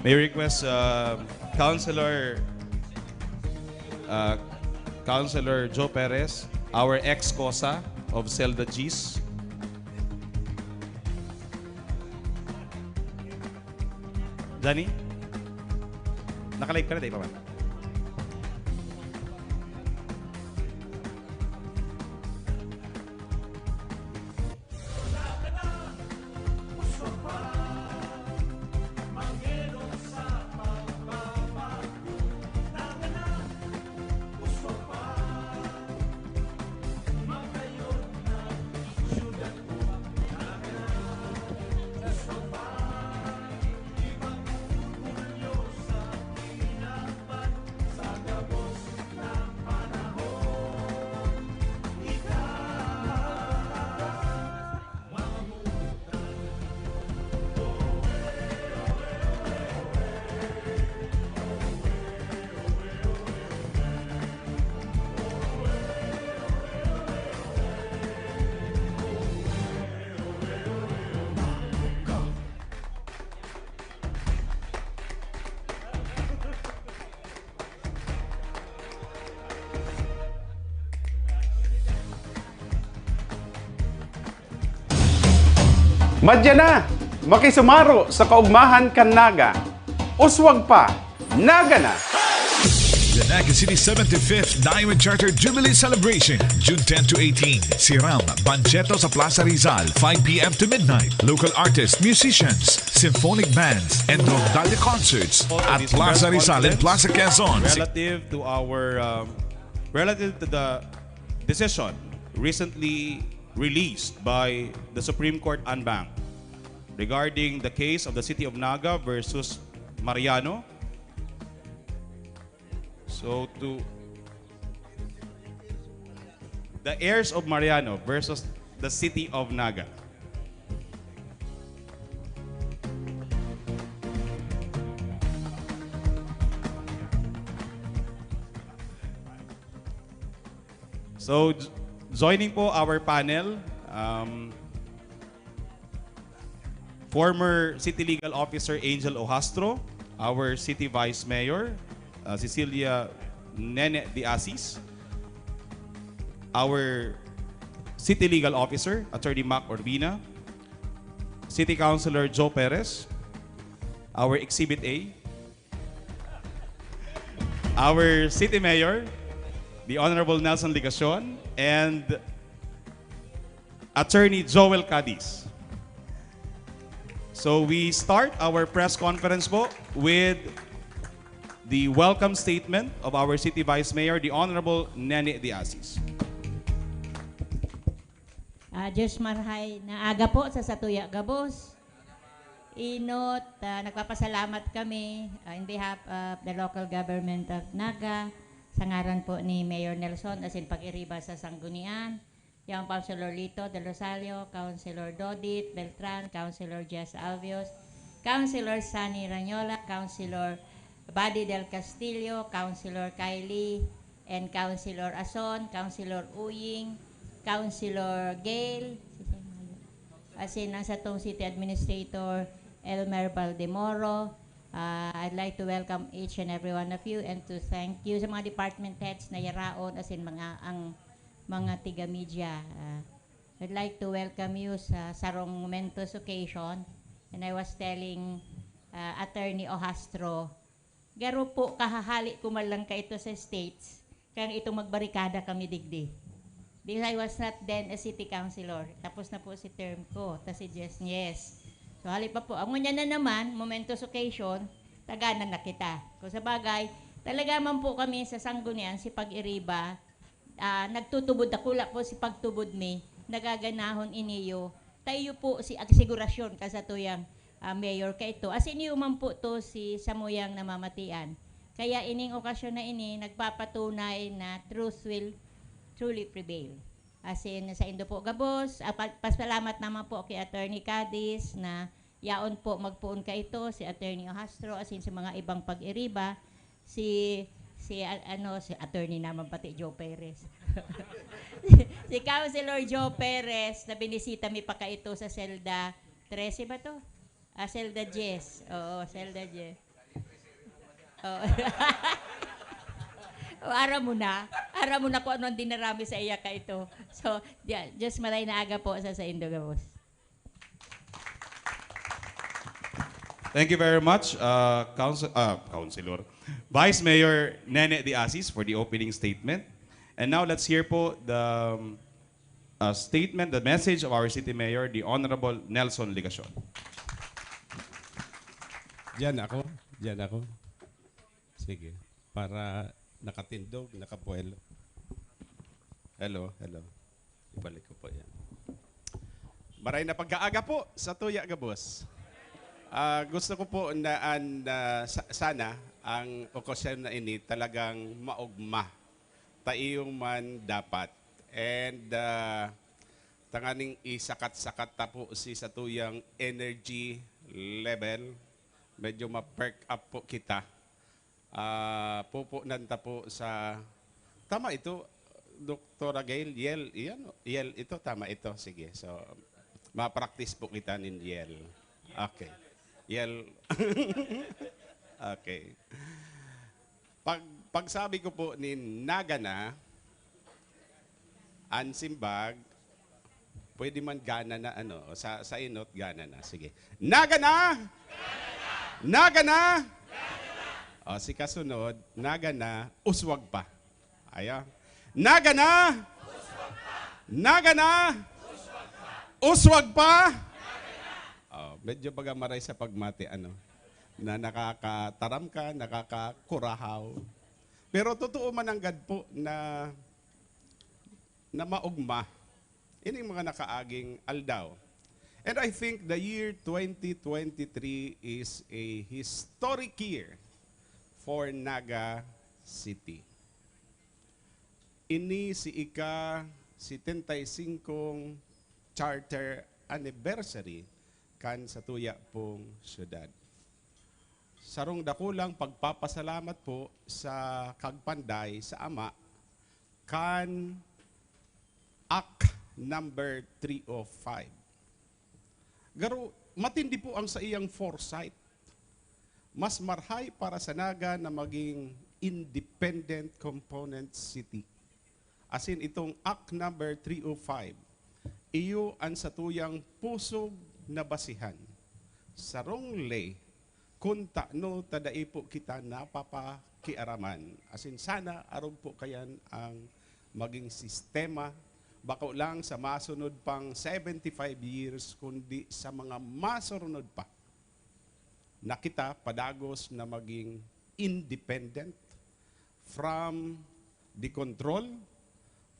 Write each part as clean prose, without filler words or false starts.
May request Councilor uh, Councilor Joe Perez, our ex-COSA of Zelda G's. Johnny? Nakalive ka na tayo pa ba? Madya na! Makisumaro sa kaugmahan kan Naga. Uswag pa! Naga na! The Naga City 75th Diamond Charter Jubilee Celebration, June 10 to 18. Siram, Bancheto sa Plaza Rizal, 5 p.m. to midnight. Local artists, musicians, symphonic bands, and Rondalia concerts at Plaza Rizal and Plaza Quezon. Relative to the decision recently released by the Supreme Court en banc regarding the case of the City of Naga versus Mariano. So to the heirs of Mariano versus the City of Naga. So joining po our panel, former City Legal Officer Angel Ohastro, our City Vice Mayor, Cecilia Nene de Asis, our City Legal Officer, Attorney Mac Orbina, City Councilor Joe Perez, our Exhibit A, our City Mayor, the Honorable Nelson Ligacion, and Attorney Joel Cadiz. So we start our press conference po with the welcome statement of our City Vice Mayor, the Honorable Nene de Asis. Diyos marhay na aga po sa Satuya Gabos. Inot, nagpapasalamat kami in behalf of the local government of Naga, sa ngaran po ni Mayor Nelson as in pag-iriba sa Sanggunian, yung Councilor Lito de Rosario, Councilor Dodit Beltran, Councilor Jess Alvios, Councilor Sani Ranyola, Councilor Buddy del Castillo, Councilor Kylie, and Councilor Ason, Councilor Uying, Councilor Gail, as in nasa tong City Administrator Elmer Valdemoro. I'd like to welcome each and every one of you and to thank you sa mga department heads na yaraon as in mga tiga-media. I'd like to welcome you sa sarong momentous occasion, and I was telling Attorney Ohastro, garo po kahahali ko man lang ka ito sa States, kaya itong magbarikada kami digdi. Because I was not then a city councilor. Tapos na po si term ko. Tapos si Jess, yes. So hali pa po. Ang ngunya na naman, momentous occasion, taganan na kita. Kung sa bagay, talaga man po kami sa Sanggunian, si Pag-iriba, nagtutubod, nakula po si pagtubod mi, nagaganahon iniyo, tayo po si asigurasyon kasatuyang mayor ka ito. As iniyo man po to si Samuyang namamatian. Kaya ining okasyon na ini, nagpapatunay na truth will truly prevail. As in, sa Indo po Gabos, pasalamat naman po kay Attorney Cadiz na yaon po magpuon ka ito, si Attorney Ohastro, as in sa mga ibang pag-iriba, si Attorney naman pati Joe Perez. Si Councilor Joe Perez na binisita mi pa ka ito sa Zelda 13 ba to? Zelda Jess. Oo, Zelda Jess. Oh. Ara mo na. Ara mo na kung ano ang dinarami sa iya ka ito. So, just maray na aga po sa Indo Gabos. Thank you very much, Councilor. Vice Mayor Nene De Asis for the opening statement. And now let's hear po the statement, the message of our City Mayor, the Honorable Nelson Ligacion. Diyan ako. Sige, para nakatindog, nakabuelo. Hello. Ibalik ko po yan. Maray na pagkaaga po sa Tuya Gabos. Gusto ko po na sana ang okasyon na ini talagang maugma. Taiyong man dapat. And tanganing isakat-sakat ta po sa tuyang energy level. Medyo ma-perk up po kita. Pupunan ta po sa... Tama ito, Dr. Gail, Yel, ito, tama ito. Sige, so ma-practice po kita nin Yel. Okay. Yel. Okay. Pag sabi ko po ni Nagana, ansimbag, pwede man gana na sa inot gana na. Sige. Nagana! Nagana! O, si kasunod, Nagana, uswag pa. Ayan. Nagana! Nagana! Uswag pa! Medyo pagamaray sa pagmati, na nakakataram ka, nakakakurahaw. Pero totoo man ang God po na maugma. Ini mga nakaaging aldaw. And I think the year 2023 is a historic year for Naga City. Ini si si 75 charter anniversary kan sa tuya pong syudad. Sarong dakulang pagpapasalamat po sa Kagpanday sa Ama kan Act number 305. Garo, matindi po ang sa iyang foresight. Mas marhay para sa Naga na maging independent component city. As in itong Act number 305, iyo ang sa tuyang pusog na basihan. Sarong lay, kung no tadai po kita napapakiaraman. As in sana aron po kayan ang maging sistema, bako lang sa masunod pang 75 years, kundi sa mga masunod pa na kita padagos na maging independent from the control,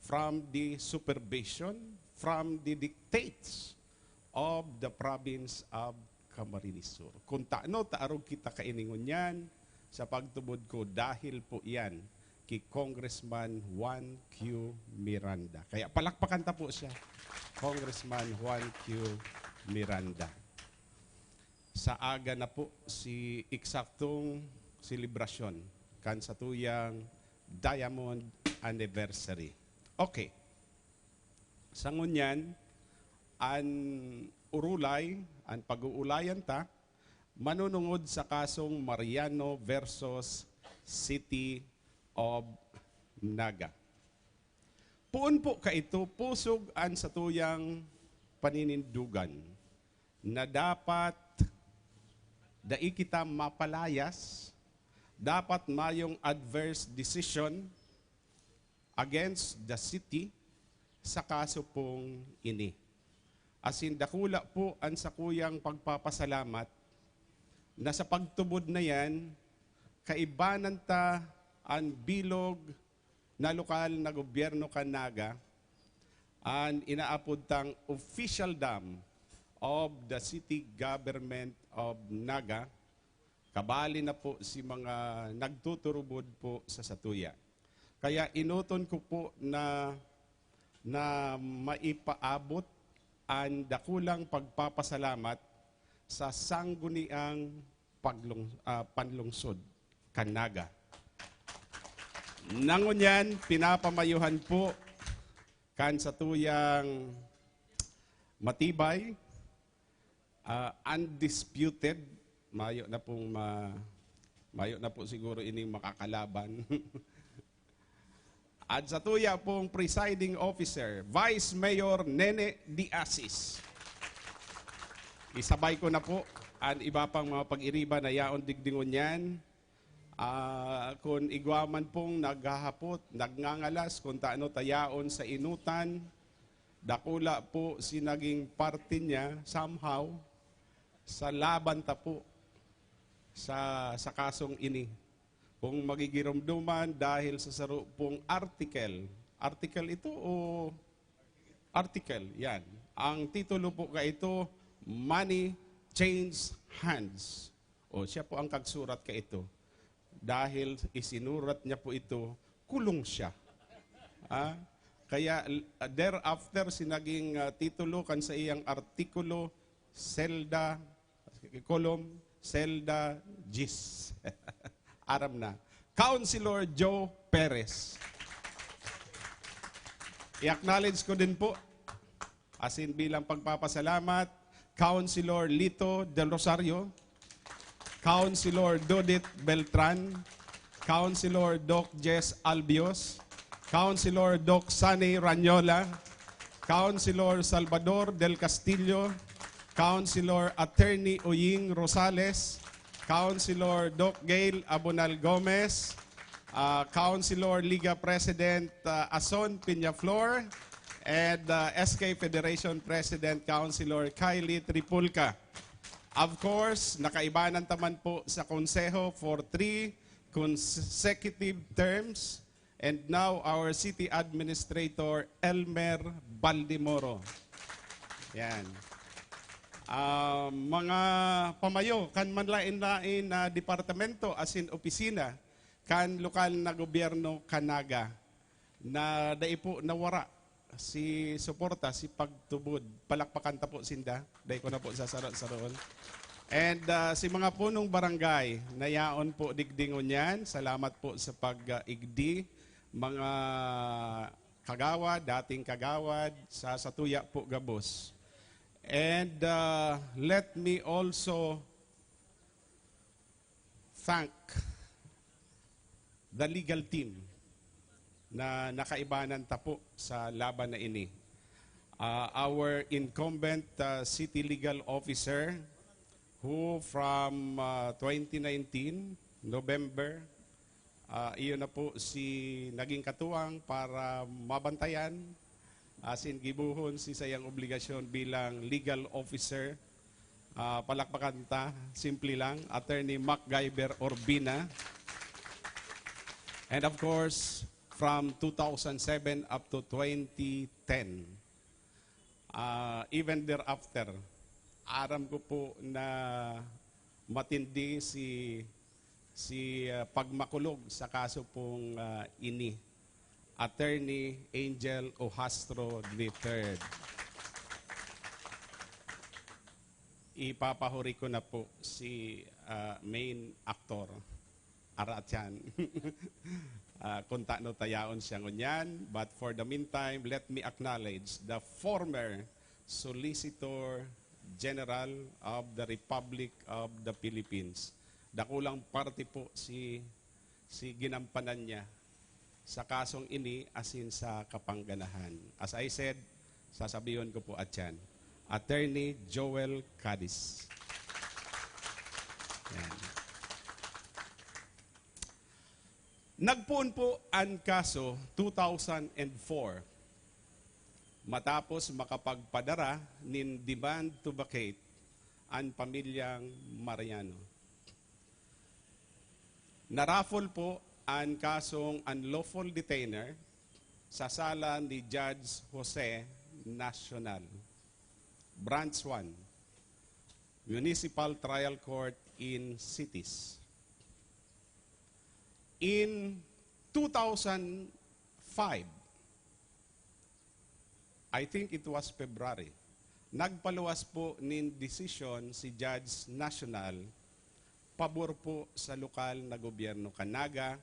from the supervision, from the dictates of the province of Camarines Sur. Kung taano taarog kita kainingon yan, sa pagtubod ko dahil po yan kay Congressman Juan Q. Miranda. Kaya palakpakan ta po siya, Congressman Juan Q. Miranda. Sa aga na po si eksaktong selebrasyon kan sa tuyang Diamond Anniversary. Okay. Sa ngunyan, ang urulay, ang pag-uulayan ta, manunungod sa kasong Mariano versus City of Naga. Puon po ka ito, pusog ang sa tuyang paninindugan na dapat dai kita mapalayas, dapat mayong adverse decision against the city sa kaso pong ini. As in, dakula po ang sa kuyang pagpapasalamat na sa pagtubod na yan, kaibanan ta ang bilog na lokal na gobyerno kanaga ang inaapod tang official dam of the city government of Naga. Kabali na po si mga nagtuturubod po sa Satuya. Kaya inuton ko po na maipaabot ang dakulang pagpapasalamat sa sangguniang panlungsod Kanaga. Nangunyan, pinapamayuhan po kan sa tuyang matibay, undisputed, mayo na pong Mayo na po siguro ining makakalaban. At sa tuya pong presiding officer, Vice Mayor Nene Diasis. Isabay ko na po ang iba pang mga pag-iriba na yaon digdingon yan. Kung igwaman pong naghahapot, nagngangalas, kung taano tayaon sa inutan, dakula po si naging parte niya somehow sa laban ta po sa kasong ini. Kung magigirumduman dahil sa saro pong article. Article ito o article? Yan. Ang titulo po ka ito, Money Change Hands. O siya po ang kagsurat ka ito. Dahil isinurat niya po ito, kulong siya. Kaya thereafter sinaging titulo kan sa iyang artikulo, Selda, kolom, Selda Gis. Aram na. Councilor Joe Perez. I-acknowledge ko din po, as in bilang pagpapasalamat, Councilor Lito Del Rosario, Councilor Dodit Beltran, Councilor Doc Jess Albios, Councilor Doc Sani Ranyola, Councilor Salvador Del Castillo, Councilor Attorney Oying Rosales, Councilor Doc Gail Abonal Gomez, Councilor Liga President Ason Piñaflor, and SK Federation President Councilor Kylie Tripulca. Of course, nakaibanan taman po sa konseho for 3 consecutive terms, and now our City Administrator Elmer Baldimoro. Yan. Mga pamayo, kan manlain-lain na departamento as in opisina, kan lokal na gobyerno Kanaga, na daipo nawara si suporta, si pagtubod. Palakpakan ta po sinda. Dahil ko na po sa saroon. And si mga punong barangay, nayaon po digdingon yan. Salamat po sa pag-igdi. Mga kagawad, dating kagawad, sa Satuya po Gabos. And let me also thank the legal team na nakaibanan ta po sa laban na ini. Our incumbent city legal officer who from 2019, November, iyon na po si naging katuwang para mabantayan, as in gibuhon si sayang obligasyon bilang legal officer. Palakpakan ta, simple lang, Attorney MacGyver Orbina. And of course, from 2007 up to 2010. Even thereafter, aram ko po na matindi si pagmakulog sa kaso pong ini. Attorney Angel Ohastro III. Ipapahuri ko na po si main actor, Aratyan. Kung taano tayaon siya ngunyan. But for the meantime, let me acknowledge the former Solicitor General of the Republic of the Philippines. Dakulang parte po si ginampanan niya sa kasong ini asin sa Kapangganahan. As I said, sasabihin ko po at yan. Attorney Joel Cadiz. Yan. Nagpuon po ang kaso 2004 matapos makapagpadara nin demand to vacate ang pamilyang Mariano. Naraffle po ang kasong unlawful detainer sa sala ni Judge Jose Nacional, Branch 1, Municipal Trial Court in Cities. In 2005, I think it was February, nagpaluwas po nin decision si Judge Nacional pabor po sa lokal na gobyerno Kanaga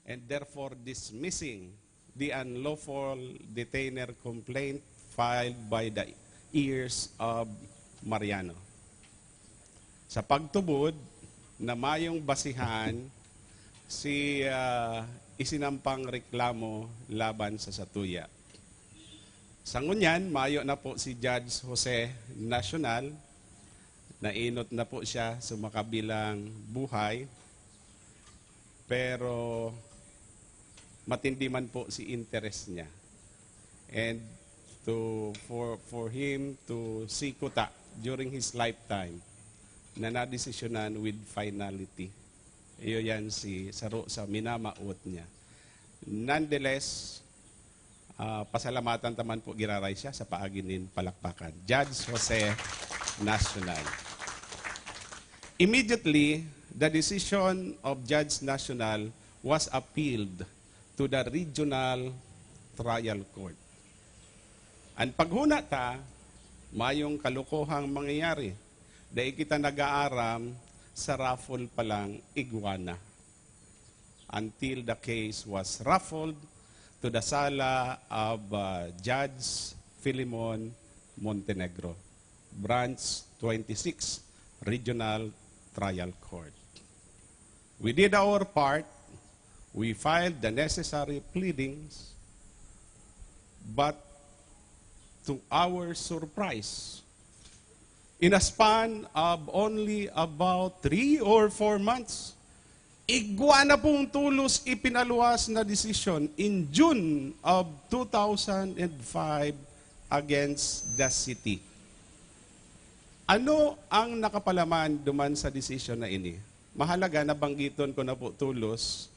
and therefore dismissing the unlawful detainer complaint filed by the heirs of Mariano. Sa pagtubod, na mayong basihan si isinampang reklamo laban sa Satuya. Sa ngunyan, mayo na po si Judge Jose Nacional, nainot na po siya sa makabilang buhay, pero matindi man po si interest niya. And for him to see kuta during his lifetime, na nadesisyonan with finality. Iyo yan si Saro sa minamaot niya. Nonetheless, pasalamatan taman po giraray siya sa paaginin palakpakan. Judge Jose Nacional. Immediately, the decision of Judge Nacional was appealed to the Regional Trial Court. Ang paghuna ta, mayong kalukuhang mangyayari. Dahil kita nag-aaram sa raffle palang iguana. Until the case was raffled to the sala of Judge Filimon Montenegro, Branch 26, Regional Trial Court. We did our part. We filed the necessary pleadings, but to our surprise, in a span of only about 3 or 4 months, iguana pong tulos ipinaluwas na desisyon in June of 2005 against the city. Ano ang nakapalaman duman sa desisyon na ini? Mahalaga na banggiton ko na po tulos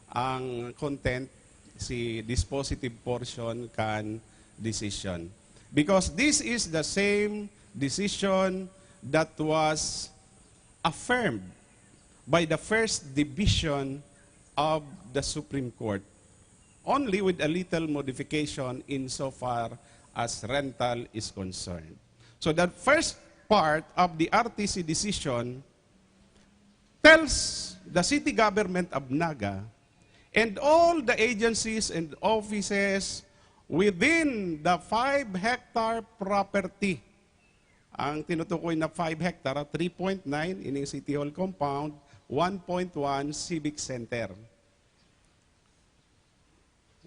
ang content, si dispositive portion kan decision. Because this is the same decision that was affirmed by the First Division of the Supreme Court, only with a little modification insofar as rental is concerned. So the first part of the RTC decision tells the city government of Naga and all the agencies and offices within the 5-hectare property. Ang tinutukoy na 5 hectare, 3.9 ining City Hall compound, 1.1 Civic Center.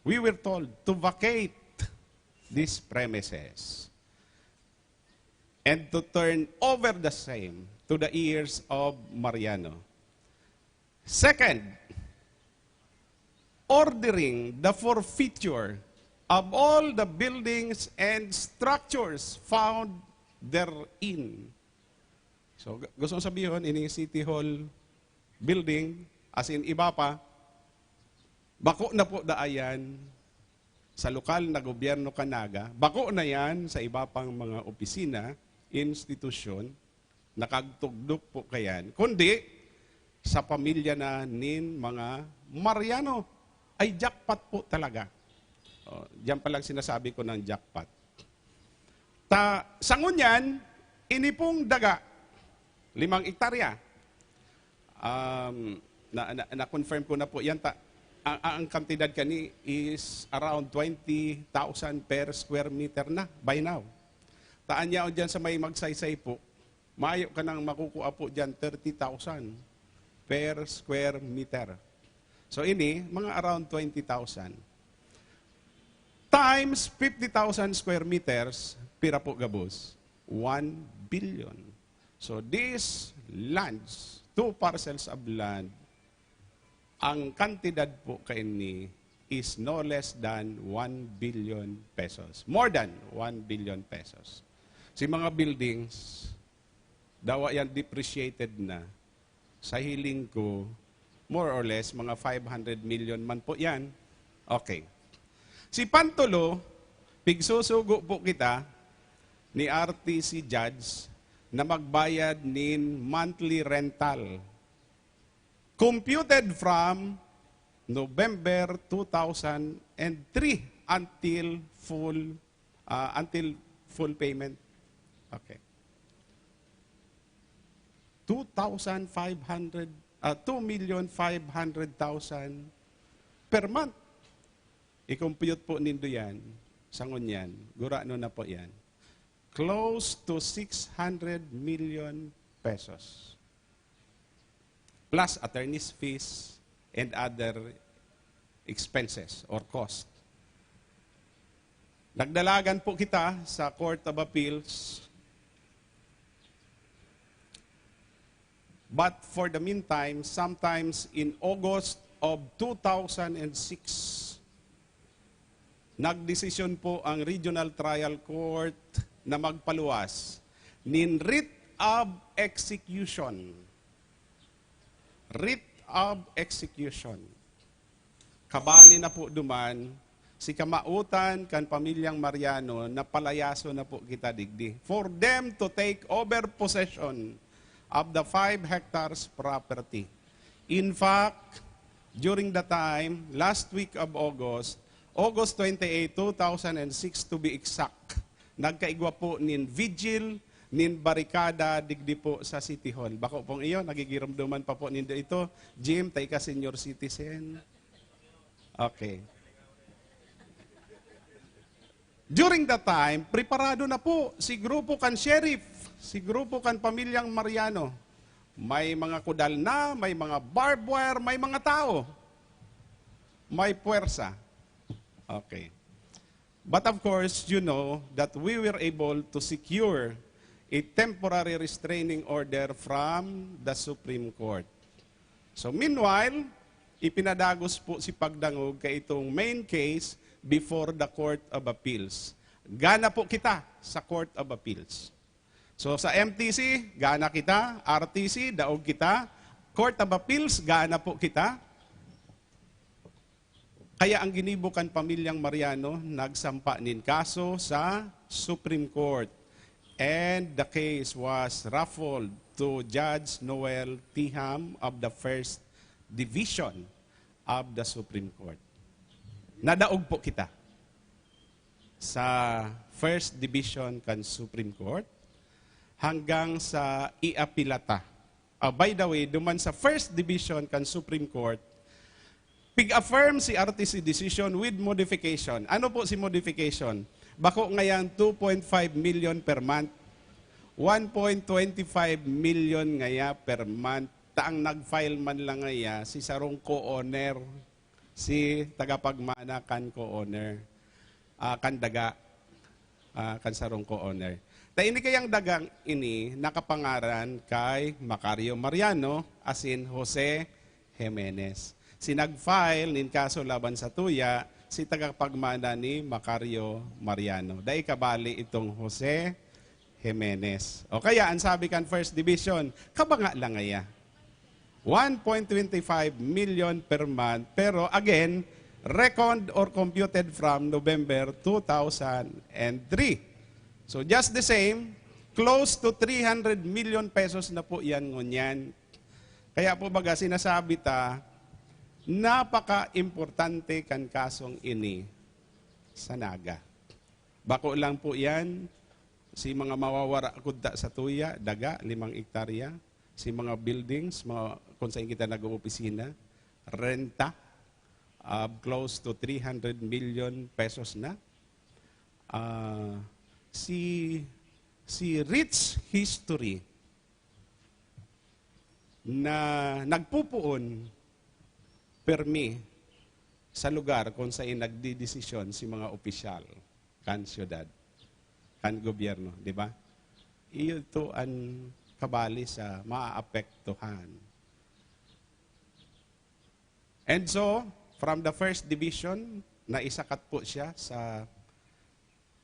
We were told to vacate these premises and to turn over the same to the ears of Mariano. Second, ordering the forfeiture of all the buildings and structures found therein. So, gusto kong sabihin, ini City Hall building, as in iba pa, bako na po daayan sa lokal na gobyerno Kanaga, bako na yan sa iba pang mga opisina, institusyon, nakagtugdok po kayan, kundi sa pamilya na nin mga Mariano, ay jackpot po talaga. Diyan pa lang sinasabi ko ng jackpot. Sa ngunyan, ini pong daga, 5 hektarya. Na-confirm ko na po yan. Ang kantidad kani is around 20,000 per square meter na by now. Taan niya o dyan sa may magsaysay po, maayo ka nang makukuha po dyan 30,000 per square meter. So ini, mga around 20,000. Times 50,000 square meters, pira po gabos, 1 billion. So these lands, 2 parcels of land, ang kantidad po kaini is no less than 1 billion pesos. More than 1 billion pesos. Si mga buildings, dawa yan depreciated na. Sa hiling ko, more or less, mga 500 million man po yan. Okay. Si Pantulo, pigsusugo po kita ni RTC Judge na magbayad nin monthly rental. Computed from November 2003 until full payment. Okay. 2,500,000 per month. I-compute po nindo yan, sangon yan, gurano na po yan. Close to 600 million pesos. plus attorney's fees and other expenses or cost. Nagdalagan po kita sa Court of Appeals. But for the meantime, sometimes in August of 2006, nagdesisyon po ang Regional Trial Court na magpaluwas nin writ of execution. Writ of execution. Kabali na po duman, si kamautan kan pamilyang Mariano na palayaso na po kita digdi. For them to take over possession of the 5 hectares property. In fact, during the time, last week of August 28, 2006 to be exact, nagkaigwa po nin vigil, nin barikada, digdi po sa City Hall. Bako pong iyo, nagigiramduman pa po nindo ito. Jim, tayo ka senior citizen. Okay. During that time, preparado na po si grupo kan sheriff, si grupo kan pamilyang Mariano. May mga kudal na, may mga barbed wire, may mga tao. May puwersa. Okay. But of course, you know that we were able to secure a temporary restraining order from the Supreme Court. So meanwhile, ipinadagos po si Pagdangog kay itong main case before the Court of Appeals. Gana po kita sa Court of Appeals. So sa MTC, gana kita. RTC, daog kita. Court of Appeals, gana po kita. Kaya ang ginibukan pamilyang Mariano, nagsampa nin kaso sa Supreme Court. And the case was raffled to Judge Noel Tiham of the First Division of the Supreme Court. Nadaog po kita sa First Division kan Supreme Court hanggang sa iapilata. By the way, duman sa First Division kan Supreme Court, pig-affirm si RTC decision with modification. Ano po si modification? Bako ngayon 2.5 million per month, 1.25 million ngaya per month. Taang nag-file man lang ngaya si sarong co-owner, si tagapagmana kan co-owner, kan daga, kan sarong co-owner. Ta ini kayang dagang ini nakapangaran kay Macario Mariano asin Jose Jimenez. Si nag-file nin kaso laban sa tuya, si tagapagmana ni Macario Mariano. Dahil kabali itong Jose Jimenez. O kaya, ang sabi kan First Division, kabanga lang ngaya. 1.25 million per month. Pero again, reckoned or computed from November 2003. So just the same, close to 300 million pesos na po yan ngunyan. Kaya po baga sinasabi ta, napaka-importante kan kasong ini sa Naga. Bako lang po yan, si mga mawawara kudta sa tuya, daga, 5 hektarya, si mga buildings, kung saan kita nag-opisina, renta, close to 300 million pesos na. Si rich history na nagpupuon permi sa lugar kung saan nagdidesisyon si mga opisyal, kan syudad, kan gobyerno, di ba? Ito ang kabali sa maaapektuhan. And so, from the First Division, naisakat po siya sa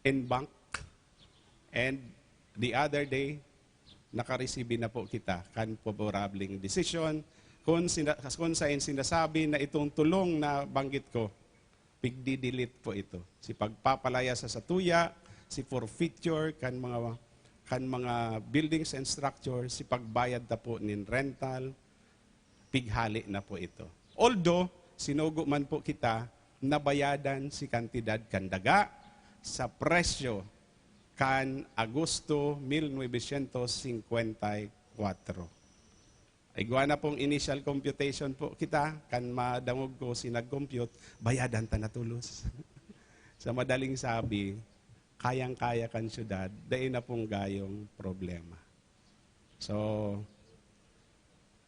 NBank. And the other day, nakareceive na po kita kan favorabling decision kung saan sinasabi na itong tulong na banggit ko, pigdi-delete po ito. Si pagpapalaya sa satuya, si forfeiture, kan mga buildings and structures, si pagbayad na po nin rental, pighali na po ito. Although, sinugo man po kita, nabayadan si kantidad kandaga sa presyo kan Agosto 1954. Ay gawa na pong initial computation po kita, kan madangog ko sinag-compute, bayadan ta na tulos. Sa madaling sabi, kayang-kaya kan syudad, dahil na pong gayong problema. So,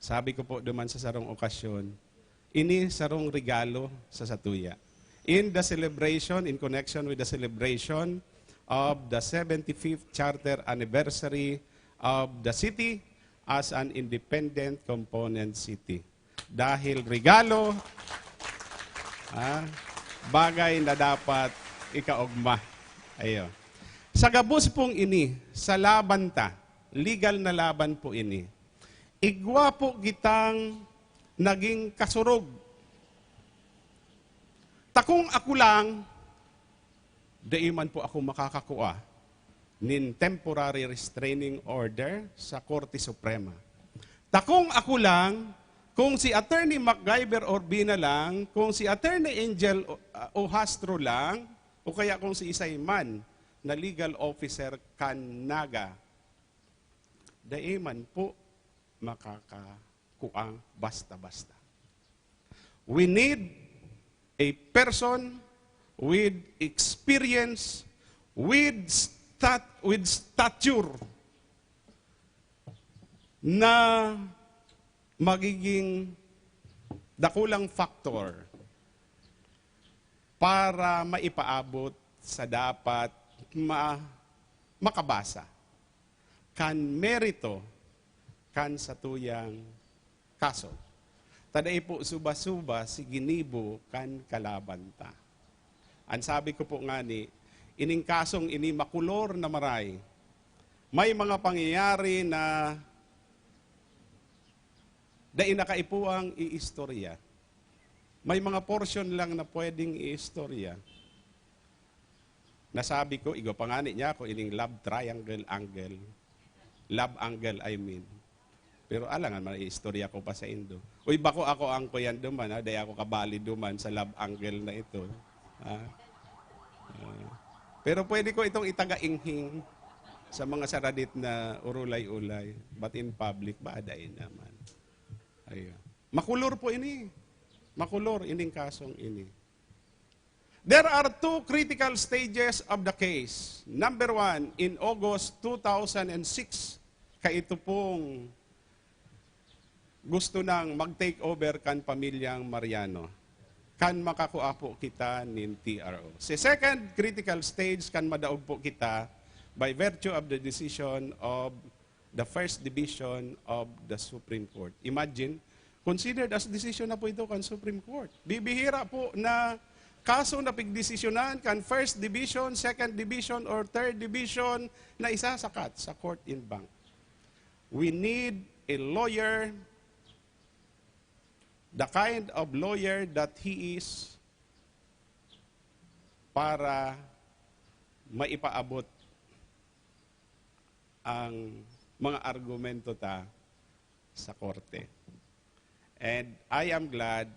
Sabi ko po duman sa sarong okasyon, ini sarong regalo sa Satuya. In the celebration, in connection with the celebration of the 75th charter anniversary of the city as an independent component city. Dahil regalo, bagay na dapat ikaugma. Ayo. Sa gabos pong ini, sa laban ta, legal na laban po ini, igwa po kitang naging kasurog. Takong ako lang, daiman po ako makakakuha nin temporary restraining order sa Korte Suprema. Takong ako lang, kung si Attorney MacGyver Orbina lang, kung si Attorney Angel Ohastro lang, o kaya kung si Isayman na legal officer Kanaga, daiman po makakakuha basta-basta. We need a person with experience, with stature na magiging dakulang factor para maipaabot sa dapat makabasa kan merito kan satuyang kaso. Taday po suba-suba si ginibo kan kalabanta. Ang sabi ko po nga ni, ining kasong ini makulor na maray. May mga pangyayari na dahil nakaipuang iistorya. May mga portion lang na pwedeng iistorya. Nasabi ko, igo pangani niya ako, ining love triangle angle. Love angle, I mean. Pero alangan man iistorya ko pa sa Indo. Uy, bako ako ang kuyan duman, ha? Dahil ako kabali duman sa love angle na ito. Pero pwede ko itong itaga-inghing sa mga saradit na urulay-ulay. But in public, baadayin naman. Ayun. Makulor po ini. Makulor ining kasong ini. There are two critical stages of the case. Number one, in August 2006, kaito pong gusto nang mag-take over kan pamilyang Mariano. Kan makakuha po kita nin TRO. Sa second critical stage, kan madaog po kita by virtue of the decision of the First Division of the Supreme Court. Imagine, considered as decision na po ito kan Supreme Court. Bibihira po na kaso na pigdesisyonan kan First Division, Second Division, or Third Division na isasakat sa court in bank. We need a lawyer, the kind of lawyer that he is, para maipaabot ang mga argumento ta sa korte. And I am glad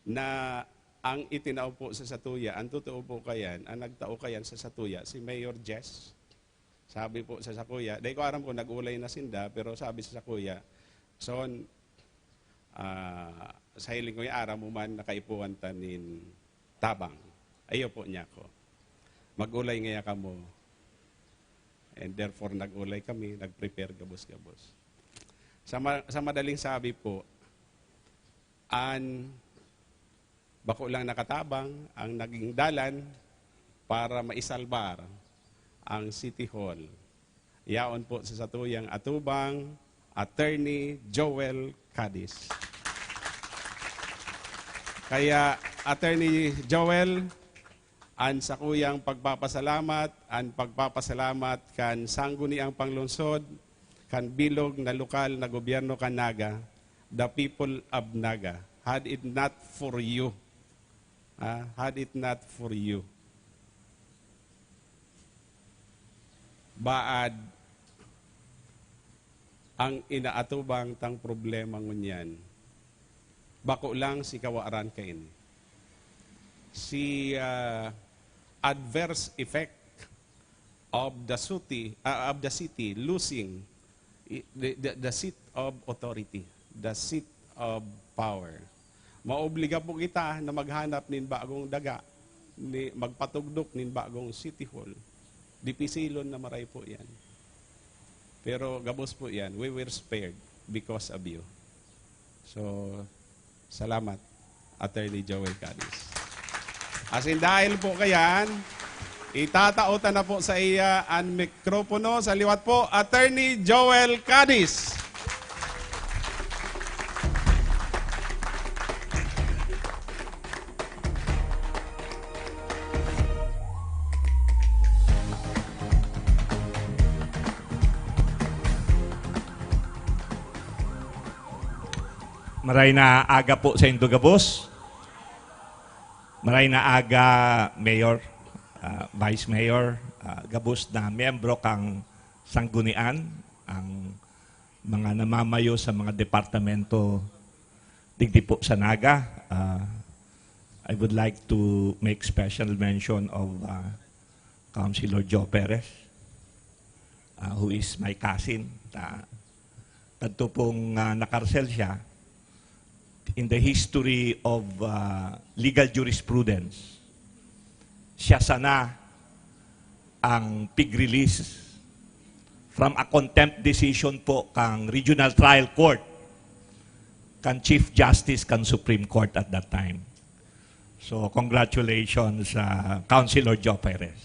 na ang itinao po sa Satuya, ang totoo po kayan, ang nagtao kayan sa Satuya, si Mayor Jess. Sabi po sa Sakuya, dahil ko aram ko nag-ulay na sinda, pero sabi sa Sakuya, son, sa hiling ko yung araw mo man nakaipuan tanin tabang. Ayaw po niya ko. Mag-ulay ngaya ka mo. And therefore, nag-ulay kami, nag-prepare gabos-gabos. Sa madaling sabi po, bako lang nakatabang ang naging dalan para maisalbar ang City Hall. Yaon po sa Satuyang Atubang, Attorney Joel Cadiz. Kaya, Attorney Joel, ang sakuyang pagpapasalamat, kan sangguniang panglungsod, kan bilog na lokal na gobyerno kan Naga, the people of Naga, had it not for you, baad ang inaatubang tang problema ngunyan. Bako lang si kawaaran kain. Si adverse effect of the city losing the seat of authority, the seat of power. Maobliga po kita na maghanap nin bagong daga, magpatugdok nin bagong City Hall. Dipisilon na maray po yan. Pero gabos po yan, we were spared because of you. So, salamat, Attorney Joel Cadiz. As in, dahil po kayan, itatautan na po sa iya ang mikropono. Sa liwat po, Attorney Joel Cadiz. Maray na aga po sa Indogabos. Maray na aga Mayor, Vice Mayor, Gabos na miyembro kang sanggunian, ang mga namamayo sa mga departamento digdi po sa Naga. I would like to make special mention of Councilor Joe Perez, who is my cousin. Kadto pong nakarsel siya, in the history of legal jurisprudence, siya sana ang pig-release from a contempt decision po kang Regional Trial Court, kang Chief Justice kang Supreme Court at that time. So, congratulations Councilor Joe Perez.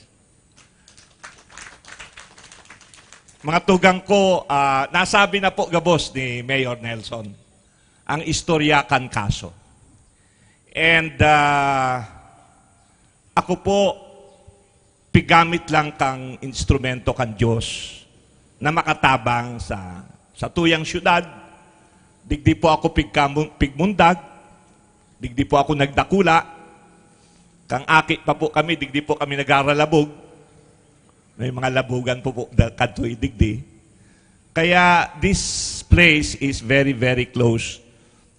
Mga tugang ko, nasabi na po gabos ni Mayor Nelson ang istorya kan kaso. And ako po, pigamit lang kang instrumento kan Diyos na makatabang sa tuyang syudad. Digdi po ako pigmundag, digdi po ako nagdakula, kang akit pa po kami, digdi po kami nag-aralabog. May mga labugan po kadtoy digdi. Kaya this place is very, very close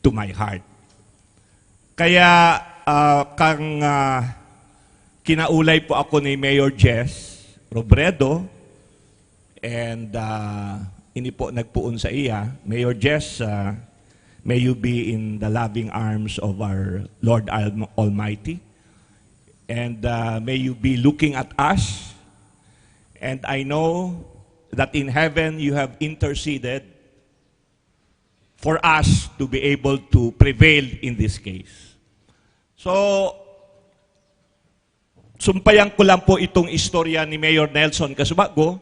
to my heart. Kaya kinaulay po ako ni Mayor Jess Robredo and ini po nagpuon sa iya. Mayor Jess, may you be in the loving arms of our Lord Almighty, and may you be looking at us, and I know that in heaven you have interceded for us to be able to prevail in this case. So, sumpayan ko lang po itong istorya ni Mayor Nelson Casubago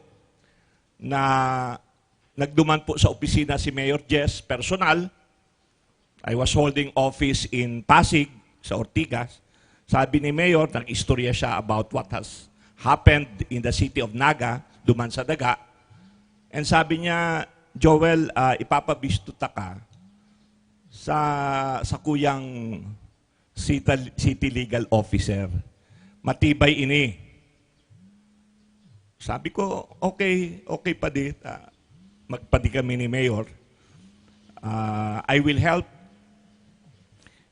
na nagduman po sa opisina si Mayor Jess personal. I was holding office in Pasig, sa Ortigas. Sabi ni Mayor, nag-istorya siya about what has happened in the city of Naga, duman sa daga. And sabi niya, Joel, ipapabistuta ka sa kuyang city legal officer. Matibay ini. Sabi ko, okay pa di. Magpadi kami ni Mayor. I will help.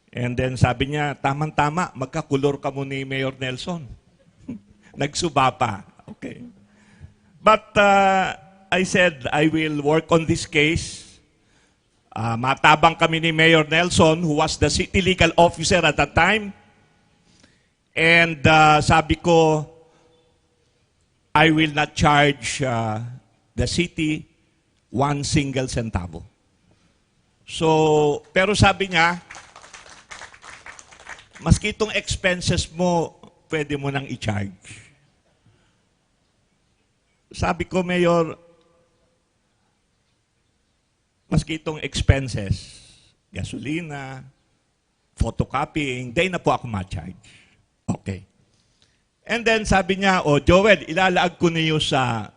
And then sabi niya, tamang-tama, magkakulor ka mo ni Mayor Nelson. Nagsuba pa. Okay. But I said, I will work on this case. Matabang kami ni Mayor Nelson, who was the city legal officer at that time. And sabi ko, I will not charge the city one single centavo. So, pero sabi niya, maski itong expenses mo, pwede mo nang i-charge. Sabi ko, Mayor, maski itong expenses, gasolina, photocopying, day na po ako ma-charge. Okay. And then sabi niya, Joel, ilalaag ko niyo sa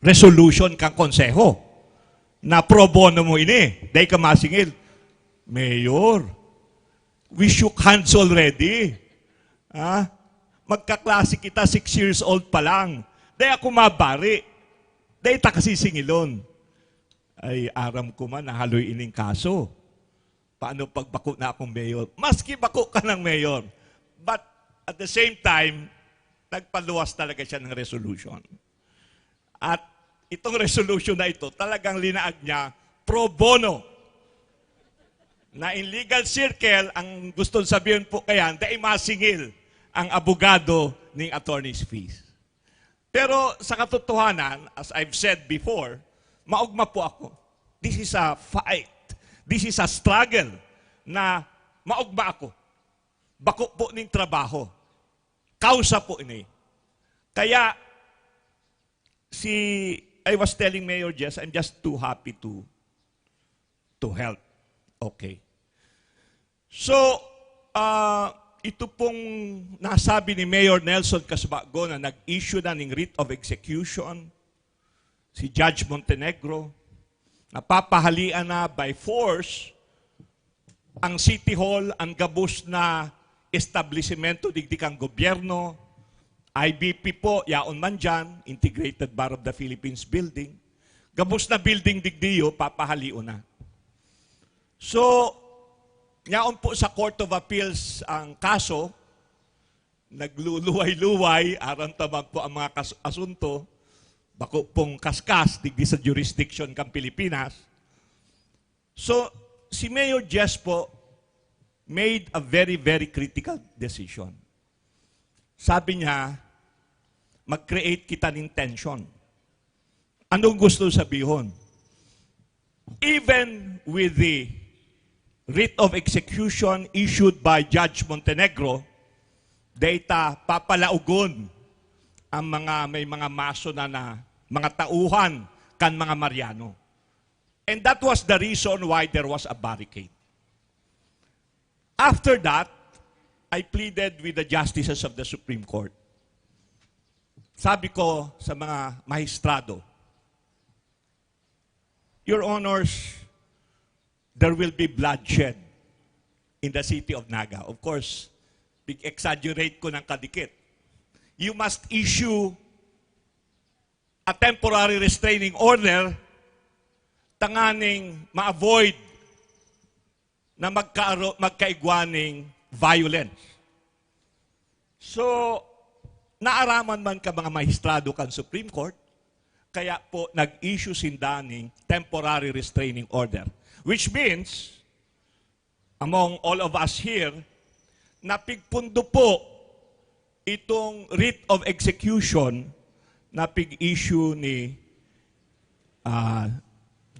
resolution kang konseho na pro bono mo ini. Day ka masingil. Mayor, we shook hands already. Magkaklase kita, 6 years old pa lang. Day ako mabari. Day ta kasi singilon. Ay, aram ko man, nahaloy ining kaso. Paano pag bako na akong mayor? Maski bako ka ng mayor. But at the same time, nagpaluwas talaga siya ng resolution. At itong resolution na ito, talagang linaag niya pro bono. Na in legal circle, ang gusto sabihin po kaya, dahil masingil ang abogado ng attorney's fees. Pero sa katotohanan, as I've said before, maugma po ako. This is a fight This is a struggle na maugma ako. Bako po ning trabaho. Kausa po ini. Kaya, I was telling Mayor Jess, I'm just too happy to help. Okay. So, ito pong nasabi ni Mayor Nelson Casbago na nag-issue na ng writ of execution, si Judge Montenegro, napapahalian na by force ang City Hall, ang gabos na establishmento digdikang gobyerno, IBP po, yaon man dyan, Integrated Bar of the Philippines Building, gabos na building digdiyo, papahalion na. So, yaon po sa Court of Appeals ang kaso, nagluluway-luway, aram tamang po ang mga asunto, bako pong kaskas, digdi sa jurisdiction kang Pilipinas. So, si Mayor Jess po made a very, very critical decision. Sabi niya, mag-create kita ng tension. Anong gusto sabihin? Even with the writ of execution issued by Judge Montenegro, data papalaugon ang may mga maso na mga tauhan kan mga Mariano. And that was the reason why there was a barricade. After that, I pleaded with the justices of the Supreme Court. Sabi ko sa mga mahistrado, Your Honors, there will be bloodshed in the city of Naga. Of course, exaggerate ko ng kadikit. You must issue a temporary restraining order tanganing ma-avoid na magkaigwaning violence. So, naaraman man ka mga mahistrado kan Supreme Court, kaya po nag-issue sindaning temporary restraining order. Which means, among all of us here, napigpundo po itong writ of execution na pig-issue ni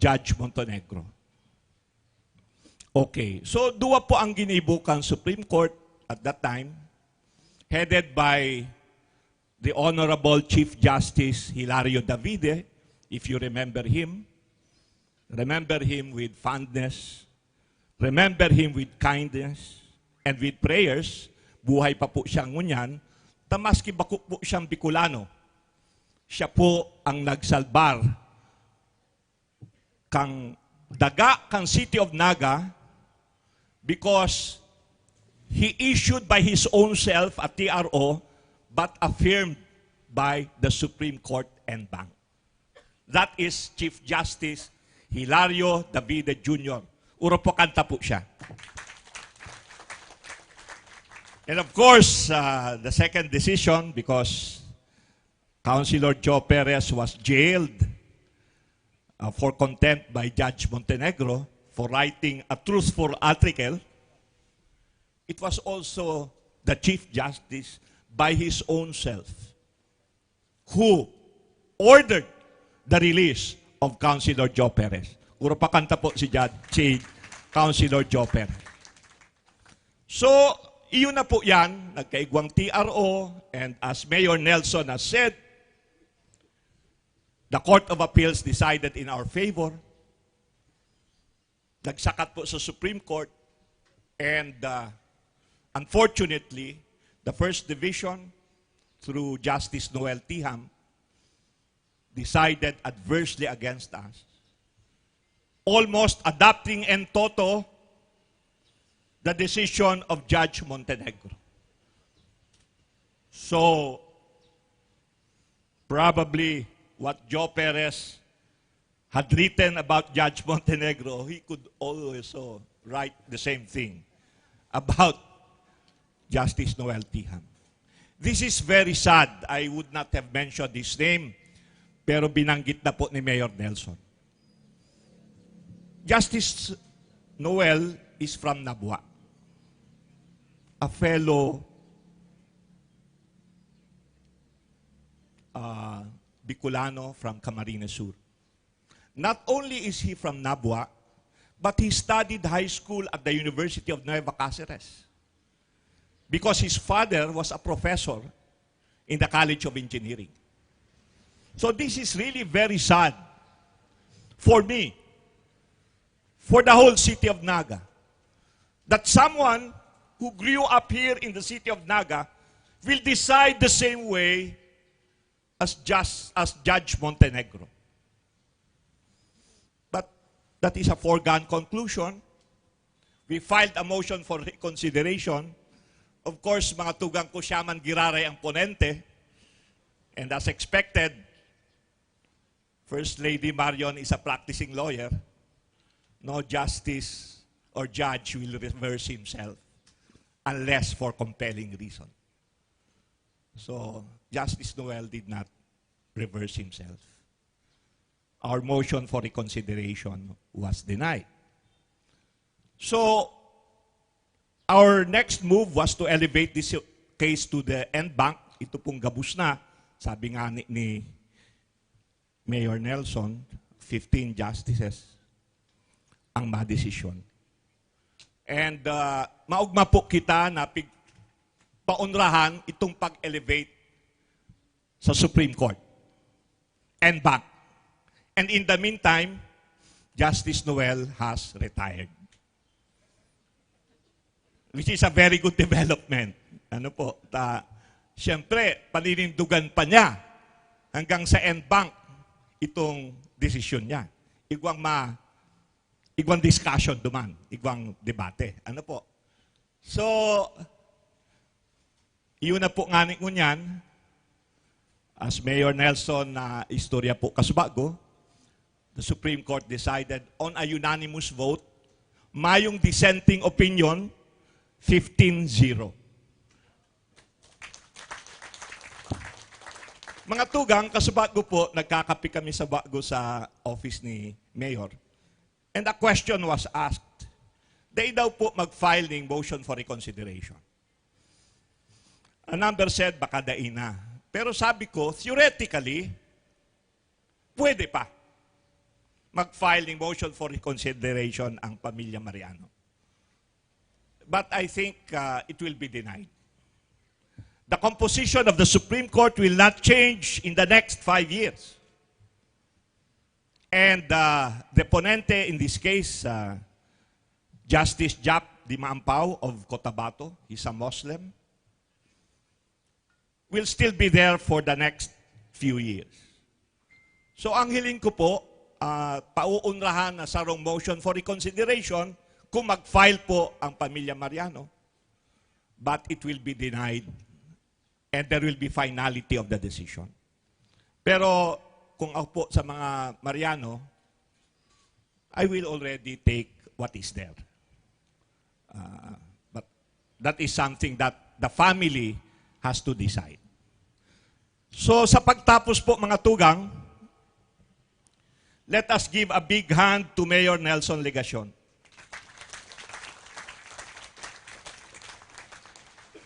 Judge Montenegro. Okay. So, dua po ang ginibukan Supreme Court at that time, headed by the Honorable Chief Justice Hilario Davide, if you remember him. Remember him with fondness. Remember him with kindness and with prayers. Buhay pa po siyang ngunyan. Tamaski bako po siyang Bicolano. Siya po ang nagsalbar kang daga kang City of Naga because he issued by his own self a TRO but affirmed by the Supreme Court en banc. That is Chief Justice Hilario Davide Jr. Uro po kanta po siya. And of course, the second decision, because Councilor Joe Perez was jailed for contempt by Judge Montenegro for writing a truthful article, it was also the Chief Justice by his own self who ordered the release of Councilor Joe Perez. Uro pa kanta po si Councilor Joe Perez. So, iyon na po yan, nagkaigwang TRO, and as Mayor Nelson has said, the Court of Appeals decided in our favor. Nagsakat po sa Supreme Court, and unfortunately, the First Division, through Justice Noel Tiham, decided adversely against us, almost adopting en toto the decision of Judge Montenegro. So, probably what Joe Perez had written about Judge Montenegro, he could also write the same thing about Justice Noel Tiham. This is very sad. I would not have mentioned his name, pero binanggit na po ni Mayor Nelson. Justice Noel is from Nabua, a fellow Bicolano from Camarines Sur. Not only is he from Nabua, but he studied high school at the University of Nueva Cáceres because his father was a professor in the College of Engineering. So this is really very sad for me, for the whole city of Naga, that someone who grew up here in the city of Naga will decide the same way as Judge Montenegro. But that is a foregone conclusion. We filed a motion for reconsideration. Of course, mga tugang ko Shaman Giraray ang ponente. And as expected, First Lady Marion is a practicing lawyer. No justice or judge will reverse himself unless for compelling reason. So, Justice Noel did not reverse himself. Our motion for reconsideration was denied. So, our next move was to elevate this case to the en banc. Ito pong gabus na. Sabi nga ni Mayor Nelson, 15 justices ang madesisyon. And maugma po kita na paunrahan itong pag-elevate sa Supreme Court and back. And in the meantime, Justice Noel has retired. Which is a very good development. Ano po, siyempre, paninindugan pa niya hanggang sa end bank itong desisyon niya. Igwang discussion duman, igwang debate. Ano po? So, yun na po ngani ko niyan, as Mayor Nelson na istorya po kasbago, the Supreme Court decided on a unanimous vote, mayong dissenting opinion, 15-0. Mga tugang, kasbago po, nagkakapi kami sa bago sa office ni Mayor. And a question was asked. They daw po mag-file ng motion for reconsideration. A number said, baka dain na. Pero sabi ko, theoretically, pwede pa mag-file ng motion for reconsideration ang pamilya Mariano. But I think it will be denied. The composition of the Supreme Court will not change in the next 5 years. And the ponente in this case, Justice Jap Dimaampao of Cotabato, he's a Muslim, will still be there for the next few years. So ang hiling ko po, pauunrahan na sa wrong motion for reconsideration kung mag-file po ang pamilya Mariano, but it will be denied and there will be finality of the decision. Pero kung ako po sa mga Mariano, I will already take what is there. But that is something that the family has to decide. So sa pagtapos po mga tugang, let us give a big hand to Mayor Nelson Legacion.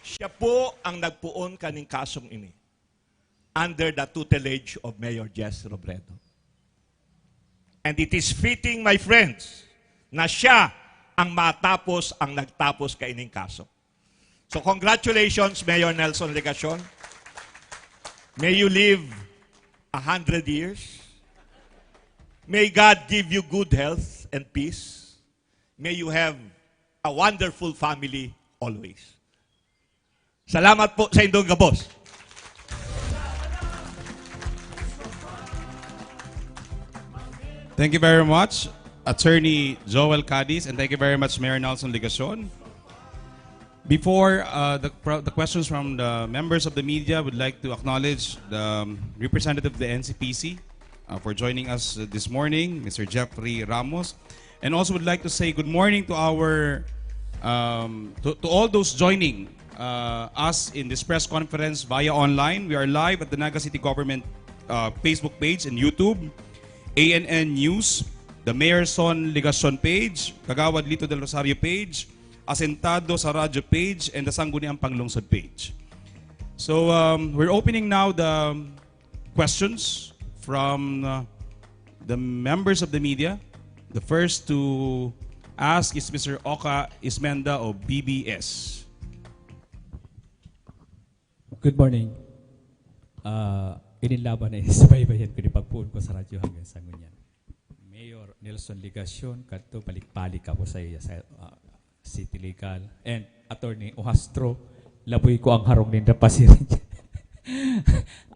Siya po ang nagpuon kaning kasong ini under the tutelage of Mayor Jess Robredo. And it is fitting, my friends, na siya ang matapos ang nagtapos kaining kaso. So congratulations, Mayor Nelson Legacion. May you live 100 years. May God give you good health and peace. May you have a wonderful family always. Salamat po sa inyong gabos. Thank you very much, Attorney Joel Cadiz, and thank you very much, Mayor Nelson Legacion. Before the questions from the members of the media, would like to acknowledge the representative of the NCPC for joining us this morning, Mr. Jeffrey Ramos, and also would like to say good morning to our to all those joining us in this press conference via online. We are live at the Naga City Government Facebook page and YouTube, ANN News, the Mayor Son Legacion page, Kagawad Lito del Rosario page, Asentado sa radyo page, and the Sangguniang Panglungsod page. So we're opening now the questions from the members of the media. The first to ask is Mr. Oka Ismenda of BBS. Good morning. Inilaban na isubaybayan ko ni pagpuon ko sa radyo hanggang sa ngunyan. Mayor Nelson Ligacion, kadto balik-balik ako sa iya sa City Legal. And Attorney Ohastro, laboy ko ang harong ninda pasirin.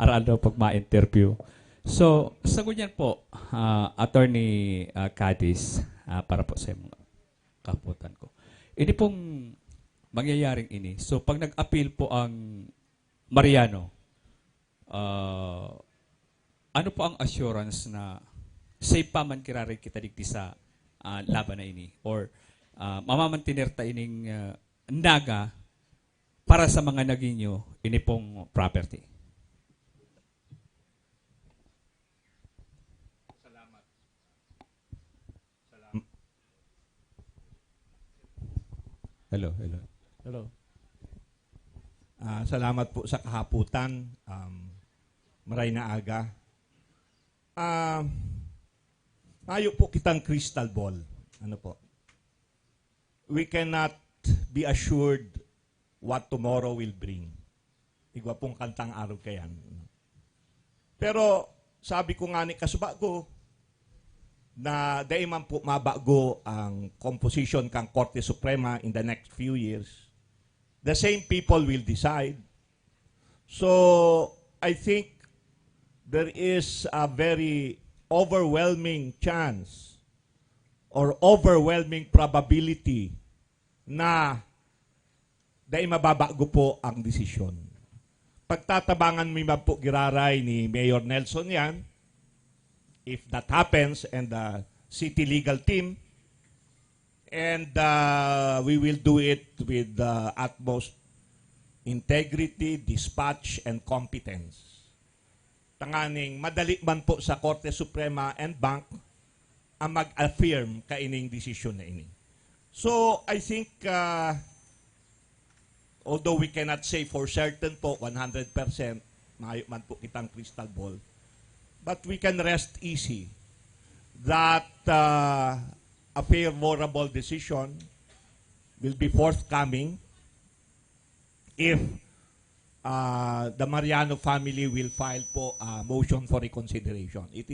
Aral daw pag ma-interview. So, sa ngunyan po, Attorney Cadiz, para po sa mga kaputan ko. Ini pong mangyayaring ini. So, pag nag-appeal po ang Mariano, ano po ang assurance na safe pa man kirari kita digdi sa laban na ini? Or mamamantinir ta ining naga para sa mga naginyo ini pong property? Hello. Salamat po sa kahaputan. Maray na aga. Tayo po kitang crystal ball. Ano po? We cannot be assured what tomorrow will bring. Igwa pong kantang araw kayan. Pero sabi ko nga ni kasubago na dahil man po mabago ang composition kang Korte Suprema in the next few years, the same people will decide. So, I think there is a very overwhelming chance or overwhelming probability na dahil mababago po ang desisyon. Pagtatabangan mo po giraray ni Mayor Nelson yan, if that happens, and the city legal team, and we will do it with the utmost integrity, dispatch, and competence. Tanganing madali man po sa Korte Suprema and Bank ang mag-affirm kaining desisyon na ini. So, I think, although we cannot say for certain po, 100%, maayot man po kitang crystal ball, but we can rest easy that a favorable decision will be forthcoming if the Mariano family will file po a motion for reconsideration. It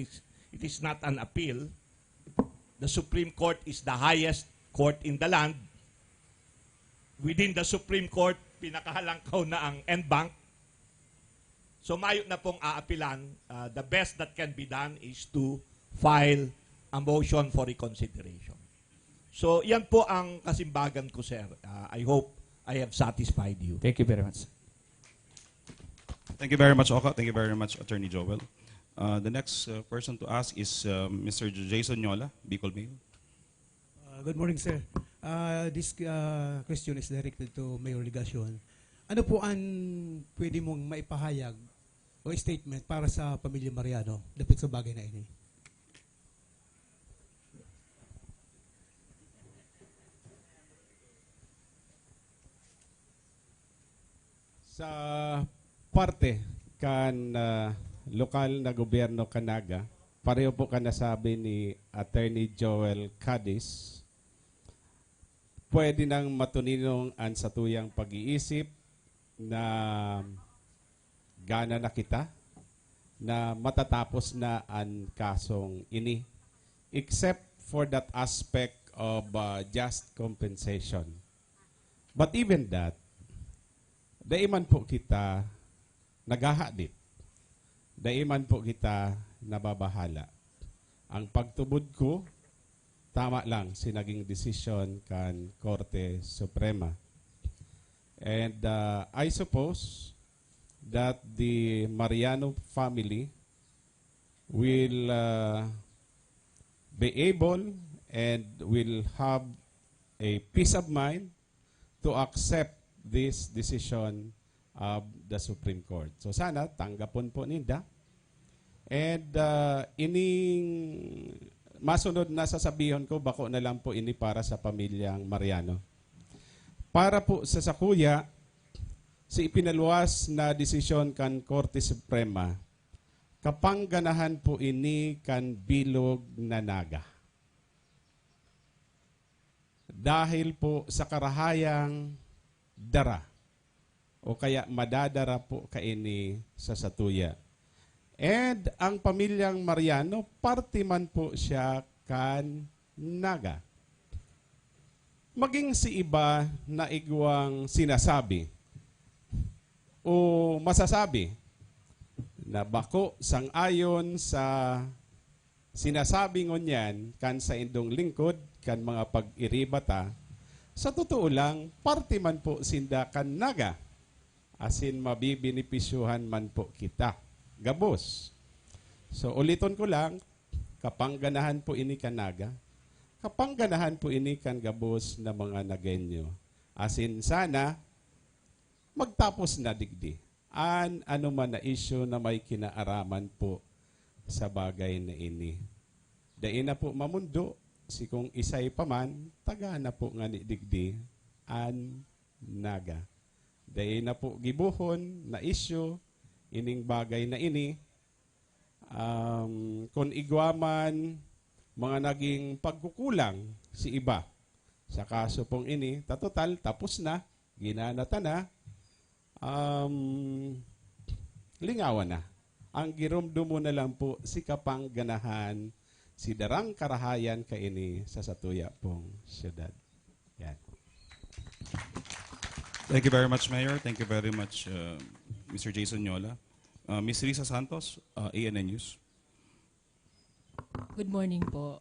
is not an appeal. The Supreme Court is the highest court in the land. Within the Supreme Court, pinakahalangkaw na ang NBank. So mayot na pong aapilan, the best that can be done is to file a motion for reconsideration. So yan po ang kasimbagan ko, sir. I hope I have satisfied you. Thank you very much. Thank you very much, Oka. Thank you very much, Attorney Joel. The next person to ask is Mr. Jason Nyola, Bicol Mail. Good morning, sir. This question is directed to Mayor Ligacion. Ano po ang pwede mong maipahayag o statement para sa pamilya Mariano dapit sa bagay na ini? Sa parte kan lokal na gobyerno Kanaga, pareho po ka nasabi ni Attorney Joel Cadiz, pwede nang matuninong ang satuyang pag-iisip na gana na kita na matatapos na ang kasong ini, except for that aspect of just compensation. But even that, daiman po kita naghahadit. Daiman po kita nababahala. Ang pagtubod ko, tama lang sinaging desisyon kan Korte Suprema. And I suppose that the Mariano family will be able and will have a peace of mind to accept this decision of the Supreme Court. So sana tanggapon po ninda. And ining masunod na sasabihin ko, bako na lang po ini para sa pamilyang Mariano. Para po sa sakuya, si ipinaluwas na desisyon kan Korte Suprema, kapangganahan po ini kan bilog na naga. dahil po sa karahayang dara o kaya madadara po kaini sa satuya. And ang pamilyang Mariano, parte man po siya kan Naga. Maging si iba na igwang sinasabi o masasabi na bako sang-ayon sa sinasabi ngunyan kan sa indong lingkod, kan mga pag-iribata, sa totoo lang, parte man po sinda kan Naga. Asin mabibinipisyuhan man po kita. Gabos. So uliton ko lang, kapangganahan po ini kan Naga. Kapangganahan po ini kan gabos na mga Nagenyo. Asin sana, magtapos na digdi. Ano man na issue na may kinaaraman po sa bagay na ini. Dain na po mamundo, si kung isay pa man, taga na po nga ni digdi, Naga. Dain na po gibuhon na issue, ining bagay na ini, kung igwaman, mga naging pagkukulang si iba. Sa kaso pong ini, total, tapos na, ginanata na, lingawan na. Ang girumdumo na lang po si kapangganahan, si darang karahayan kaini sa satuya pong syudad. Yan. Thank you very much, Mayor. Thank you very much, Mr. Jason Yola. Ms. Risa Santos, ANN News. Good morning po.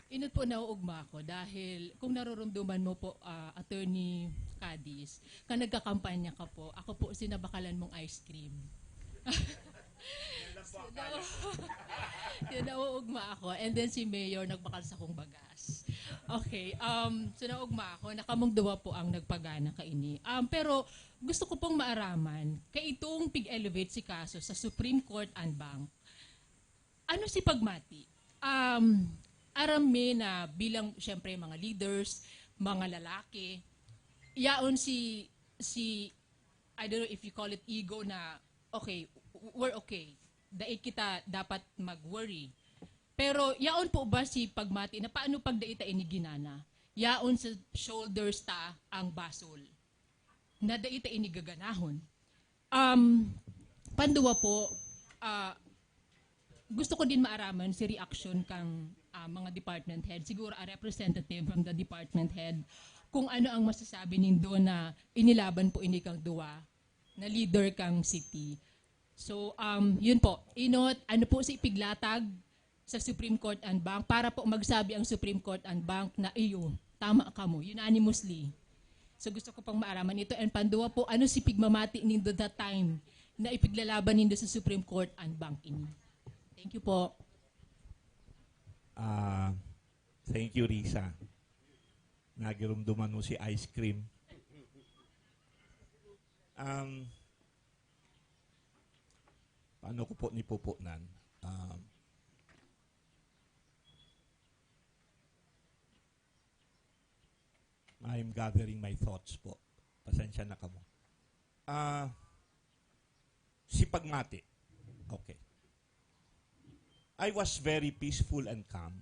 Inot po nauugma ako dahil kung narurumduman mo po, Attorney Cadiz, ka nagkakampanya ka po, ako po sinabakalan mong ice cream. Yun, nauugma ako. And then si Mayor nagbakal sa kong bagas. Okay, so nauugma ako, nakamong duwa po ang nagpagana kaini. Pero gusto ko pong maaraman, kay itong pig-elevate si kaso sa Supreme Court and Bank, ano si Pagmati? Arami na bilang, syempre, mga leaders, mga lalaki, yaon si, I don't know if you call it ego na, okay, we're okay. Dahil kita dapat mag-worry. Pero yaon po ba si Pagmati na paano pag daita ini ginana? Yaon sa shoulders ta ang basol. Na daita ini gaganahon. Panduwa po, gusto ko din maaraman si reaction kang mga department head, siguro a representative from the department head, kung ano ang masasabi nindo na inilaban po ini kang duwa, na leader kang city. So, yun po. Inot, ano po si ipiglatag sa Supreme Court and Bank para po magsabi ang Supreme Court and Bank na iyo, tama ka mo, unanimously. So, gusto ko pang maaraman ito. And panduwa po, ano si pigmamati nindo that time na ipiglalaban nindo sa Supreme Court and Bank ini. Thank you po. Thank you, Risa. Nagirumduman mo si ice cream. Paano ko po nipupunan? I'm gathering my thoughts po. Pasensya na ka mo. Si Pagmati. Okay. I was very peaceful and calm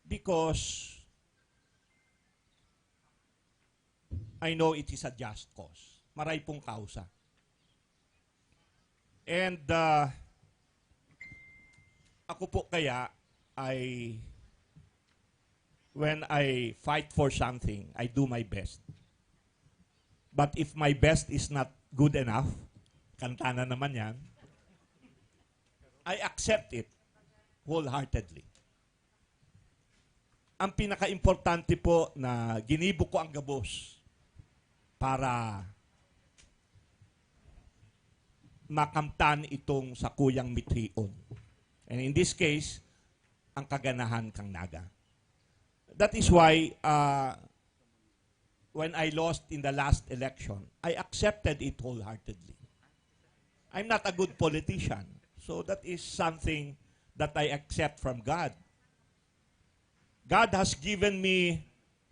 because I know it is a just cause. Maray pong kausa. And ako po kaya when I fight for something, I do my best. But if my best is not good enough, kanta na naman yan, I accept it wholeheartedly. Ang pinaka-importante po na ginibo ko ang gabos para makamtan itong sakuyang mithion. And in this case, ang kaganahan kang Naga. That is why when I lost in the last election, I accepted it wholeheartedly. I'm not a good politician. So that is something that I accept from God. God has given me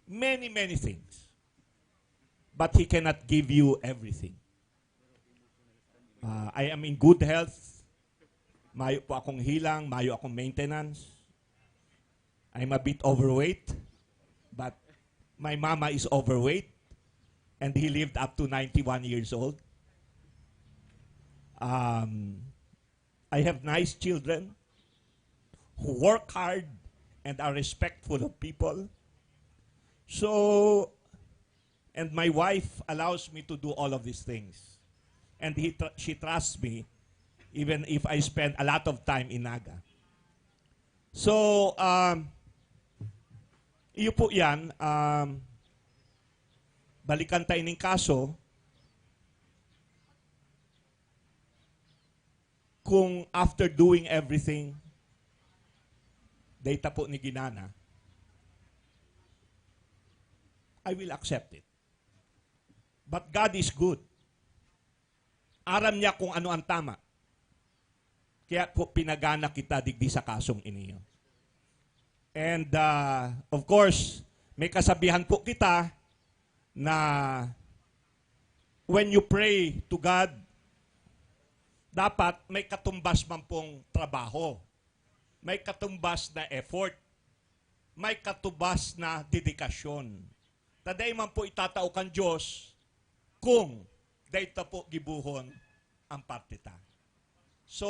many, many things. But He cannot give you everything. I am in good health. Mayo po akong hilang, mayo akong maintenance. I'm a bit overweight. but my mama is overweight and he lived up to 91 years old. I have nice children who work hard and are respectful of people. So, and my wife allows me to do all of these things. And she trusts me even if I spend a lot of time in Naga. So, iyo po yan, balikan tayo ng kaso, kung after doing everything, data po ni Ginana, I will accept it. But God is good. Aram niya kung ano ang tama. Kaya po pinagana kita digdi sa kasong iniyo. And of course, may kasabihan po kita na when you pray to God, dapat may katumbas man pong trabaho. May katumbas na effort. May katumbas na dedikasyon. Taday man po itatao kan Diyos kung dayta po gibuhon ang partita. So,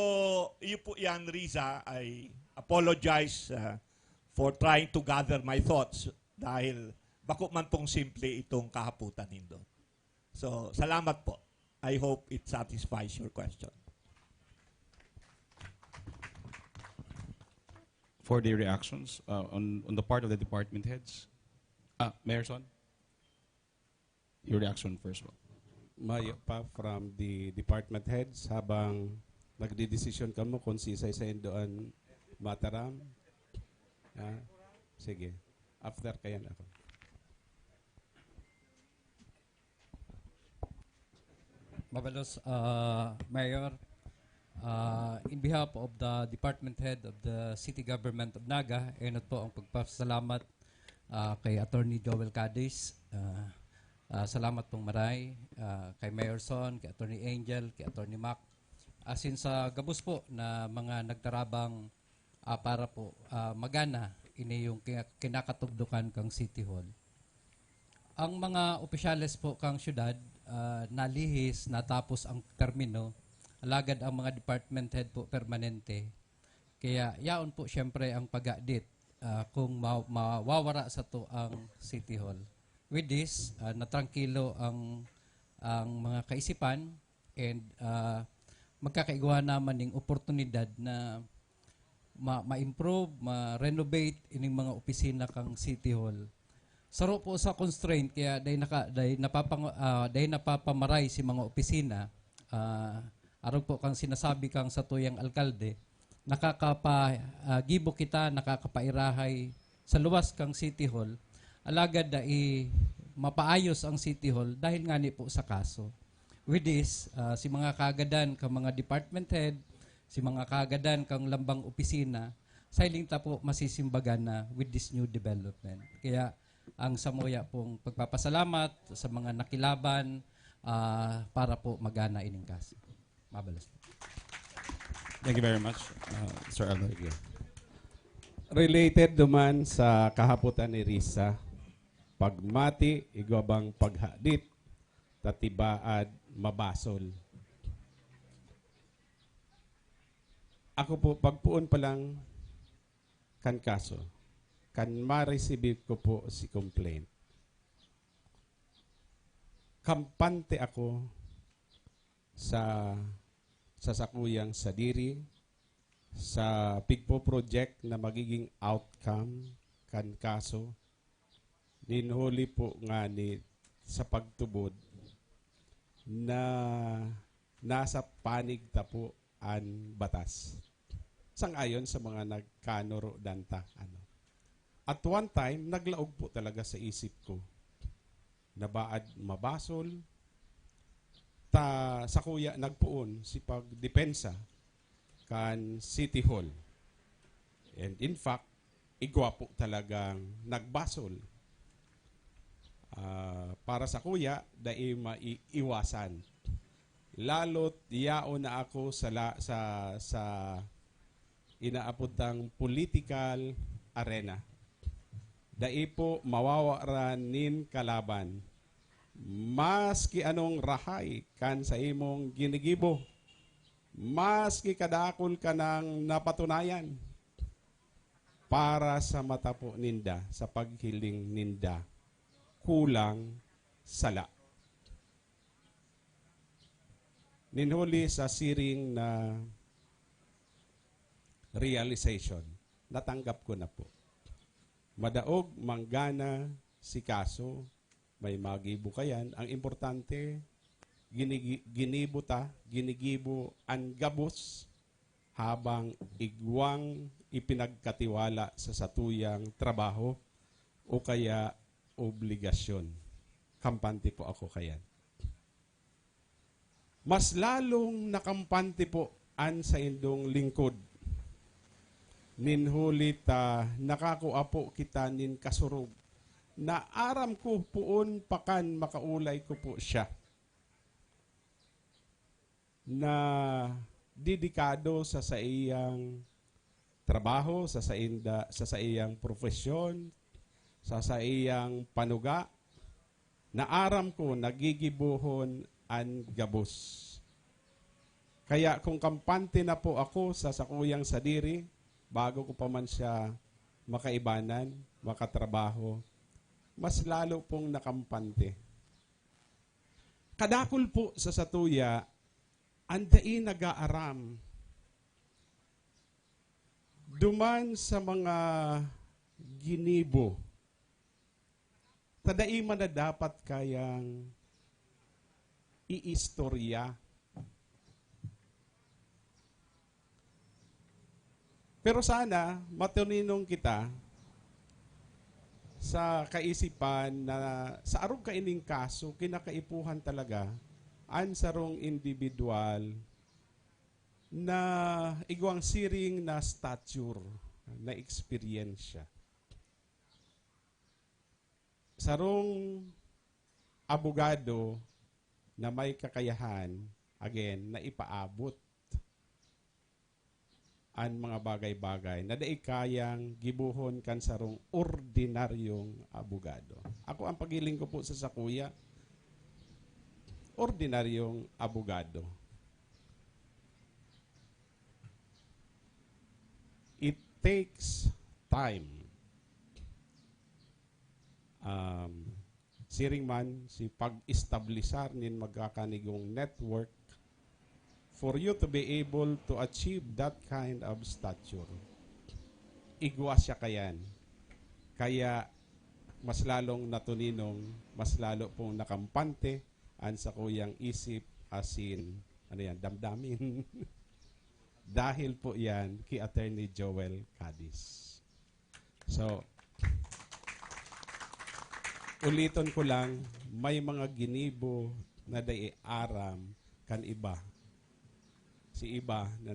iyo po yan, Riza. I apologize for trying to gather my thoughts dahil bako man pong simple itong kahaputan nindo. So, salamat po. I hope it satisfies your question. For the reactions on the part of the department heads. Mayor Son, your reaction first. Mayo pa from the department heads habang nagdidesisyon ka mo kung sisay-sayin doon mataram. Sige. After kayan ako. Mabalos, Mayor, in behalf of the department head of the city government of Naga, enot po ang pagpasalamat kay Attorney Joel Cadiz. Salamat pong maray kay Mayor Son, kay Attorney Angel, kay Attorney Mac. Asin sa gabos po na mga nagtarabang para po magana ini yung kinakatugdukan kang City Hall. Ang mga opisyales po kang syudad nalihis, natapos ang termino, alagad ang mga department head po permanente. Kaya yaon po siyempre ang pag-audit kung mawawara sa to ang City Hall. With this, natrangkilo ang mga kaisipan and magkakaigwa naman ng oportunidad na ma-improve, ma-renovate ining mga opisina kang City Hall. Saro po sa constraint kaya dahil napapamaray si mga opisina, araw po kang sinasabi kang sa tuyang alkalde, nakakapagibo kita, nakakapairahay sa luwas kang City Hall, alagad na mapaayos ang City Hall dahil nga ni po sa kaso. With this, si mga kagadan kang mga department head, si mga kagadan kang lambang opisina, sailing ta po masisimbagan na with this new development. Kaya ang samoya pong pagpapasalamat sa mga nakilaban para po magana ining kaso. Mabalas. Thank you very much, Sir Aldo. Related duman sa kahaputan ni Risa, pagmati, igwabang paghadit, tatibaad, mabasol. Ako po, pagpuon pa lang kan kaso, kan ma-receive ko po si complaint. Kampante ako sa sakuyang sadiri, sa PIGPO project na magiging outcome kan kaso. Ninhuli po nga ni sa pagtubod na nasa panig ta po ang batas. Sangayon sa mga nagkanoro danta. At one time, naglaog po talaga sa isip ko. Nabaad mabasol, sa kuya nagpuon si pagdepensa kan City Hall. And in fact, igwa po talagang nagbasol. Para sa kuya, dahil maiiwasan. Lalo't yaon na ako sa inaaputang political arena. dai po mawawaran nin kalaban. Maski anong rahay kan sa imong ginigibo, maski kadakol ka ng napatunayan, para sa mata po ninda, sa paghiling ninda, kulang sala. Ninhuli sa siring na realization, natanggap ko na po. Madaog, manggana, si kaso, may magibo kayan. Ang importante, ginibo ang gabos habang igwang ipinagkatiwala sa satuyang trabaho o kaya obligasyon. Kampante po ako kayan. Mas lalong nakampante po an sa indong lingkod. Ninhulit nakakuha po kita nin kasurog. Na aram ko puon pakan makaulay ko po siya. Na dedikado sa iyang trabaho, sa iyang profesyon, sa iyang panuga. Na aram ko nagigibuhon an gabos. Kaya kung kampante na po ako sa sakuyang sadiri, bago ko pa man siya makaibanan, makatrabaho, mas lalo pong nakampante. Kadakol po sa satuya, andai nag-aaram. Duman sa mga ginibo, tadai man na dapat kayang iistorya. Pero sana, matuninong kita sa kaisipan na sa arog kaining kaso, kinakaipuhan talaga an sarong individual na igwang siring na stature, na experience. Sarong abogado na may kakayahan, again, na ipaabot ang mga bagay-bagay na dai kayang gibuhon kan sarong ordinaryong abogado. Ako ang pagiling ko po sa sakuya, ordinaryong abogado. It takes time. Siring man, si pag-establisar nin magkakanigong network for you to be able to achieve that kind of stature. Igwa siya kayan. Kaya mas lalong natuninong, mas lalo pong nakampante an sa kuyang isip asin, damdamin. Dahil po yan kay Attorney Joel Cadiz. So, uliton ko lang, may mga ginibo na dai aram kan iba. Si iba na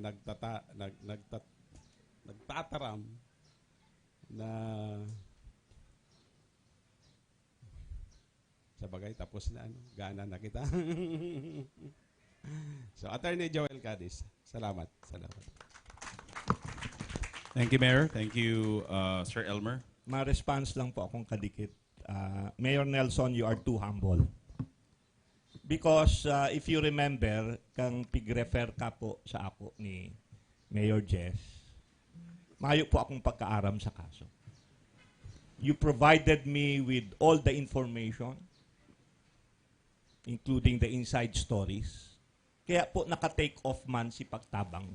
nagtataram na sa bagay tapos na gana na kita. So Attorney Joel Cadiz, salamat. Thank you, Mayor. Thank you, Sir Elmer. Ma-response lang po akong kadikit. Mayor Nelson, you are too humble. Because if you remember, kang pig-refer ka po sa ako ni Mayor Jess, mayo po akong pagkaaram sa kaso. You provided me with all the information, including the inside stories. Kaya po naka-take off man si pagtabang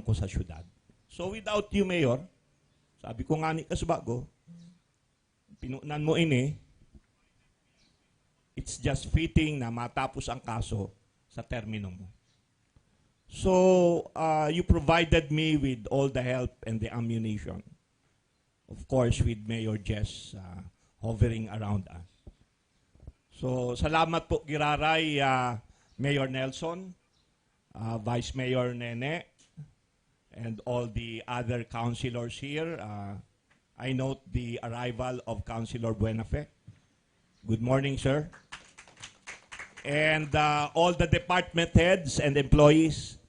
ko sa syudad. So without you, Mayor, sabi ko nga ni Kasubago, pinunan mo ini, it's just fitting na matapos ang kaso sa termino mo. So, you provided me with all the help and the ammunition. Of course, with Mayor Jess hovering around us. So, salamat po giraray, Mayor Nelson, Vice Mayor Nene, and all the other councilors here. I note the arrival of Councilor Buenafe. Good morning, sir. And all the department heads and employees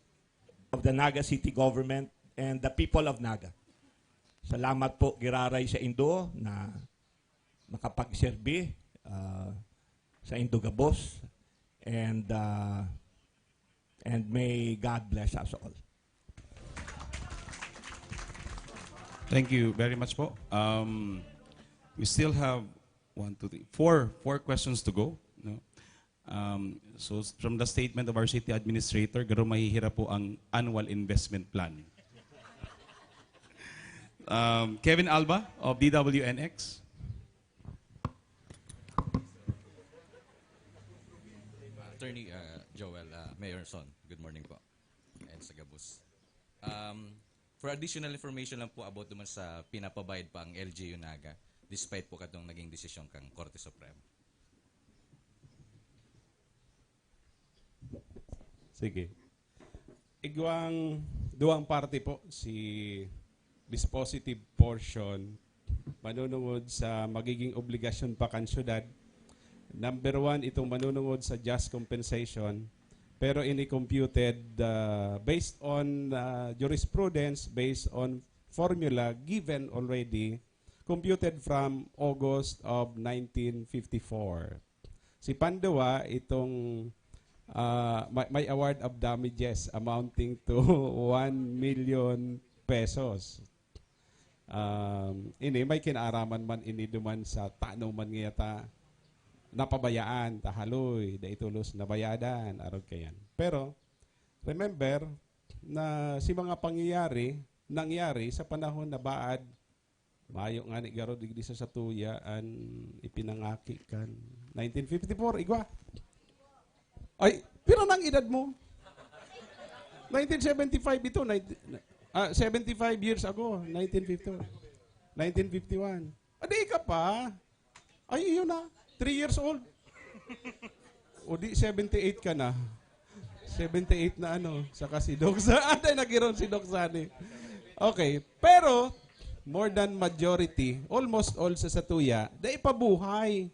of the Naga City Government and the people of Naga. Salamat po giraray sa Indo na makapagserbi sa Indogabos, and may God bless us all. Thank you very much po. We still have 4 questions to go. No? So from the statement of our city administrator, garo mahihira po ang annual investment plan. Kevin Alba of DWNX. Attorney Joel Mayorson, good morning po. And sa Gabus. For additional information lang po about naman sa pinapabayad pa ang LGU Naga despite po katong naging desisyon kang Korte Suprema. Sige. Igwang duwang party po, si dispositive portion manunungod sa magiging obligasyon pa kan syudad. Number 1, itong manunungod sa just compensation, pero ini-computed based on jurisprudence, based on formula given already, computed from August of 1954. Si Pandawa, itong may award of damages amounting to 1 million pesos. Ini may kinaaraman man ini duman sa tanaw man ngayata napabayaan, tahaloy, daitulos nabayadan, araw kayan. Pero, remember na si mga pangyayari, nangyari sa panahon na baad, mayo nga ni Garo digdi sa Satuya, ipinangaki kan 1954, igwa. Ay, pero nang edad mo? 1975 ito, 75 years ago, 1950. 1951. Adi ka pa? Ay, yun na. 3 years old. O di, 78 ka na. 78 na saka si Doc Sani. Anday nagiron si Doc Sani. Okay, pero, more than majority, almost all sa Satuya, dahil pabuhay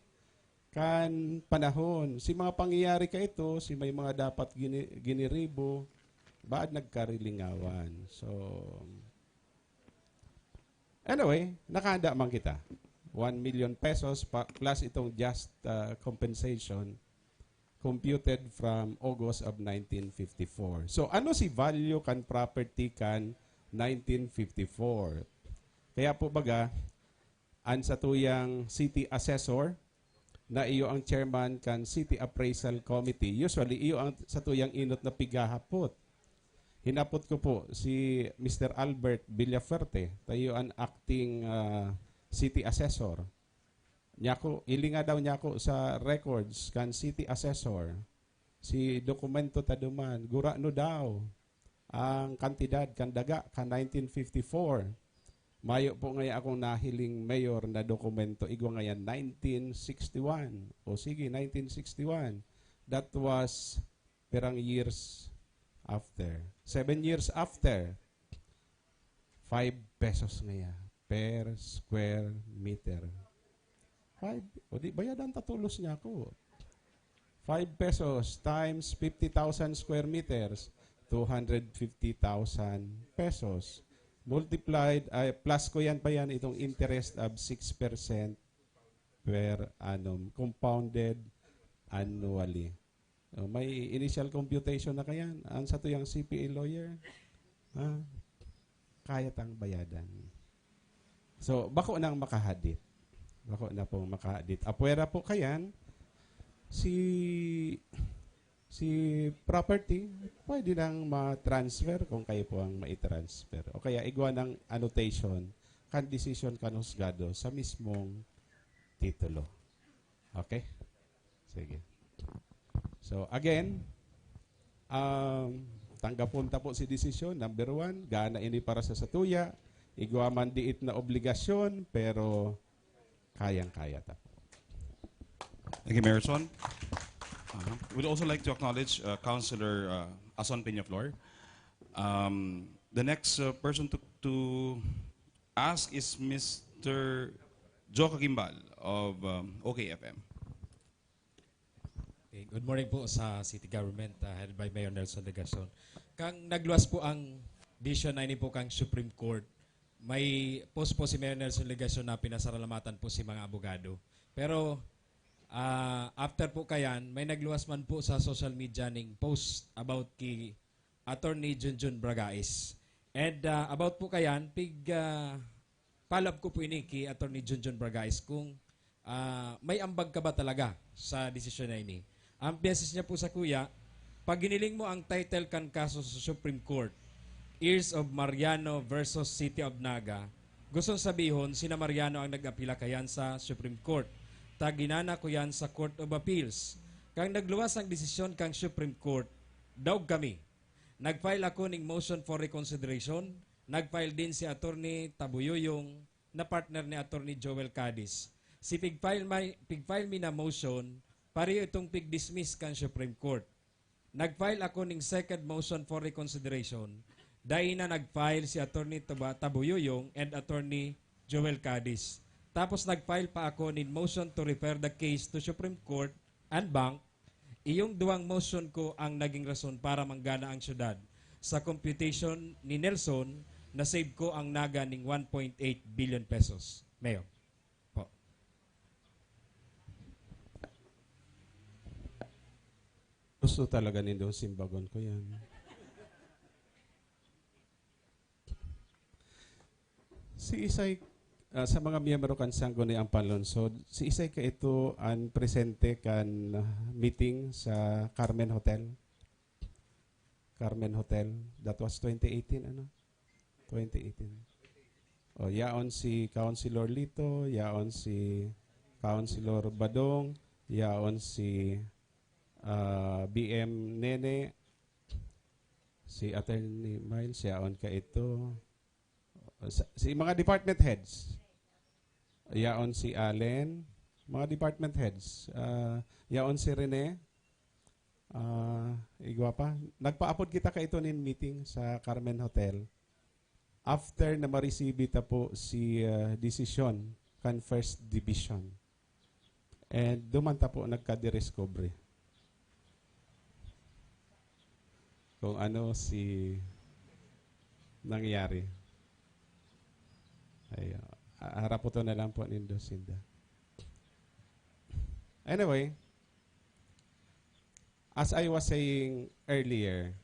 kan panahon. Si mga pangyayari ka ito, si may mga dapat giniribo, baad nagkarilingawan. So, anyway, nakahanda man kita. 1 million pesos plus itong just compensation computed from August of 1954. So, ano si value kan property kan 1954? Kaya po baga, ang satuyang city assessor, na iyo ang chairman kan City Appraisal Committee. Usually, iyo ang satuyang inot na pigahapot. Hinapot ko po si Mr. Albert Villafuerte, tayo ang acting city assessor. Nyako, ilinga daw nyako sa records kan city assessor. Si dokumento taduman, gurano daw ang kantidad kan daga kan 1954. Mayo po ngayon akong nahiling mayor na dokumento. Igwa ngayon 1961. O sige, 1961. That was perang years after. 7 years after. 5 pesos ngayon per square meter. 5. O di, bayadan tatulos niya ako. 5 pesos times 50,000 square meters. 250,000 pesos. Multiplied, plus ko yan pa yan, itong interest of 6% per annum, compounded annually. May initial computation na kayan. Ang sa to yung CPA lawyer, kaya tang bayadan. So, bako nang makahadit. Bako na pong makahadit. Apwera po kayan, si property, pwede nang ma-transfer kung kayo po ang ma-transfer. O kaya igwa ng annotation, kan decision kan husgado sa mismong titulo. Okay? Sige. So, again, tanggapon ta po si desisyon. Number 1, gana ini para sa Satuya. Igwa man diit na obligasyon, pero kayang-kaya ta. Thank you, Mayor Son. We'd also like to acknowledge Councilor Ason Peñaflor. The next person to ask is Mr. Joe Kagimbal of OKFM. Okay, good morning po sa City Government headed by Mayor Nelson Legason. Kang nagluwas po ang decision na ini po kang Supreme Court may post po si Mayor Nelson Legasyon na pinasalamatan po si mga abogado. Pero after po kayan, may nagluwas man po sa social media ning post about kay Attorney Junjun Bragais. And about po kayan, palab ko po ini kay Attorney Junjun Bragais kung may ambag ka ba talaga sa desisyon na ini. Ang beses niya po sa kuya, pag giniling mo ang title kan kaso sa Supreme Court, Ears of Mariano versus City of Naga, gustong sabihon, sina Mariano ang nag-apila kayan sa Supreme Court. Taginana ko yan sa Court of Appeals. Kang nagluwas ang desisyon kang Supreme Court, daog kami. Nag-file ako ng motion for reconsideration. Nag-file din si Attorney Tabuyuyong na partner ni Attorney Joel Cadiz. Si pig-file mi na motion, pari itong pig-dismiss kang Supreme Court. Nag-file ako ng second motion for reconsideration. Dahil na nag-file si Attorney Tabuyuyong and Attorney Joel Cadiz. Tapos nag-file pa ako ng motion to refer the case to Supreme Court and Bank. Iyong duwang motion ko ang naging rason para manggana ang syudad. Sa computation ni Nelson, na-save ko ang naga ng 1.8 billion pesos. Mayor. Po. Gusto talaga nindo simbagon ko yan. Si Isay, sa mga miyembro kan sanggo ni ang panlonsod, si Isay ka ito ang presente kan meeting sa Carmen Hotel. Carmen Hotel. That was 2018, ano? 2018. O, yaon si Councilor Lito, yaon si Councilor Badong, yaon si BM Nene, si Attorney Miles, yaon ka ito. Si mga department heads, yaon si Allen, mga department heads, yaon si Rene, igwa pa. Nagpaapod kita ka ito nin meeting sa Carmen Hotel. After na ma-receive ita po si decision kan first division. And dumanta po nagka-discovery. Kung ano si nangyari. Ay, harap po ito na lang po nindo, Sinda. Anyway, as I was saying earlier,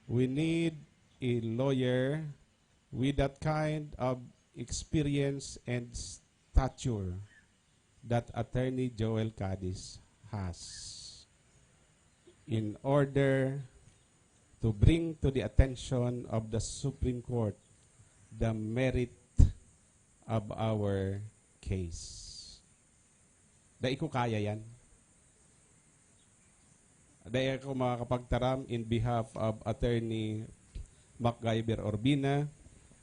we need a lawyer with that kind of experience and stature that Attorney Joel Cadiz has in order to bring to the attention of the Supreme Court the merit of our case. Dahil ko kaya yan. Dahil ako makakapagtaram in behalf of Attorney MacGyver Orbina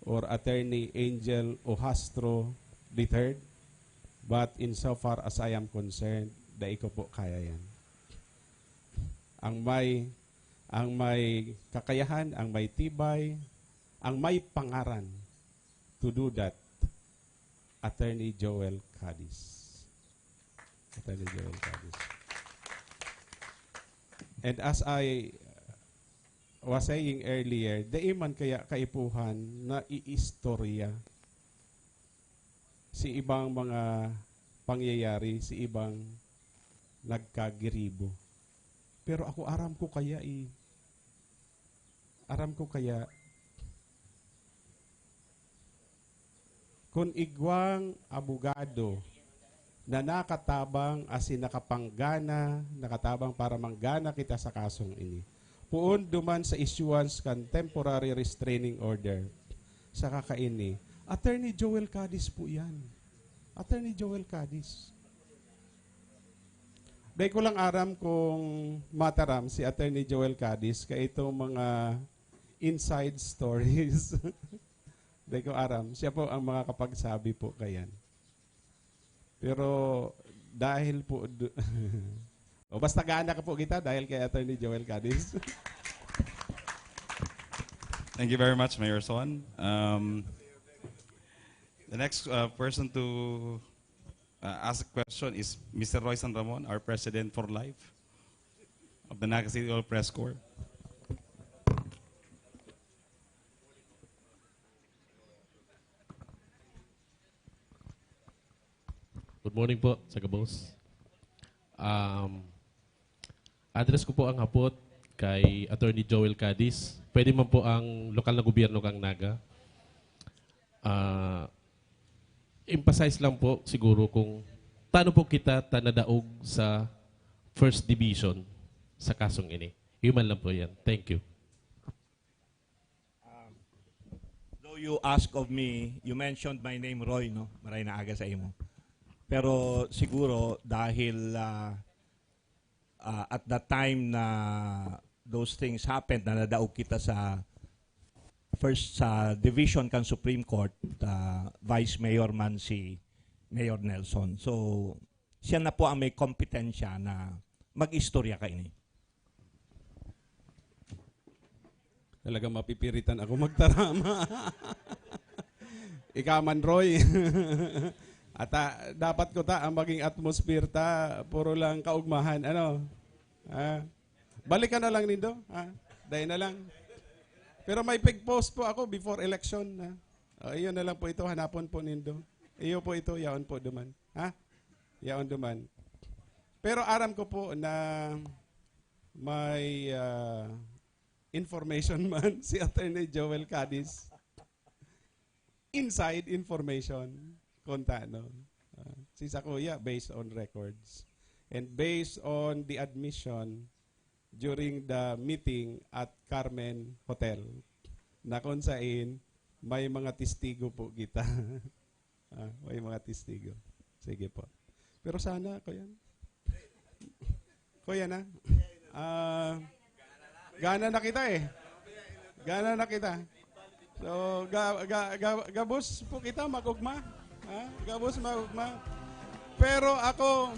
or Attorney Angel Ohastro III. But insofar as I am concerned, dahil ko po kaya yan. Ang may kakayahan, ang may tibay, ang may pangaran to do that, Attorney Joel Cadiz. Attorney Joel Cadiz. And as I was saying earlier, daiman kaya kaipuhan na iistorya si ibang mga pangyayari, si ibang nagkagiribo. Pero ako aram ko kaya kung igwang abogado na nakatabang asin nakatabang para manggana kita sa kasong ini. Puon duman sa issuance kan temporary restraining order sa kakaini. Attorney Joel Cadiz po yan. Attorney Joel Cadiz. Dahil ko lang aram kung mataram si Attorney Joel Cadiz ka itong mga inside stories. Dahil ko aram, siya po ang mga kapagsabi po kayan. Pero dahil po, o basta gaana ka po kita dahil kay Attorney Joel Cadiz. Thank you very much, Mayor Son. The next person to ask a question is Mr. Roy San Ramon, our President for Life of the Naga City Hall Press Corps. Good morning po, Sagabos. Address ko po ang hapot kay Attorney Joel Cadiz. Pwede man po ang lokal na gobyerno kang Naga. Emphasize lang po siguro kung paano po kita tanadaog sa First Division sa kasong ini. Human lang po yan. Thank you. Though you ask of me, you mentioned my name, Roy, no? Maray na aga sa imo. Pero siguro dahil at that time na those things happened, na nadaog kita sa first sa division kan Supreme Court, Vice Mayor man si Mayor Nelson. So, siya na po ang may kompetensya na mag-istorya ka ini. Talagang mapipiritan ako magtarama. Ikaman, Roy. At dapat ko ang maging atmosphere puro lang kaugmahan. Ano? Balikan na lang nindo. Dahil na lang. Pero may pig-post po ako before election. Iyon na lang po ito. Hanapon po nindo. Iyo po ito. Yaon po duman. Yaon duman. Pero aram ko po na may information man si Attorney Joel Cadiz. Inside information. Konta, no? Si Sakuya, based on records. And based on the admission during the meeting at Carmen Hotel, na kung saan may mga testigo po kita. May mga testigo. Sige po. Pero sana, Kuya na. Gana na kita eh. Gana na kita. So, gabos po kita magugma. Gabos magugma. Pero ako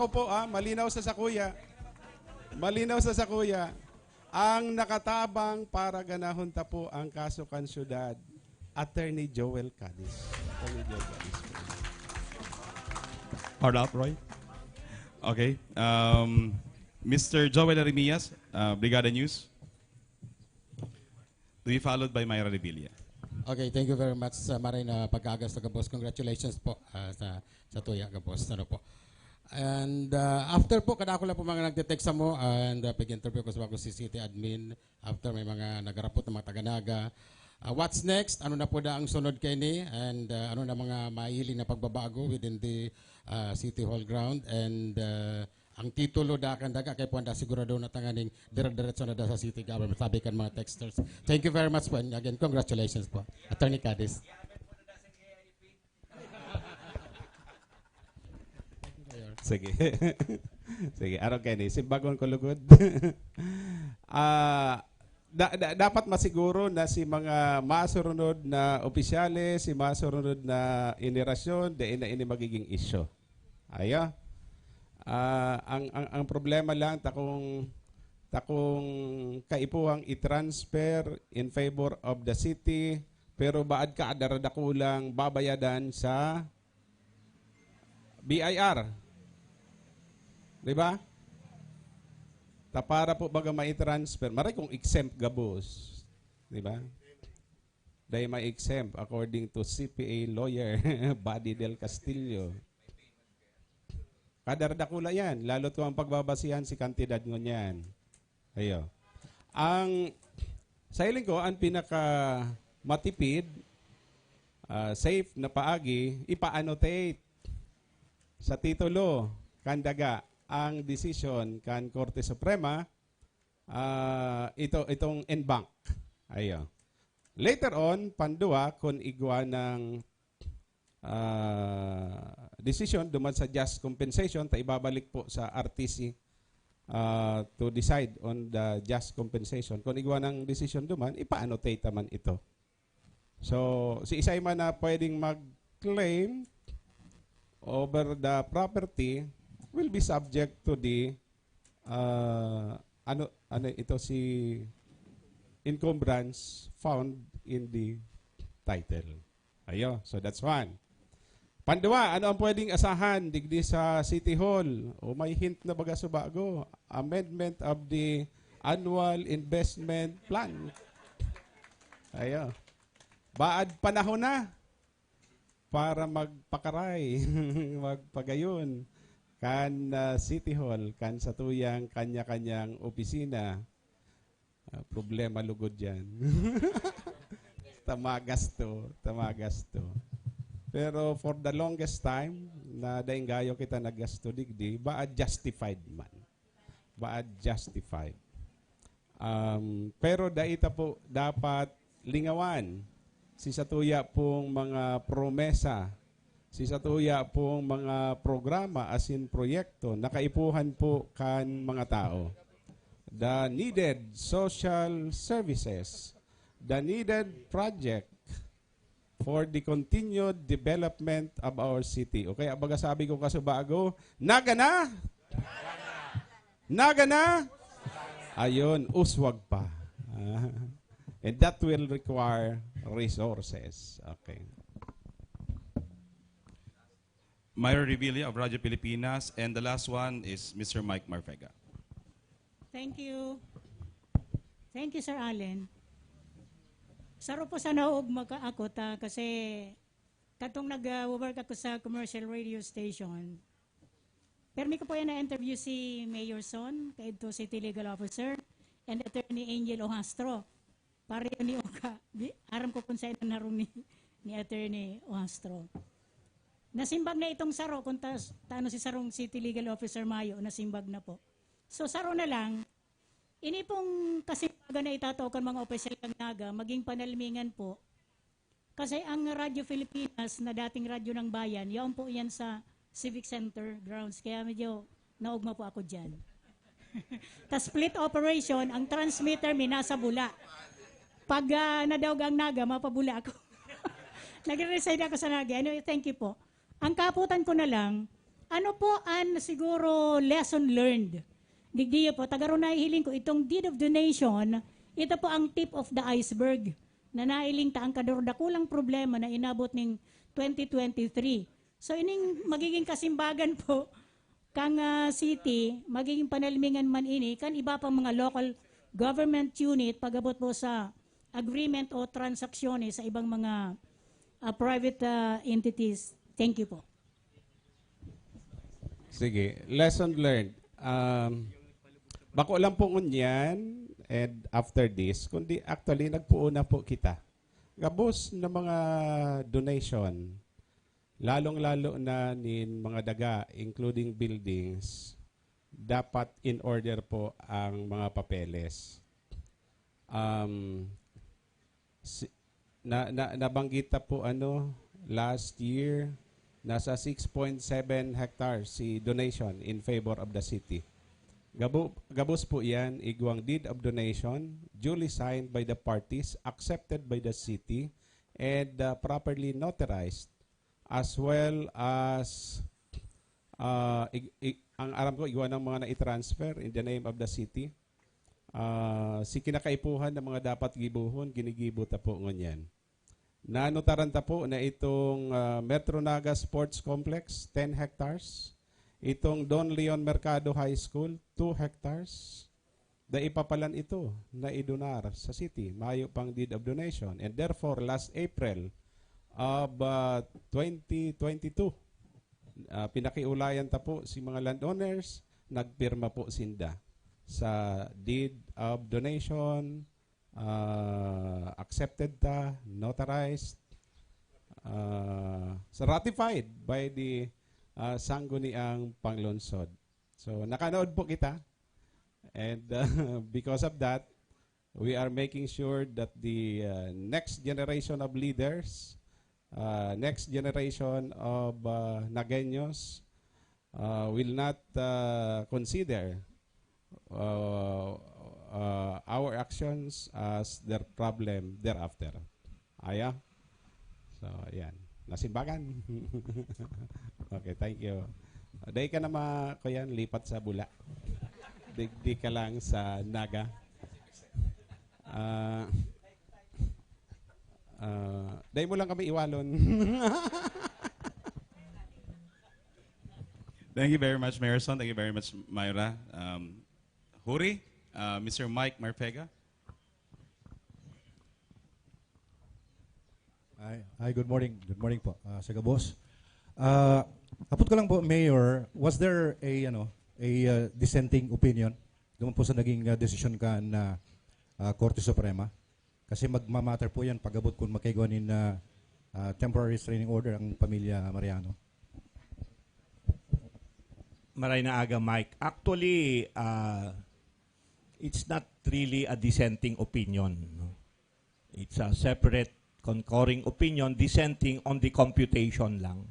po, malinaw sa Sakuya. Malinaw sa Sakuya. Ang nakatabang para ganahon ta po ang kaso kan syudad, Attorney Joel Cadiz. Attorney Joel Cadiz. Hard up, Roy. Okay. Mr. Joel Arimias, Brigada News. To be followed by Myra Revilla. Okay, thank you very much sa maray na pag-agas na Gabos. Congratulations po sa Tuya Gabos. Ano po. And after po, kada ako lang po mga nagdetext sa mo and pag-interview ko sa bago si City Admin after may mga nagarapot na mga taga-Naga. What's next? Ano na po na ang sunod kay ni? And ano na mga maihiling na pagbabago within the City Hall ground? And ang titulo da kan daga kay po anda sigurado na tanganing dire-diretso na da sa city government, sabi kan mga texters. Thank you very much po, and again congratulations po Attorney Cadiz. Sige. Sige, araw kani simbagon ko lugod. Dapat masiguro na si mga masurunod na opisyales, si masurunod na inirasyon, ini magiging issue. Ayo. Ang problema lang takong kaipuhang i-transfer in favor of the city, pero baad ka adarada kulang babayadan sa BIR. Di ba? Para po baga mai-transfer, maray kung exempt Gabos. Di ba? Dahil may exempt according to CPA lawyer Buddy Del Castillo. Kadarada yan. Lalo to ang pagbabasihan si kantidad ngunyan. Ayo. Ang sailing ko, ang pinaka matipid, safe na paagi, ipa-annotate sa titulo, kandaga, ang decision kan Korte Suprema, itong en bank. Ayo. Later on, pandua, kung igwa ng decision duman sa just compensation, ta ibabalik po sa RTC to decide on the just compensation. Kung igwa ng decision duman, ipa-annotate man ito. So, si isay man na pwedeng mag-claim over the property will be subject to the ito si encumbrance found in the title. Ayo, so that's one. Pandua, ano ang pwedeng asahan digdi sa City Hall? O may hint na baga sa bago? Amendment of the Annual Investment Plan. Ayo. Baad panahon na. para magpakaray, magpagayon kan City Hall, kan sa tuyang kanya-kanyang opisina. Problema lugod yan. Tamagas to. Pero for the longest time, na daing gayo kita nagasto digdi, baad justified man. Baad justified. Pero daita po dapat lingawan si satuya pong mga promesa, si satuya pong mga programa asin proyekto nakaipuhan po kan mga tao. The needed social services, the needed project for the continued development of our city. Okay, abaga sabi ko kasubago, naga na? Naga na? Ayun, uswag pa. And that will require resources. Okay. Myra Revilla of Radyo Pilipinas. And the last one is Mr. Mike Marfega. Thank you. Thank you, Sir Allen. Saro po sa naog makaakot kasi katong nag-work ako sa commercial radio station. Permi ko po yan na-interview si Mayor Son, kaito City Legal Officer, and Attorney Angel Ohastro. Para yun ni Oka. Aram ko kung saan naroon ni Attorney Ohastro. Nasimbag na itong Saro, kung taano si Sarong City Legal Officer Mayo, nasimbag na po. So Saro na lang, ini pong kasimbagan na itatawagan mga opisyal ng Naga, maging panalmingan po. Kasi ang Radyo Pilipinas na dating radyo ng bayan, yaon po yan sa Civic Center grounds. Kaya medyo naugma po ako dyan. Tas split operation, ang transmitter may nasa Bula. Pag nadawag ang Naga, mapabula ako. Nag-reside ako sa Naga. Anyway, thank you po. Ang kaputan ko na lang, ano po ang siguro lesson learned? Digdiyo po, tagaro na ihiling ko itong deed of donation, ito po ang tip of the iceberg na nailing ta ang kadordakulang problema na inabot ng 2023. So ining magiging kasimbagan po kang city, magiging panalmingan man ini, kan iba pang mga local government unit pagabot po sa agreement o transaksyones sa ibang mga private entities. Thank you po. Sige, lesson learned. Bako lang po ngunyan, and after this, kundi actually nagpuuna po kita. Gabos na mga donation, lalong-lalo na nin mga daga, including buildings, dapat in order po ang mga papeles. Nabanggit po last year, nasa 6.7 hectares si donation in favor of the city. Gabos po yan, igwang deed of donation, duly signed by the parties, accepted by the city, and properly notarized, as well as ang aram ko, igwan ng mga na-transfer in the name of the city. Si kinakaipuhan ng mga dapat gibuhon, ginigibo ta po ngunyan. Nanotaran ta po na itong Metro Naga Sports Complex, 10 hectares. Itong Don Leon Mercado High School, 2 hectares. Daipapalan ito na idonar sa city. Mayo pang deed of donation. And therefore, last April of 2022, pinakiulayan ta po si mga landowners, nagpirma po sinda sa deed of donation, accepted ta, notarized, ratified by the sangguniang panglungsod. So nakanood po kita, and because of that, we are making sure that the next generation of leaders, next generation of Nagueños will not consider our actions as their problem thereafter. Aya? So, yan. Nasimbagan. Okay, thank you. Dahil ka na kuyan, lipat sa Bula. Digdi ka lang sa Naga. Dahil mo lang kami iwalon. Thank you very much, Mayor Son. Thank you very much, Myra. Huri, Mr. Mike Marfega. Hi, good morning. Good morning po, Saga Boss. Kaput ko lang po, Mayor, was there a dissenting opinion doon po sa naging desisyon ka na Korte Suprema? Kasi magmamatter po yan pag-abot kung makaigawanin na temporary restraining order ang pamilya Mariano. Maray na aga, Mike. Actually, it's not really a dissenting opinion. No? It's a separate concurring opinion, dissenting on the computation lang.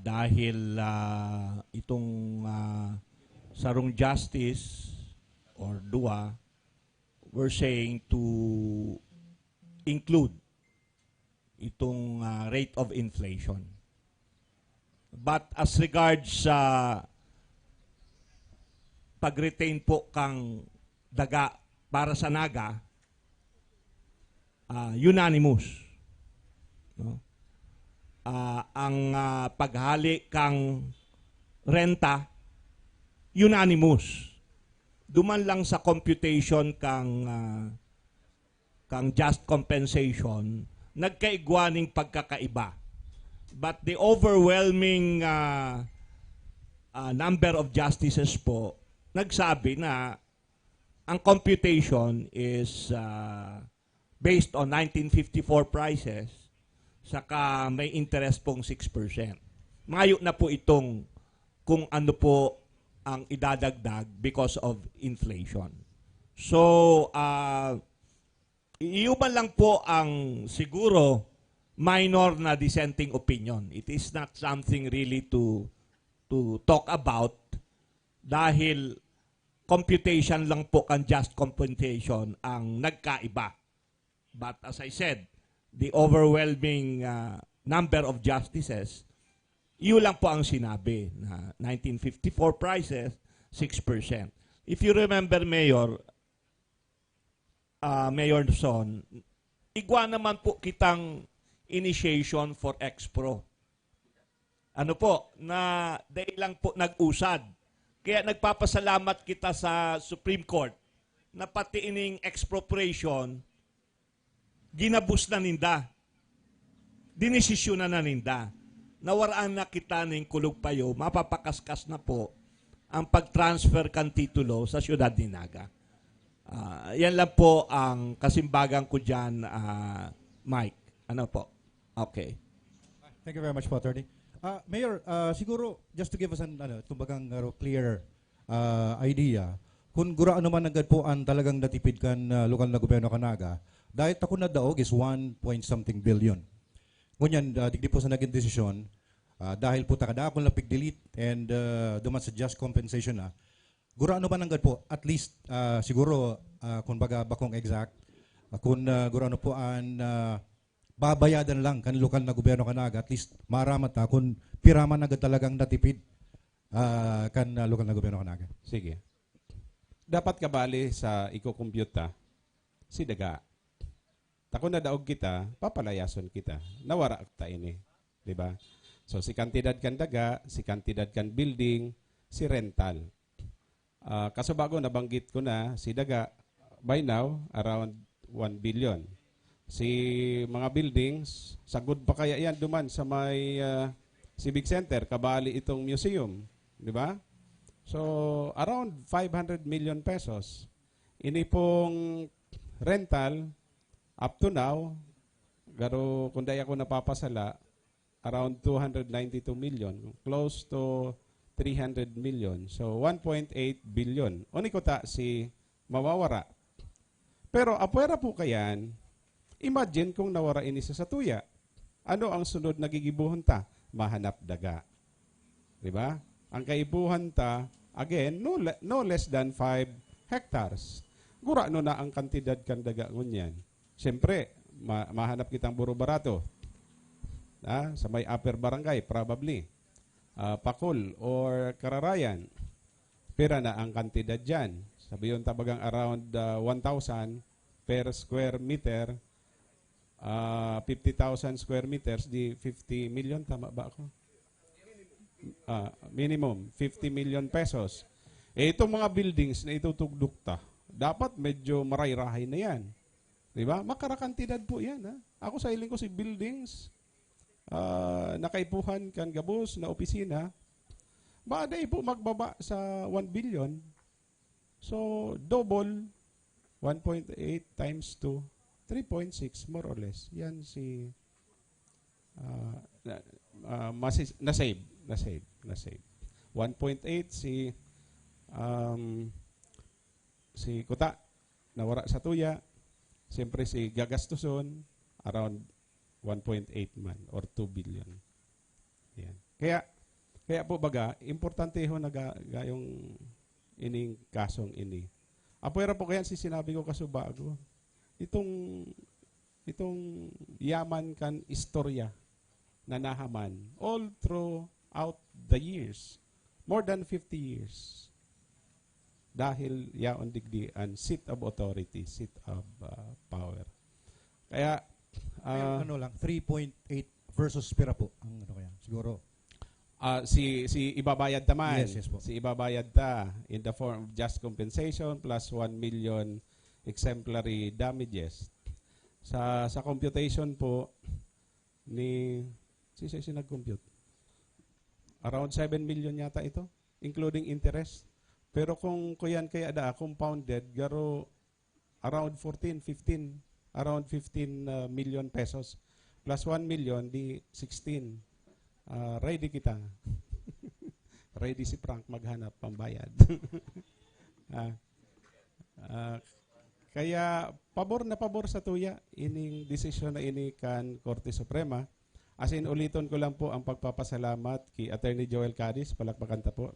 Dahil itong sarong justice or DUA, we're saying to include itong rate of inflation. But as regards sa pag-retain po kang daga para sa Naga, unanimous. No? Ang paghali kang renta, unanimous. Duman lang sa computation kang just compensation, nagkaigwaning pagkakaiba. But the overwhelming number of justices po, nagsabi na ang computation is based on 1954 prices, saka may interest pong 6%. Mayo na po itong kung ano po ang idadagdag because of inflation. So, iuban lang po ang siguro minor na dissenting opinion. It is not something really to talk about dahil computation lang po kan just compensation ang nagkaiba. But as I said, the overwhelming number of justices, yun lang po ang sinabi na 1954 prices, 6%. If you remember, Mayor Son, igwa naman po kitang initiation for Expro. Ano po, na dahil lang po nag-usad. Kaya nagpapasalamat kita sa Supreme Court na pati ining expropriation, ginabus na ninda. Dinesisyon na ninda. Nawaraan na kita ng kulog payo, mapapakaskas na po ang pag-transfer kan titulo sa siyudad ni Naga. Yan lang po ang kasimbagan ko dyan, Mike. Ano po? Okay. Thank you very much po, Attorney. Mayor, siguro, just to give us an tumbagang clear idea, kung gura ano man agad po ang talagang natipid kan lokal na gobyerno kanaga, dahil ako na daog is 1 point something billion. Ngunyan, digdi po sa naging desisyon, dahil po takada akong lapig-delete and duman sa just compensation na, gura ano man agad po, at least siguro, kung baga bakong exact, kung gura ano po ang babayadan lang kan lokal na gobyerno kanaga, at least maramat na kung piraman agad talagang natipid kan lokal na gobyerno kanaga. Sige. Dapat kabali sa iko-compute si daga. Tako na daog kita, papalayason kita. Nawara ta ini, di ba? So si kantidad kan daga, si kantidad kan building, si rental. Kaso bago nabanggit ko na si daga by now around 1 billion. Si mga buildings, sagud pa kaya yan duman sa may Civic Center, kabali itong museum, di ba? So, around 500 million pesos. Ini pong rental, up to now, garo kung day ako napapasala, around 292 million, close to 300 million. So, 1.8 billion. Uni ko ta si mawawara. Pero, apwera po kayan, imagine kung nawara ini sa tuya. Ano ang sunod na gigibuhan ta? Mahanap daga. Diba? Ang kaibuhan ta, again, no less than 5 hectares. Gura no na ang kantidad kan daga ngunyan. Siyempre, mahanap kitang buro barato. Sa may upper barangay, probably. Pakul or Kararayan. Pera na ang kantidad dyan. Sabi yun tabagang around 1,000 per square meter. 50,000 square meters, di 50 million, tama ba ako? Minimum, 50 million pesos. Itong mga buildings na itutugdukta, dapat medyo maray-rahay na yan. Diba? Makarakantidad po yan. Ha? Ako sa iling ko si buildings, nakaipuhan kan gabos na opisina, baaday po magbaba sa 1 billion. So, double 1.8 times 2, 3.6 more or less. Yan si na-save. 1.8 si Kuta nawara sa tuya. Siyempre si gagastuson around 1.8 man or 2 billion. Yan. Kaya po baga, importante ho yung ining kasong ini. Apuera po kaya si sinabi ko kasubago, itong yaman kan istorya na nahaman all throughout the years, more than 50 years. Dahil yaon digdian, seat of authority, seat of power. Kaya ano lang 3.8 versus pera po ang ano kaya siguro si ibabayad naman. Yes po. Si ibabayad ta in the form of just compensation plus 1 million exemplary damages. Sa computation po ni si nag-compute. Around 7 million yata ito, including interest. Pero kung kuyan kaya compounded, garo around 15 million pesos plus 1 million di 16. Ready kita. Ready si Frank maghanap pambayad. Kaya pabor sa tuya ining desisyon na ini kan Korte Suprema. As in uliton ko lang po ang pagpapasalamat kay Attorney Joel Cadiz, palakpakan ta po.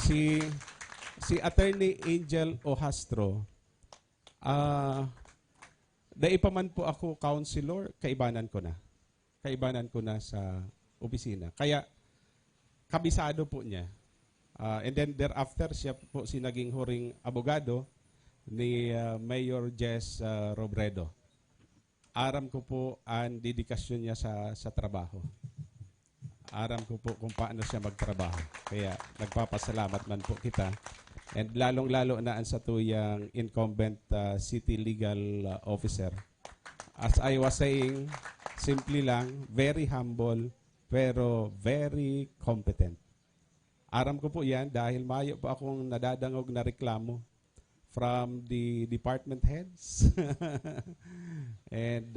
Si Attorney Angel Ohastro, daipaman po ako counselor, kaibanan ko na sa opisina. Kaya kabisado po niya. And then thereafter siya po si naging huring abogado ni Mayor Jess Robredo. Aram ko po ang dedikasyon niya sa trabaho. Aram ko po kung paano siya magtrabaho. Kaya nagpapasalamat man po kita. And lalong-lalo na ang sa tuyang incumbent city legal officer. As I was saying, simply lang, very humble, pero very competent. Aram ko po yan dahil mayo po akong nadadangog na reklamo from the department heads and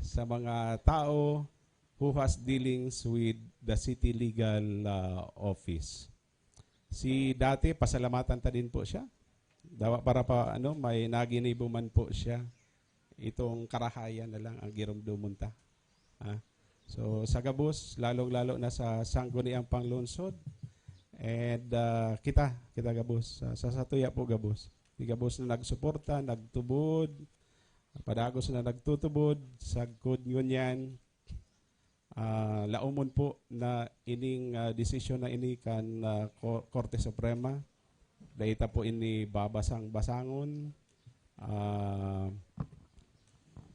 sa mga tao who has dealings with the city legal office. Si dati, pasalamatan ta din po siya. Dawa para pa may naginibo man po siya. Itong karahayan na lang ang girumdumunta. So sa Gabos, lalong-lalo na sa sangguniang panglungsod. And kita Gabos, sa Satuya po Gabos. Di Gabos na nagsuporta, nagtubod, padagos na nagtutubod, sagkod ngunyan. Laumon po na ining desisyon na ini kan Korte Suprema. Dahita po ini babasang-basangon.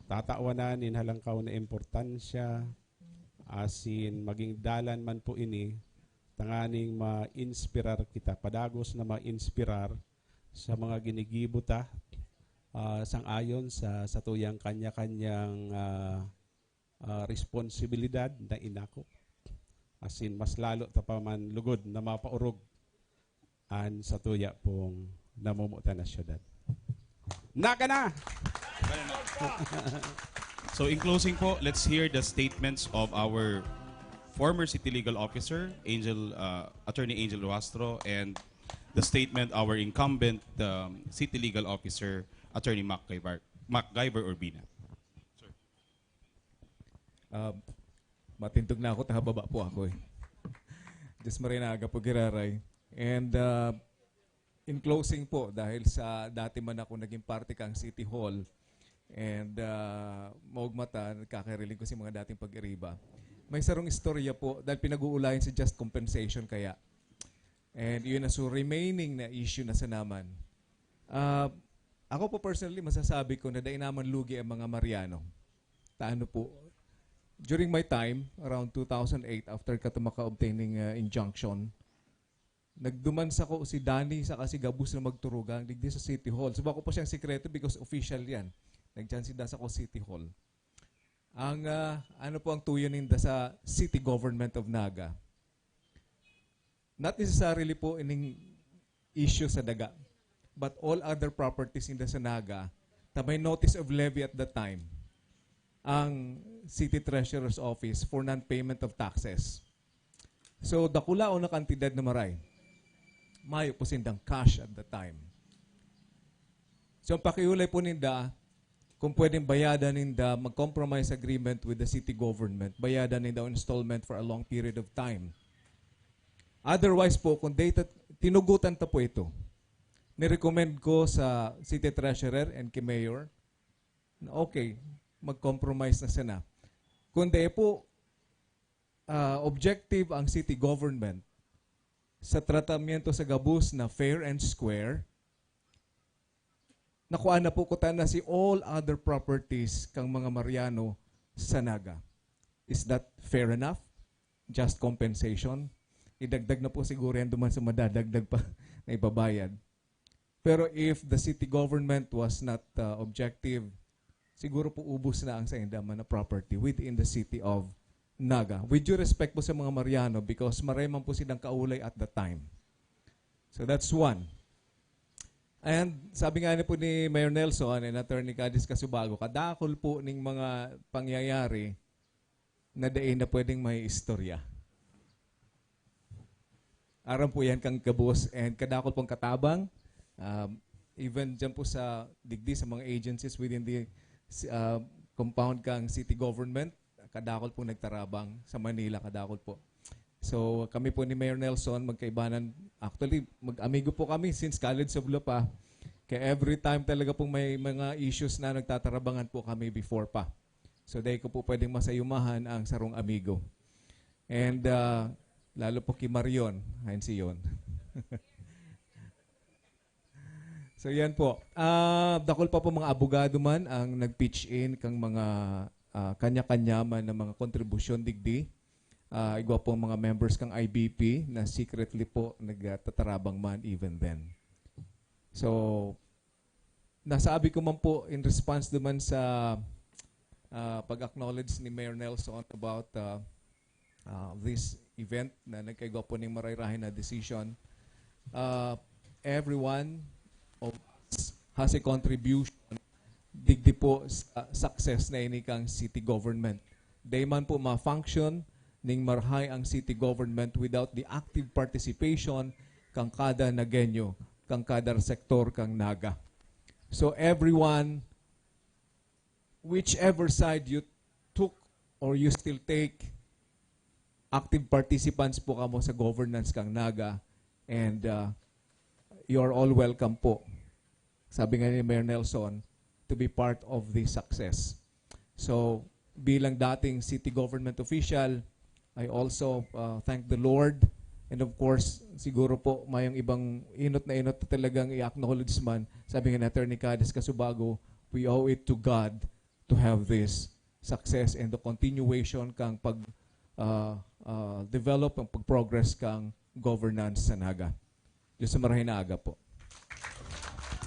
Tatawanan inhalangkaw na importansya. Asin maging dalan man po ini tanganing ma-inspirar kita. Padagos na ma-inspirar sa mga ginigibuta sang-ayon sa tuyang kanya-kanyang responsibilidad na inako. Asin mas lalo ta pa man lugod na mapaurog an sa tuya pong namumuta na syudad. Naga na! So in closing po, let's hear the statements of our former city legal officer, Attorney Angel Ohastro, and the statement our incumbent city legal officer, Attorney MacGyver Urbina. Matintog na ako, tahababa po ako eh. Diyos marinaga po giraray. And in closing po, dahil sa dati man ako naging parte kang City Hall, and maugmata, kakariling ko si mga dating pag-iriba. May sarong istorya po, dahil pinag-uulayan si just compensation kaya. And yun na so remaining na issue na sa naman. Ako po personally, masasabi ko na dahil naman lugi ang mga Mariano. Taano po, during my time, around 2008, after katumaka-obtaining injunction, nagduman sa ko si Danny sa kasi Gabus na magturugang digdi sa City Hall. Suba ko po siyang sikreto because official yan. Nagdyan sinda sa City Hall. Ang ano po ang tuyo ninda sa City Government of Naga? Not necessarily po ining issue sa daga, but all other properties in the Naga na may notice of levy at the time ang City Treasurer's Office for non-payment of taxes. So, dakula o na kantidad na maray. Mayo po sindang cash at the time. So, ang pakiulay po ninda, kung pwedeng bayadan ninda, mag-compromise agreement with the city government, bayadan ninda installment for a long period of time. Otherwise po, kung tinugutan ta po ito, nirecommend ko sa City Treasurer and kay Mayor na okay, mag-compromise na sana. Kundi po, objective ang city government sa tratamiento sa gabus na fair and square, nakuha na po kutan na si all other properties kang mga Mariano sa Naga. Is that fair enough? Just compensation? Idagdag na po siguro yan duman sa madadagdag pa na ibabayad. Pero if the city government was not objective, siguro po ubos na ang sa indaman na property within the city of Naga. With due respect po sa mga Mariano because maraming po silang kaulay at the time. So that's one. And sabi nga po ni Mayor Nelson and Attorney Cadiz Casubago, kadakol po ning mga pangyayari na dain na pwedeng may istorya. Aram po yan kang kabos and kadakol pong katabang. Even dyan po sa digdi sa mga agencies within the compound kang city government, kadakol po nagtarabang sa Manila, kadakol po. So kami po ni Mayor Nelson, magkaibanan, actually mag-amigo po kami since College of Law pa. Kaya every time talaga pong may mga issues na nagtatarabangan po kami before pa. So dahil ko po pwedeng masayumahan ang sarong amigo. And lalo po kay Marion, ayun si Yon. So yan po. Dakol pa po mga abogado man ang nag-pitch in kang mga kanya-kanya man ng mga kontribusyon digdi. Igwa po mga members kang IBP na secretly po nagtatarabang man even then. So, nasabi ko man po in response naman sa pag-acknowledge ni Mayor Nelson about this event na nagkaigwa po ng marayrahin na decision. Everyone has a contribution digdi po sa success na ini kang city government. Day man po ma-function ning marhay ang city government without the active participation kang kada nagenyo, kang kada sektor kang Naga. So everyone, whichever side you took or you still take, active participants po kamo sa governance kang Naga and you are all welcome po. Sabi nga ni Mayor Nelson, to be part of this success. So, bilang dating city government official, I also thank the Lord and of course, siguro po mayong ibang inot na talagang i-acknowledge man. Sabi nga ni Attorney Cadiz Casubago, we owe it to God to have this success and the continuation kang develop ang pag-progress kang governance sa Naga. Diyos sa marahin na aga po.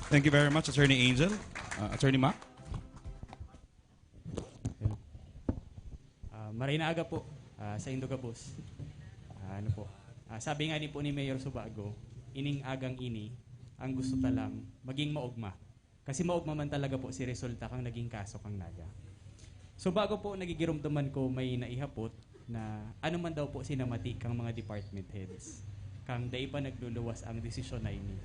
Thank you very much, Attorney Angel. Attorney Mac? Maray na aga po sa Indogabos. Sabi nga din po ni Mayor Subago, ining agang ini, ang gusto talang maging maugma. Kasi maugma man talaga po si resulta kang naging kaso kang Naga. So bago po nagigirumdaman ko may naihapot na ano man daw po sinamati kang mga department heads. Kang dai pa nagluluwas ang desisyon na ini.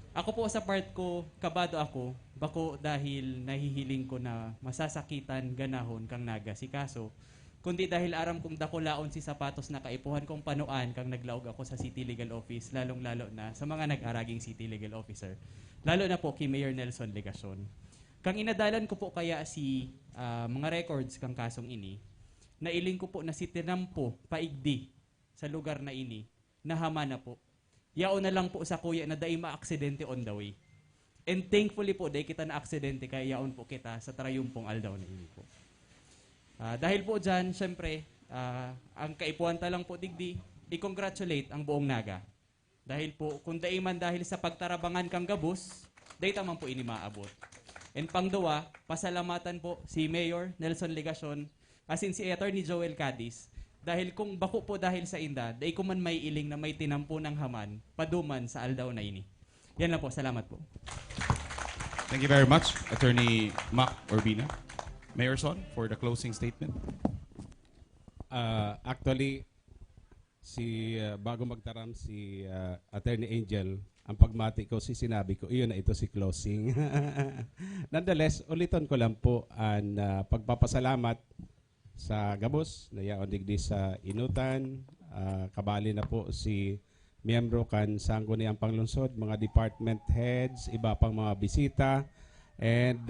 Ako po sa part ko, kabado ako, bako dahil nahihiling ko na masasakitan ganahon kang Naga si kaso, kundi dahil aram kong dakulaon si sapatos na kaipuhan kong panuan kang naglaog ako sa City Legal Office, lalong-lalo na sa mga nag-araging City Legal Officer, lalo na po kay Mayor Nelson Legacion. Kang inadalan ko po kaya si mga records kang kasong ini, nailing ko po na si tinampo paigdi sa lugar na ini, nahama na po. Yaon na lang po sa kuya na dahil ma-aksidente on the way. And thankfully po, dahil kita na-aksidente, kaya yaon po kita sa trayumpong aldaw na ini po. Dahil po dyan, syempre, ang kaipuan talang po digdi, i-congratulate ang buong Naga. Dahil po, kung dahil man dahil sa pagtarabangan kang gabos, dahil tamang po ini maabot. And pangduwa, pasalamatan po si Mayor Nelson Legacion, as in si Attorney Joel Cadiz, dahil kung bako po dahil sa inda, day ko man may iling na may tinampo ng haman, paduman sa aldaw na ini. Yan lang po, salamat po. Thank you very much, Attorney Mac Urbina. Mayor Son, for the closing statement. Actually, bago magtaram si Attorney Angel, ang pagmati ko, sinabi ko, iyon na ito si closing. Nonetheless, ulitin ko lang po ang pagpapasalamat sa Gabos, na yaon digdi sa Inutan, kabali na po si miyembro kan Sangguniang Panglungsod, mga department heads, iba pang mga bisita, and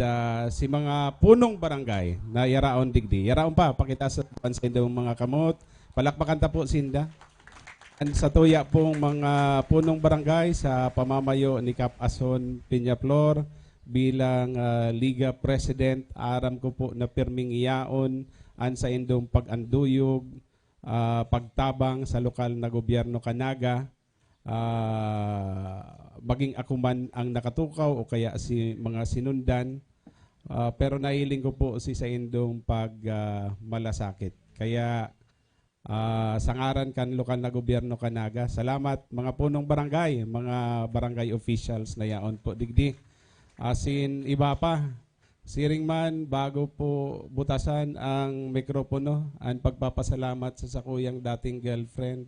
si mga punong barangay na yaraon digdi. Yaraon pa, pakita sa pansin mga kamot, palakpakan ta po sinda. Sa tuya pong mga punong barangay sa pamamayo ni Cap Ason Peñaflor bilang Liga President, aram ko po na pirming iyaon an sa indong pag-anduyog, pagtabang sa lokal na gobyerno Kanaga, maging ako man ang nakatukaw o kaya si mga sinundan, pero nahiling ko po si sa indong malasakit. Kaya sa ngaran kan lokal na gobyerno Kanaga, salamat mga punong barangay, mga barangay officials na yaon po digdi. Asin iba pa, siring man bago po butasan ang mikropono, ang pagpapasalamat sa sakuyang dating girlfriend.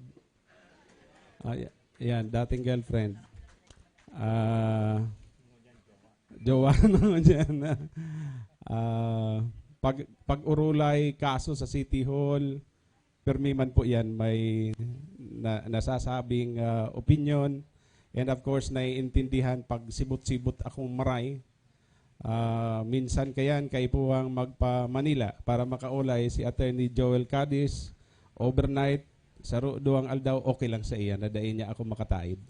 Yan, dating girlfriend. Jowa naman dyan. Pag-urulay kaso sa City Hall, permi man po yan, may nasasabing opinion. And of course, naiintindihan pag sibot-sibot akong maray. Minsan kayan, kay puwang magpa-Manila para makaulay si Attorney Joel Cadiz. Overnight, sa duwang aldaw, okay lang sa iya. Nadain niya ako makataid.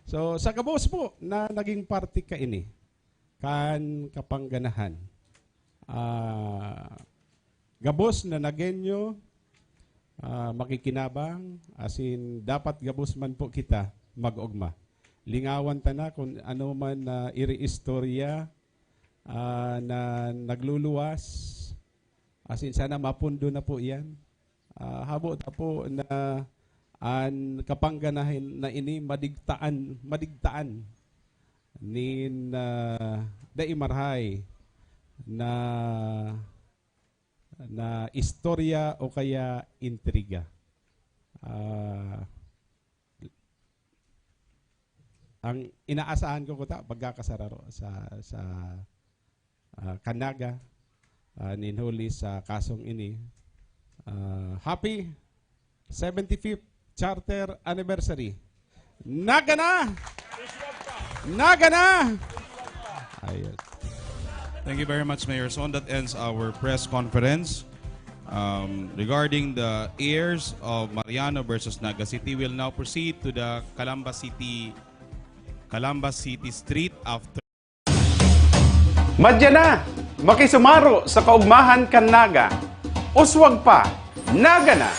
So, sa Gabos po, na naging party ka ini, kan kapangganahan. Gabos na nagenyo, makikinabang, asin dapat gabos man po kita mag-ugma. Lingawan ta na kung ano man na iri-istorya na nagluluwas, asin sana mapundo na po yan. Habo ta po na an kapangganahin na ini madigtaan nin daimarhay na istorya o kaya intriga. Ang inaasahan ko pagkakasararo sa Kanaga, ninhuli sa kasong ini. Happy 75th Charter Anniversary. Naga na! Naga na! Ayun. Thank you very much, Mayor Son. That ends our press conference regarding the heirs of Mariano versus Naga City. We'll now proceed to the Calamba City Street after. Madya na! Makisumaro sa kaugmahan kan Naga. Uswag pa, Naga na!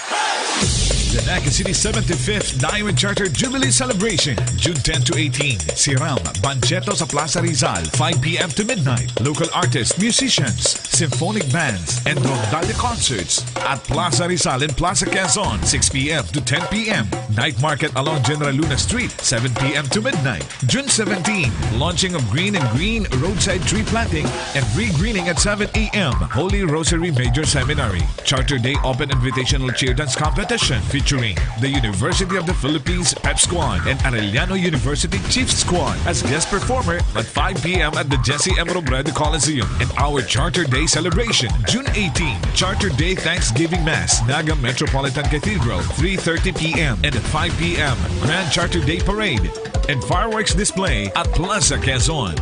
The Naga City 75th Diamond Charter Jubilee Celebration, June 10 to 18. Siram, Bancheto sa Plaza Rizal, 5 p.m. to midnight. Local artists, musicians, symphonic bands, and Rondalla concerts at Plaza Rizal and Plaza Quezon, 6 p.m. to 10 p.m. Night market along General Luna Street, 7 p.m. to midnight. June 17, launching of Green and Green roadside tree planting and re-greening at 7 a.m. Holy Rosary Major Seminary. Charter Day Open Invitational Cheer Dance Competition featuring the University of the Philippines Pep Squad and Arellano University Chiefs Squad as guest performer at 5 p.m. at the Jesse M. Robredo Coliseum. And our Charter Day celebration, June 18, Charter Day Thanksgiving Mass, Naga Metropolitan Cathedral, 3:30 p.m. and at 5 p.m. Grand Charter Day Parade and fireworks display at Plaza Quezon.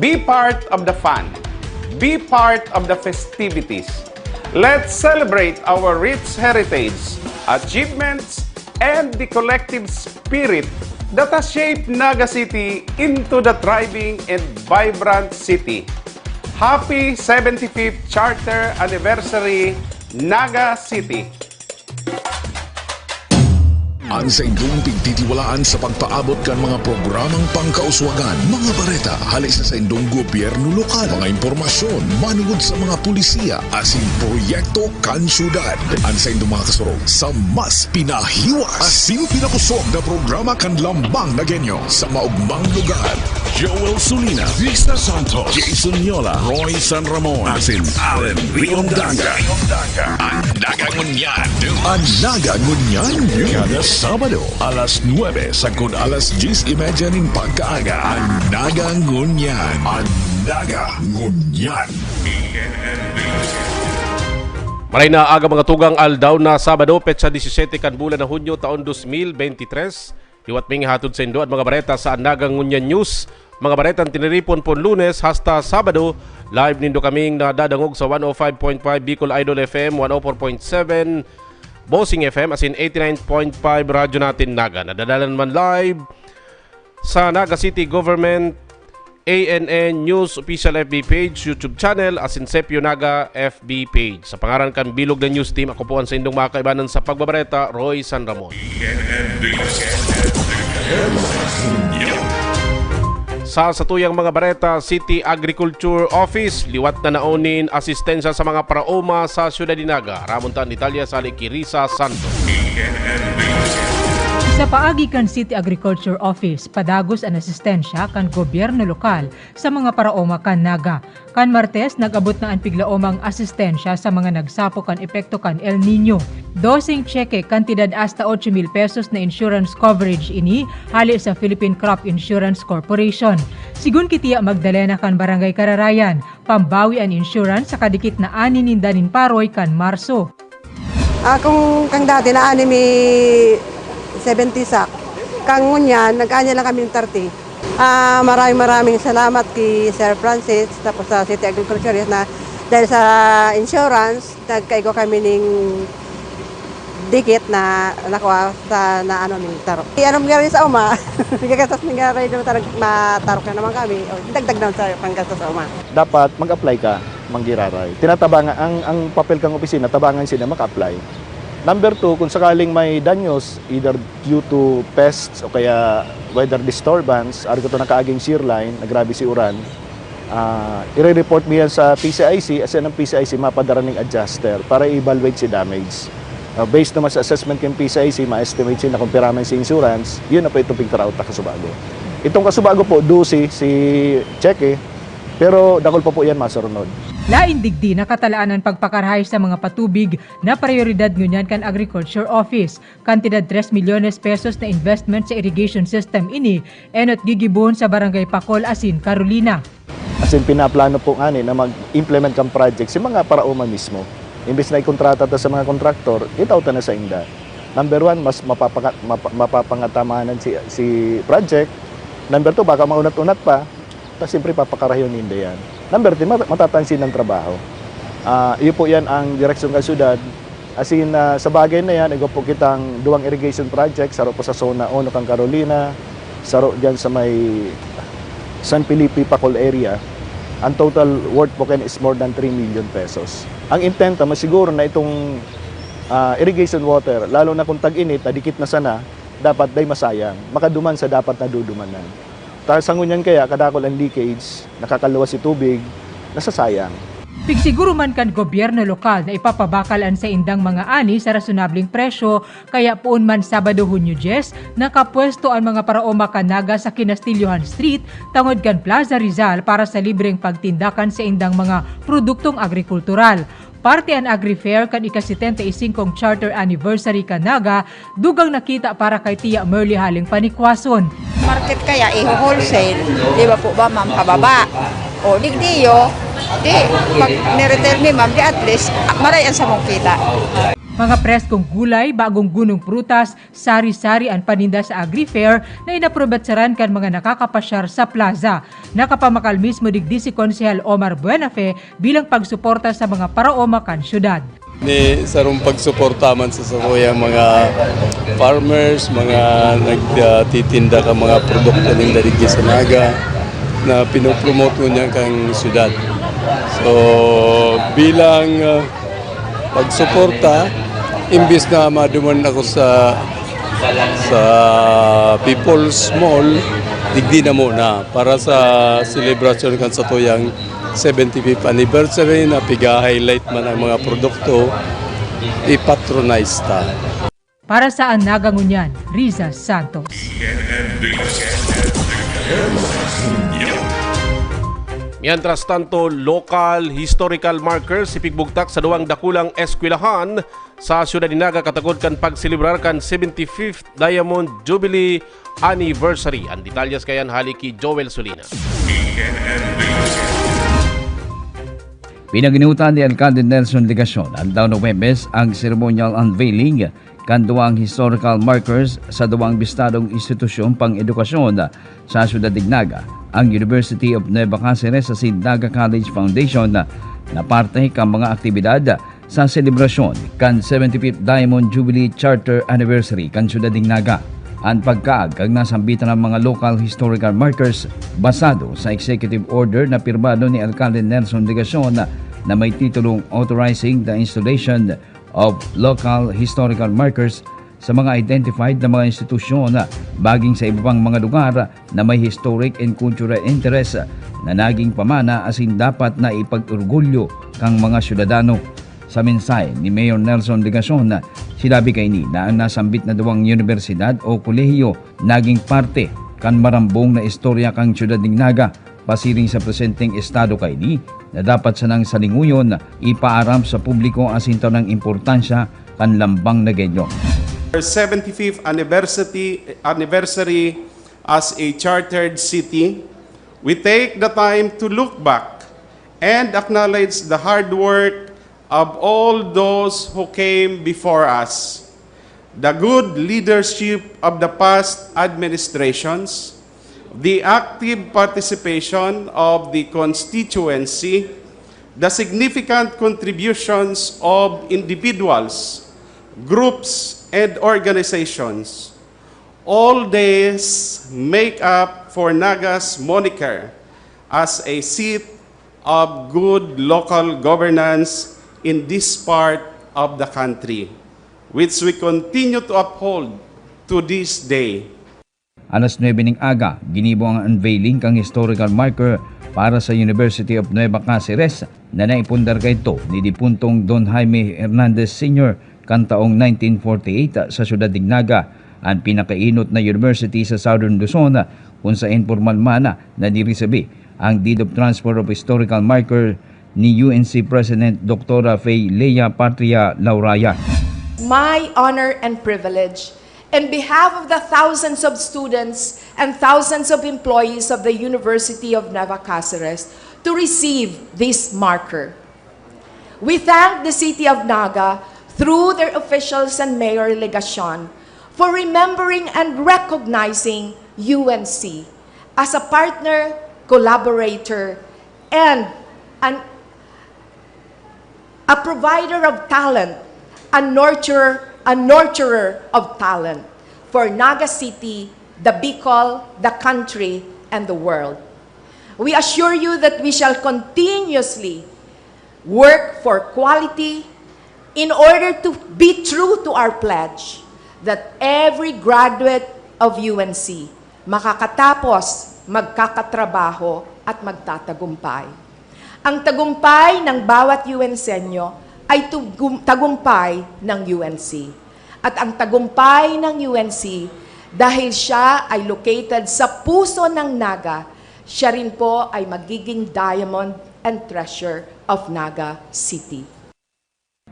Be part of the fun. Be part of the festivities. Let's celebrate our rich heritage, achievements, and the collective spirit that has shaped Naga City into the thriving and vibrant city. Happy 75th Charter Anniversary, Naga City! Ang sa indong pigtitiwalaan sa pagpaabot kan mga programang pangkauswagan, mga bareta, halis sa indong gobyerno lokal, mga impormasyon, manugod sa mga pulisiya, asin proyekto kan syudad. Ang sa indong mga kasurog sa mas pinahiwas, asin pinakusog na programa kan lambang na genyo sa maugmang lugar. Joel Sulina, Vista Santos, Jason Yola, Roy San Ramon, asin Allen Riondanga. Ang Nagangunyan, ang Nagangunyan, kada Sabado, alas 9 sagud alas 10:30 ning pagkaaga. Ang Nagangunyan, ang Nagangunyan. Maray na aga mga tugang aldaw na Sabado, petsa 17 kan bulan na Hunyo taon 2023. Liwat ming hatod sa Indo at mga bareta sa Nagangunyan News. Mga baretang tiniripon po Lunes hasta Sabado. Live nindo kaming nadadangog sa 105.5 Bicol Idol FM, 104.7 Bossing FM, as in 89.5 radyo natin Naga. Nadadalan man live sa Naga City Government ANN News official FB page, YouTube channel, as in Sepio Naga FB page. Sa pangaran kan Bilog na News Team, ako po ang sa indong mga kaibanan sa pagbabareta, Roy San Ramon. Sa satuyang mga bareta, City Agriculture Office, liwat na naonin asistensya sa mga paraoma sa Ciudad de Naga. Ramontan Italia sa Kirisa Santos. Sa paagi kan City Agriculture Office, padagos ang asistensya kan gobyerno lokal sa mga paraoma kan Naga. Kan Martes, nag-abot na ang piglaomang asistensya sa mga nagsapo kan epekto kan El Nino. 12 cheque kantidad hasta 8,000 pesos na insurance coverage ini hali sa Philippine Crop Insurance Corporation. Sigun kitiya Magdalena kan Barangay Kararayan, pambawi ang insurance sa kadikit na anin paroy kan Marso. Kung dati na ani mi 70 sak, kang ngunyan, nag-anya lang kami ng 30. Maraming salamat kay Sir Francis, tapos sa City Agriculture na dahil sa insurance, nagkaigo kami ng dikit na nakuha sa na ano ning tarok. Anong gawin sa uma? Gagastos ng garay doon matarok na naman kami. Dagdag down sa panggastos sa uma. Dapat mag-apply ka, manggiraray. Tinatabangan ang papel kang opisina, tabangan sila mag-apply. Number 2, kung sakaling may danyos, either due to pests o kaya weather disturbance, argo to nakaaging shear line, nagrabe si uran, i-report mo yan sa PCIC, as in ang PCIC mapadara ng adjuster para i-evaluate si damage. Based naman sa assessment ng PCIC, ma-estimate sila kung piraman si insurance, yun na po itong pigtara utak kasubago. Itong kasubago po, dusi si cheque, pero dakol pa po yan masurunod. Lain digdi na katalaanan pagpakarhay sa mga patubig na prioridad ngunyan kan Agriculture Office. Kantidad 3 milyones pesos na investment sa irrigation system ini enot gigibon sa Barangay Pacol, asin Carolina. Asin pinaplano po ngani na mag-implement kang project si mga parauma mismo. Imbes na ikontrata ta sa mga kontraktor, itaw ta na sa inda. Number 1, mas mapapangatamaan si project. Number 2, baka maunat-unat pa. Tapos siyempre papakarayon ninda yan. Number 3, matatansin ng trabaho. Iyo po yan ang direksyon ng syudad. As in, sa bagay na yan, po kitang duwang irrigation project, saro po sa zona 1 kang Carolina, saro dyan sa may San Felipe, Pacol area. Ang total worth po is more than 3 million pesos. Ang intent, masiguro na itong irrigation water, lalo na kung tag-init, dikit na sana, dapat day masayang, makaduman sa dapat na dudumanan. Sa ngunyan kaya, kadakol ang leakage, nakakaluwas si tubig, nasasayang. Pigsiguro man kan gobyerno lokal na ipapabakalan sa indang mga ani sa rasonableng presyo, kaya poon man Sabado Hunyo 10, nakapwesto ang mga paraoma kan Naga sa Kinastilyohan Street, tangod kan Plaza Rizal para sa libreng pagtindakan sa indang mga produktong agrikultural. Parte ang Agri-Fair kan ika-75 charter anniversary kan Naga, dugang nakita para kay Tia Merly Haling panikwason. Market kaya i-wholesale, di ba po ba ma'am, pababa? O digdiyo, di pag niretail ni ma'am, di at least marayan sa mong kita. Mga preskong gulay, bagong gunong prutas, sari-sari ang paninda sa Agri-Fair na inaprobatsaran kan mga nakakapasyar sa plaza. Nakapamakal mismo digdi si Konsehal Omar Buenafe bilang pagsuporta sa mga paraoma kan syudad. Ni sarong pagsuporta man sa sakoya mga farmers, mga nagtitinda ka mga produkto ng daligdi sa Naga na pinopromote niya kang syudad. So bilang pagsuporta, imbis na maduman ako sa sa People's Mall, digdi na muna para sa celebration kan sa tuyang 75th anniversary na piga-highlight man ang mga produkto, ipatronize ta. Para sa Nagangunyan, Riza Santos. Mientras tanto, local historical markers ipigbugtak sa duwang dakulang eskwelahan sa siyudad ni Naga katagod kan pagselebrar kan 75th Diamond Jubilee Anniversary. Ang detalyas kayan hali ki Joel Solina. Pinaginiutan ni Alcalde Nelson Ligacion aldaw ng Webes ang ceremonial unveiling kan duwang historical markers sa duwang bistadong institusyong pang-edukasyon sa siyudad ni Naga, ang University of Nueva Cáceres sa Naga College Foundation na parte kan mga aktibidad sa selebrasyon kan 75th Diamond Jubilee Charter Anniversary kan siyudad ni Naga. Ang pagkaag kag nasambitan ng mga local historical markers basado sa executive order na pirmado ni Alcalde Nelson Ligacion na may titulong authorizing the installation of local historical markers sa mga identified na mga institusyon baging sa iba pang mga lugar na may historic and cultural interest na naging pamana asin dapat na ipag-orgulyo kang mga syudadano. Sa mensahe ni Mayor Nelson Ligacion, sinabi kay ni na ang nasambit na duwang universidad o kolehiyo naging parte kan marambong na istorya kang siyudad ng Naga, pasiring sa presenteng estado kay ni na dapat sa nang salinguyon ipaaram sa publiko asinto ng importansya kan lambang na genyo. Our 75th anniversary as a chartered city, we take the time to look back and acknowledge the hard work of all those who came before us, the good leadership of the past administrations, the active participation of the constituency, the significant contributions of individuals, groups, and organizations. All these make up for Naga's moniker as a seat of good local governance in this part of the country, which we continue to uphold to this day. Alas 9 ng aga, ginibo ang unveiling kang historical marker para sa University of Nueva Cáceres na naipundar kay ito ni dipuntong Don Jaime Hernandez Sr. kan taong 1948 sa siyudad ng Naga, ang pinakainot na university sa Southern Luzon kung sa informal mana na nirisabi ang Deed of Transfer of Historical Marker ni UNC President Dr. Faye Lea Patria Lauraya. My honor and privilege, on behalf of the thousands of students and thousands of employees of the University of Nueva Cáceres, to receive this marker. We thank the City of Naga through their officials and Mayor Ligacion for remembering and recognizing UNC as a partner, collaborator, and a provider of talent, a nurturer of talent for Naga City, the Bicol, the country, and the world. We assure you that we shall continuously work for quality in order to be true to our pledge that every graduate of UNC makakatapos, magkakatrabaho, at magtatagumpay. Ang tagumpay ng bawat UNCenyo ay tagumpay ng UNC. At ang tagumpay ng UNC, dahil siya ay located sa puso ng Naga, siya rin po ay magiging diamond and treasure of Naga City.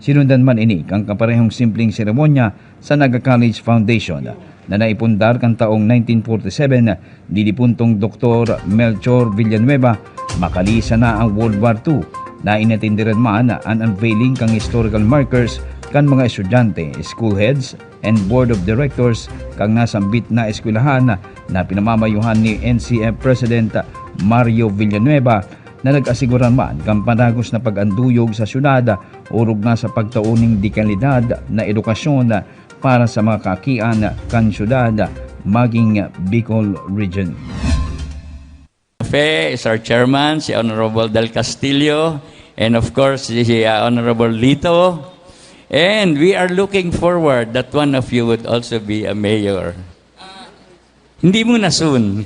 Sinundan man ini ang kaparehong simpleng seremonya sa Naga College Foundation na naipundar kan taong 1947 ni dipuntong Dr. Melchor Villanueva makalisa na ang World War II na inatindiran man ang unveiling kang historical markers kan mga estudyante, school heads, and board of directors kang nasambit na eskwelahan na pinamamayuhan ni NCF President Mario Villanueva na nag-asiguran man kang panagos na pag-anduyog sa syudad urog na sa pagtauning di kalidad na edukasyon para sa mga kakian kan syudad maging Bicol Region. Is our chairman, si Honorable Del Castillo, and of course si Honorable Lito, And we are looking forward that one of you would also be a mayor. Hindi muna soon.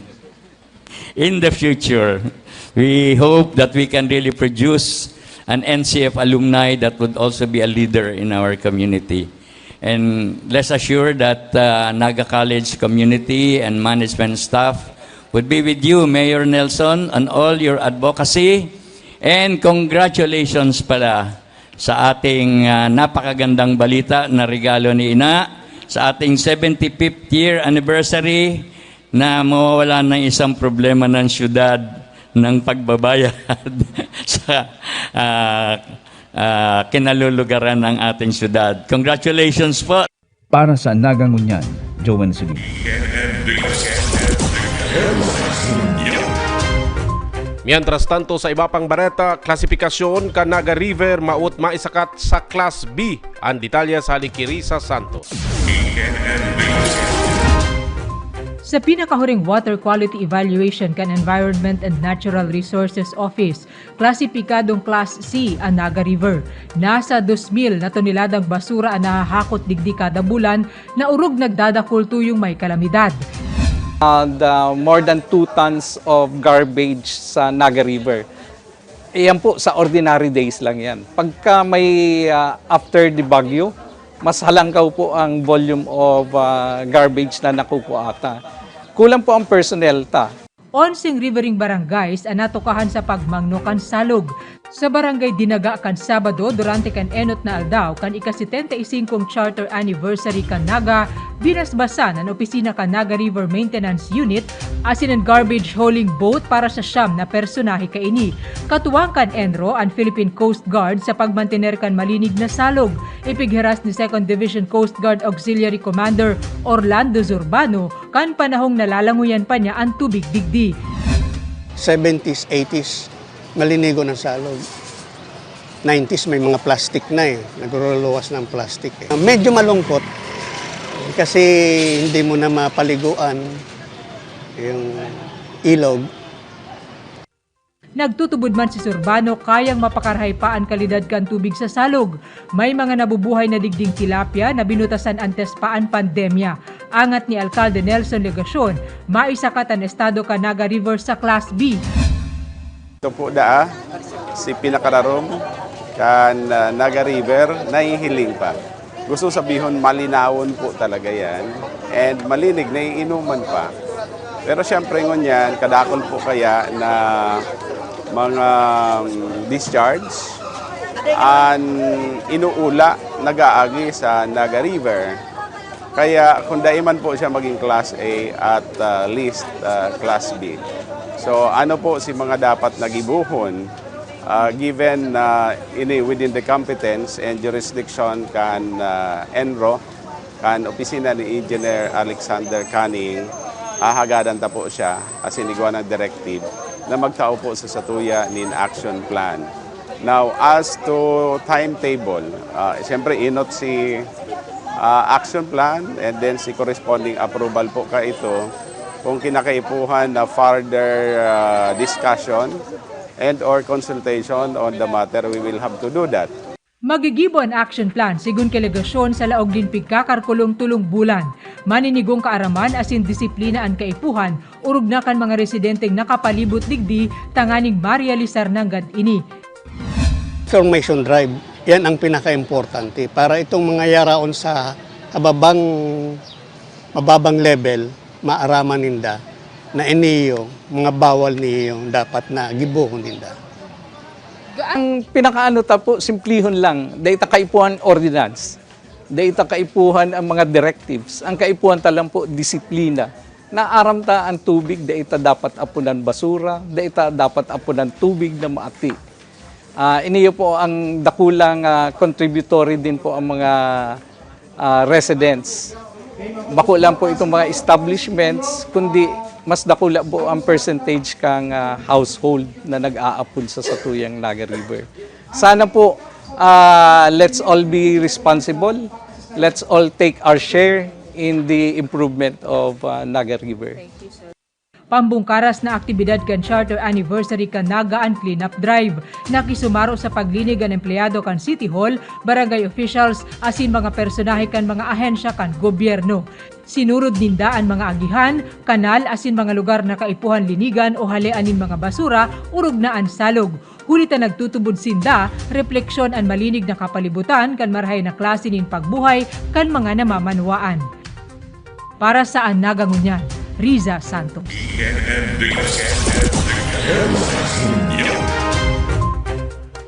In the future, we hope that we can really produce an NCF alumni that would also be a leader in our community. And let's assure that Naga College community and management staff would be with you, Mayor Nelson, on all your advocacy. And congratulations pala sa ating napakagandang balita na regalo ni Ina sa ating 75th year anniversary na mawawala ng isang problema ng syudad ng pagbabayad sa kinalulugaran ng ating syudad. Congratulations po! Para sa Nagangunyan, Joven Sulim. Mientras tanto, sa iba pang bareta, klasifikasyon ka Naga River maut maisakat sa Class B. Ang detalye sa Likirisa Santos. Sa pinakahuring Water Quality Evaluation kan Environment and Natural Resources Office, klasipikadong Class C ang Naga River. Nasa 2,000 na toneladang basura ang nahahakot digdi kada bulan na urog nagdadakul tuyong may kalamidad. More than 2 tons of garbage sa Naga River. Iyan po sa ordinary days lang yan. Pagka may after the bagyo, mas halangkaw po ang volume of garbage na nakukuata. Kulang po ang personnel ta. 11 rivering barangays ang natukahan sa pagmangno kan salog. Sa barangay Dinaga kan Sabado durante kan enot na aldaw kan ika-75 charter anniversary kan Naga, binasbasan ang opisina kan Naga River Maintenance Unit asin ang garbage hauling boat para sa siyam na personahe kaini. Katuwang kan Enro ang Philippine Coast Guard sa pagmantener kan malinig na salog. Ipighiras ni 2nd Division Coast Guard Auxiliary Commander Orlando Zurbano kan panahong nalalanguyan pa niya ang tubig digdi. 70s, 80s, malinigo ng salog. 90s may mga plastic na nagululuwas ng plastic. Medyo malungkot kasi hindi mo na mapaliguan yung ilog. Nagtutubod man si Zurbano kayang mapakarhay pa ang kalidad kan tubig sa salog. May mga nabubuhay na digding tilapia na binutasan antes pa ang pandemya. Angat ni Alcalde Nelson Legacion, maisakat ang estado ka Naga River sa Class B. Ito po si pinakararom kan Naga River, nahihiling pa. Gusto sabihon malinawon po talaga yan and malinig, naiinuman pa. Pero siyempre ngunyan, kadakol po kaya na mga discharge ang inuula nag-aagi sa Naga River. Kaya kung daiman po siya maging Class A at least Class B. So ano po si mga dapat nagibuhon given within the competence and jurisdiction kan Enro, kan opisina ni Engineer Alexander Canning, ahagadan ta po siya as inigwa ng directive na magtao po sa satuya nin action plan. Now, as to timetable, siyempre inot si action plan and then si corresponding approval po ka ito kung kinakaipuhan na further discussion and or consultation on the matter, we will have to do that. Magigibo ang action plan sigun kelegasyon sa laog din pigkakarkulong tulong bulan. Maninigong kaaraman asin disiplina ang kaipuhan, urog na kan mga residenteng nakapalibot digdi tanganing marealisar ng gad ini. Information drive, yan ang pinaka-importante para itong mga yaraon sa mababang level, maaraman ninda na iniyo, mga bawal niyo dapat na gibuhon ninda. Ang pinakaano ta po, simplihon lang, dahita kaipuhan ordinance, dahita kaipuhan ang mga directives, ang kaipuhan talang po disiplina, na aram ta ang tubig, dahita dapat apunan basura, dahita dapat apunan tubig na maati. Iniyo po ang dakulang contributory din po ang mga residents. Bako lang po itong mga establishments, kundi mas dakula po ang percentage kang household na nag-aapon sa satuyang Naga River. Sana po, let's all be responsible. Let's all take our share in the improvement of Naga River. pambungkaras na aktibidad kan charter anniversary kan Nagaan Cleanup Drive. Nakisumaro sa paglinig ang empleyado kan City Hall, barangay officials, asin mga personahe kan mga ahensya kan gobyerno. Sinurod ninda ang mga agihan, kanal, asin mga lugar na kaipuhan linigan o halianin mga basura, urog na ang salog. Hulita nagtutubod sinda, refleksyon ang malinig na kapalibutan kan marhay na klase nin pagbuhay kan mga namamanwaan. Para sa Nagangunyan, Riza Santos.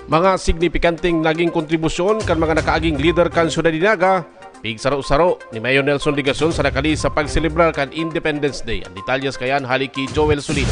Mga signifikanteng naging kontribusyon kan mga nakaaging leader kan Syudad Dinaga, pigsaro-saro ni Mayor Nelson Ligason sa nakali sa pagselebrar kan Independence Day. Ang detalyas kayan haliki Joel Sulit.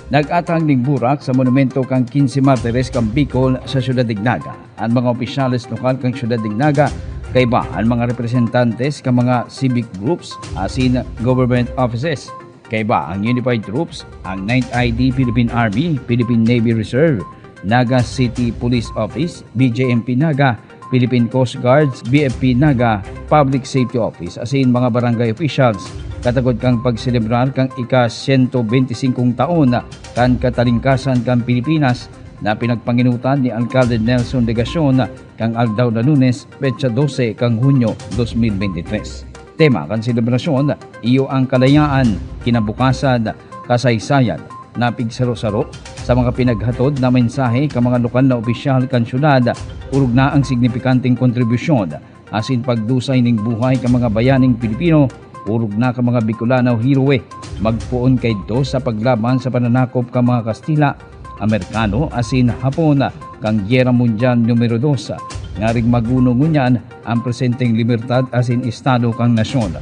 Nag-atang ning burak sa monumento kang 15 Martires kang Bicol sa Syudad Dignaga. Ang mga opisyalis lokal kang Syudad Dignaga kayba ang mga representantes kang mga civic groups asin government offices. Kayba ang Unified Troops, ang 9th ID Philippine Army, Philippine Navy Reserve, Naga City Police Office, BJMP Naga, Philippine Coast Guards, BFP Naga, Public Safety Office asin mga barangay officials. Katagod kang pagselebrar kang ika-125 taon kan katalingkasan kang Pilipinas na pinagpanginutan ni Alcalde Nelson Ligason kang aldaw na Lunes, petsa 12 kang Hunyo 2023. Tema kan selebrasyon, iyo ang kalayaan, kinabukasan, kasaysayan, na pigsaro-saro sa mga pinaghatod na mensahe ka mga lokal na opisyal kan syudad, urog na ang signifikanteng kontribusyon asin pagdusay ning buhay ka mga bayaning Pilipino, urog na ka mga Bicolano heroe, magpuon kay do sa paglaban sa pananakop ka mga Kastila, Amerikano asin Hapon kang Giyera Mundial numero 2, nga ring magunungunyan ang presenteng libertad asin estado kang nasyon.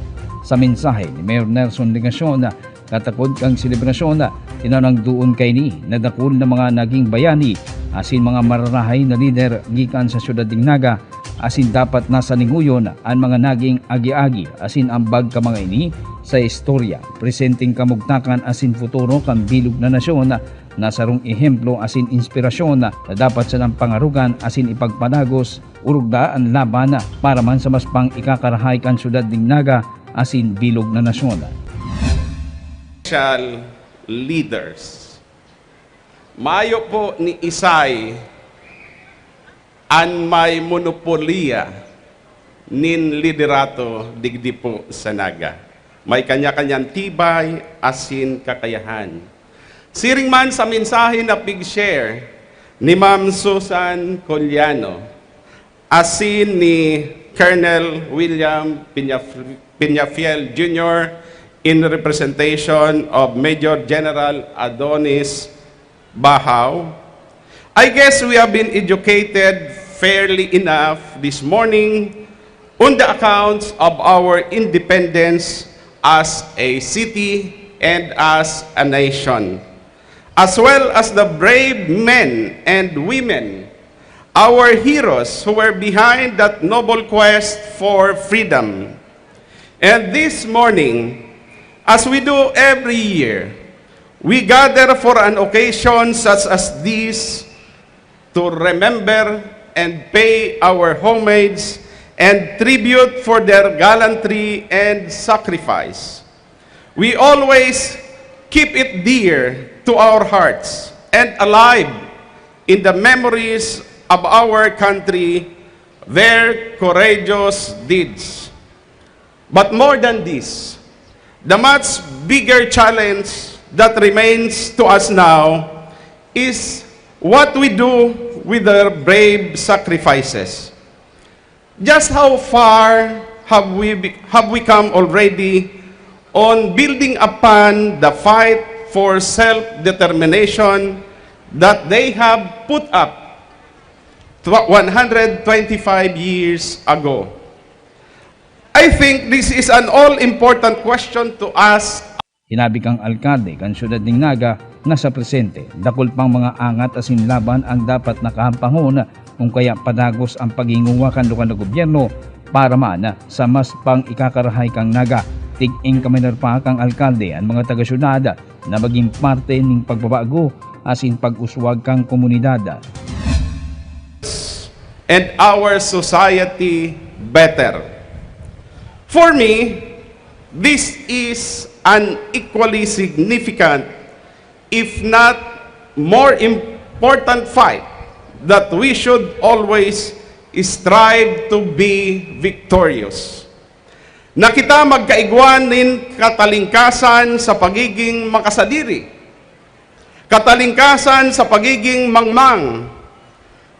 Sa mensahe ni Mayor Nelson Ligason, katakod kang selebrasyon, tinanang duon kay ni nadakul na mga naging bayani asin mga mararahay na lider gikan sa Syudad Dignaga, asin dapat nasa ninguyon ang mga naging agi-agi asin ambag ka mga ini sa istorya, presenteng kamugtakan asin futuro kang bilog na nasyon, nasarong ehemplo asin inspirasyon na dapat sa ng pangarugan asin ipagpadagos, urugda ang laban para man sa mas pang ikakarahay kan Syudad Dignaga asin bilog na nasyon. Leaders. Mayo po ni Isay an may monopolya nin liderato digdi po sa Naga. May kanya-kanyang tibay asin kakayahan. Siring man sa mensahe na pig-share ni Ma'am Susan Collano asin ni Colonel William Peñafiel Jr. in representation of Major General Adonis Bahaw, I guess we have been educated fairly enough this morning on the accounts of our independence as a city and as a nation, as well as the brave men and women, our heroes who were behind that noble quest for freedom. And this morning, as we do every year, we gather for an occasion such as this to remember and pay our homage and tribute for their gallantry and sacrifice. We always keep it dear to our hearts and alive in the memories of our country, their courageous deeds. But more than this, the much bigger challenge that remains to us now is what we do with their brave sacrifices. Just how far have we come already on building upon the fight for self-determination that they have put up 125 years ago? I think this is an all-important question to ask. Hinabi kang alkalde kan Syudad Dignaga na sa presente, dakol pang mga angat asin laban ang dapat nakahampangon kung kaya padagos ang paginguwa kan lokal na gobyerno para man sa mas pang ikakarahay kang Naga. Tig-ing kaminar pa kang alkalde ang mga taga-syudad na maging parte ng pagbabago asin pag-uswag kang komunidad. And our society better. For me, this is an equally significant, if not more important fight that we should always strive to be victorious. Na kita magkaigwanin katalingkasan sa pagiging makasadiri, katalingkasan sa pagiging mangmang,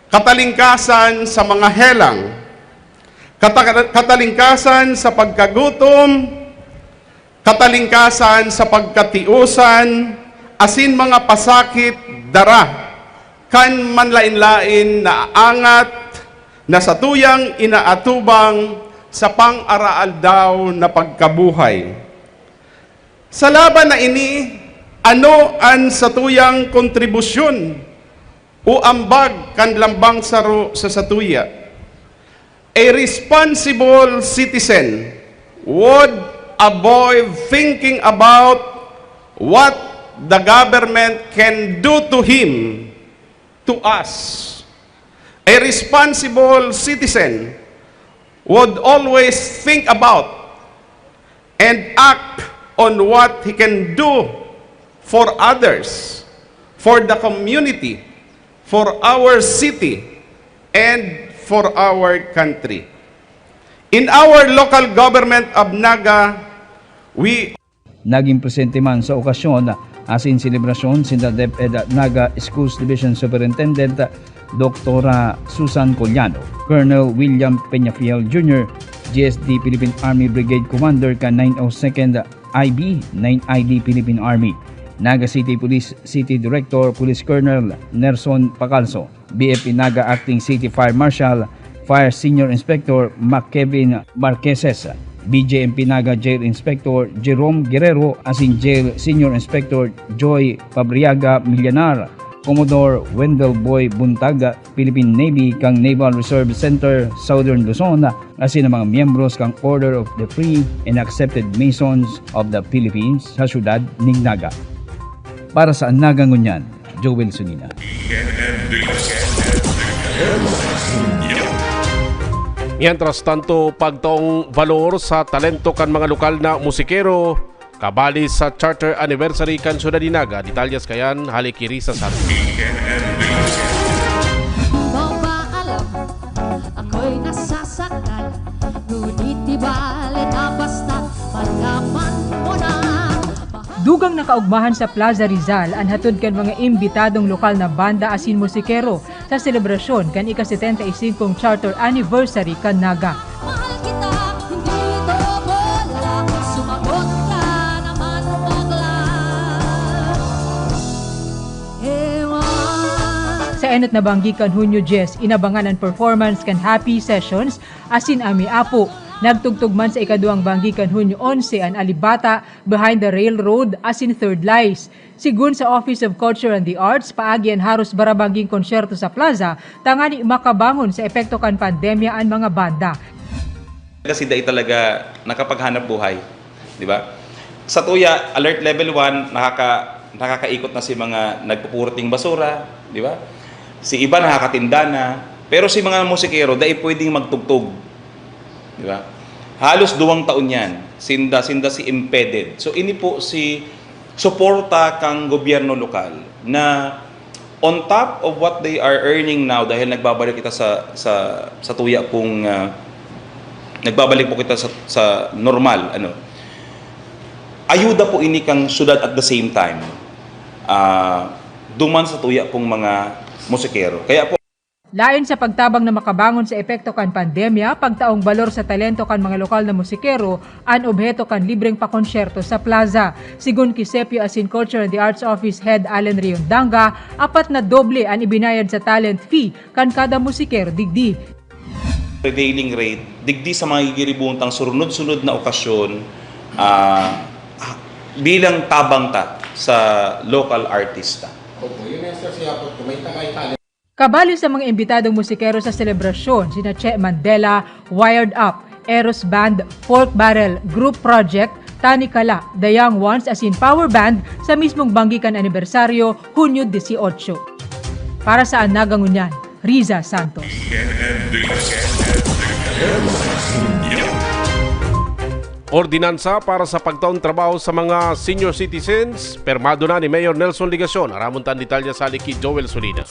katalingkasan sa mga helang, katalingkasan sa pagkagutom, katalingkasan sa pagkatiusan, asin mga pasakit, dara, kan manlain-lain na angat, na sa tuyang inaatubang sa pang-araal daw na pagkabuhay. Sa laban na ini, ano ang sa tuyang kontribusyon o ambag kan lambang saro sa satuya? A responsible citizen would avoid thinking about what the government can do to him, to us. A responsible citizen would always think about and act on what he can do for others, for the community, for our city, and for our country. In our local government of Naga, we Naging presente man sa okasyon asin selebrasyon si DepEd Naga Schools Division Superintendent Dr. Susan Collado, Colonel William Peñafiel Jr., GSD Philippine Army Brigade Commander ka 902nd IB, 9ID Philippine Army, Naga City Police City Director Police Colonel Nerson Pacalso, BFP Naga Acting City Fire Marshal, Fire Senior Inspector Kevin Marqueses, BJMP Naga Jail Inspector Jerome Guerrero, asin Jail Senior Inspector Joy Pabriaga Millanar, Commodore Wendell Boy Buntaga, Philippine Navy kang Naval Reserve Center, Southern Luzon, asin ang mga miyembros kang Order of the Free and Accepted Masons of the Philippines sa syudad ning Naga. Para sa Naga Ngunyan, Joel Sunina. Mientras tanto, pagtaong valor sa talento kan mga lokal na musikero, kabali sa charter anniversary kan Syudad ni Naga. Detalyas kayan, halikiri sa sarili. Ako'y nasasaktan, ngunit di bale na basta malaman mo na. Dugang nakaugmahan sa Plaza Rizal ang hatod kan mga imbitadong lokal na banda asin musikero sa selebrasyon kan ika-75 charter anniversary kan Naga. Mahal kita, hindi ito bola, sumagot ka naman magla. Sa enot na banggi kan Hunyo 10, inabangan ang performance kan Happy Sessions asin Ami Apo. Nagtugtugman sa ikaduang banggi kan Hunyo 11 ang Alibata Behind the Railroad asin Third Lies. Sigun sa Office of Culture and the Arts, paagi ang haros barabangging konsyerto sa plaza, tangani makabangon sa epekto kan pandemya ang mga banda. Kasi dahil talaga nakapaghanap buhay, di ba? Sa tuya, alert level 1, nakakaikot na si mga nagpupurting basura, di ba? Si iba nakakatinda na, pero si mga musikero dahil pwedeng magtugtog. Di ba? Halos 2 taon yan. Sinda si Impeded. So ini po si suporta kang gobyerno lokal na on top of what they are earning now dahil nagbabalik kita sa tuya pong nagbabalik po kita sa normal ayuda po ini kang syudad at the same time duman sa tuya pong mga musikero. Kaya po Lain sa pagtabang na makabangon sa epekto kan pandemya, pagtaong balor sa talento kan mga lokal na musikero, an obheto kan libreng pakonsyerto sa plaza. Sigun Kisepio asin Culture and the Arts Office Head Allen Riondanga, 4 na doble ang ibinayad sa talent fee kan kada musikero digdi. Prevailing rate, digdi sa mga gigiribuntang sunod-sunod na okasyon bilang tabang ta sa local artista. Opo, yun yung siya po, may talent. Kabali sa mga imbitadong musikero sa selebrasyon, sina Che Mandela, Wired Up, Eros Band, Folk Barrel, Group Project, Tani Kala, The Young Ones as in Power Band sa mismong banggikan anibersaryo, Hunyo 18. Para sa Naga Ngunyan, Riza Santos. ordinansa para sa pagtaon trabaho sa mga senior citizens, permado na ni Mayor Nelson Ligacion. Aramuntan detalya sa Liki Joel Solina.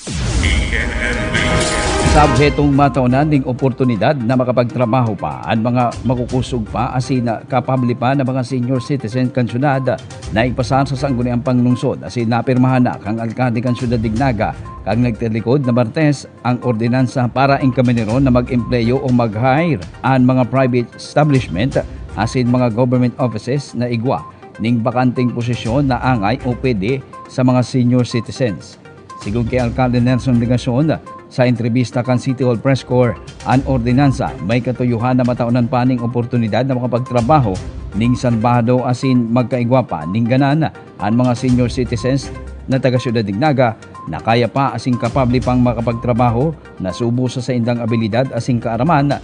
Sa objetong mataunan ding oportunidad na makapagtrabaho pa ang mga makukusog pa asin kapabli pa na mga senior citizen kan syudad na ipasar sa sangguniang panglungsod asin napirmahan na kang alkalde kan syudad Dignaga kang nagtilikod na Martes ang ordinansa para ingkameneron na mag-empleyo o mag-hire ang mga private establishment asin mga government offices na igwa ning bakanting posisyon na angay o pwede sa mga senior citizens. Sigun kay Alkalde Nelson Ligacion, sa entrevista kan City Hall Press Corps, ang ordinansa may katuyuhan na mataunan pa ning oportunidad na makapagtrabaho ning salbado asin magkaigwa pa ning ganan ang mga senior citizens na taga Syudad Dignaga na kaya pa asing kapabli pang makapagtrabaho na subo sa indang abilidad asing kaaraman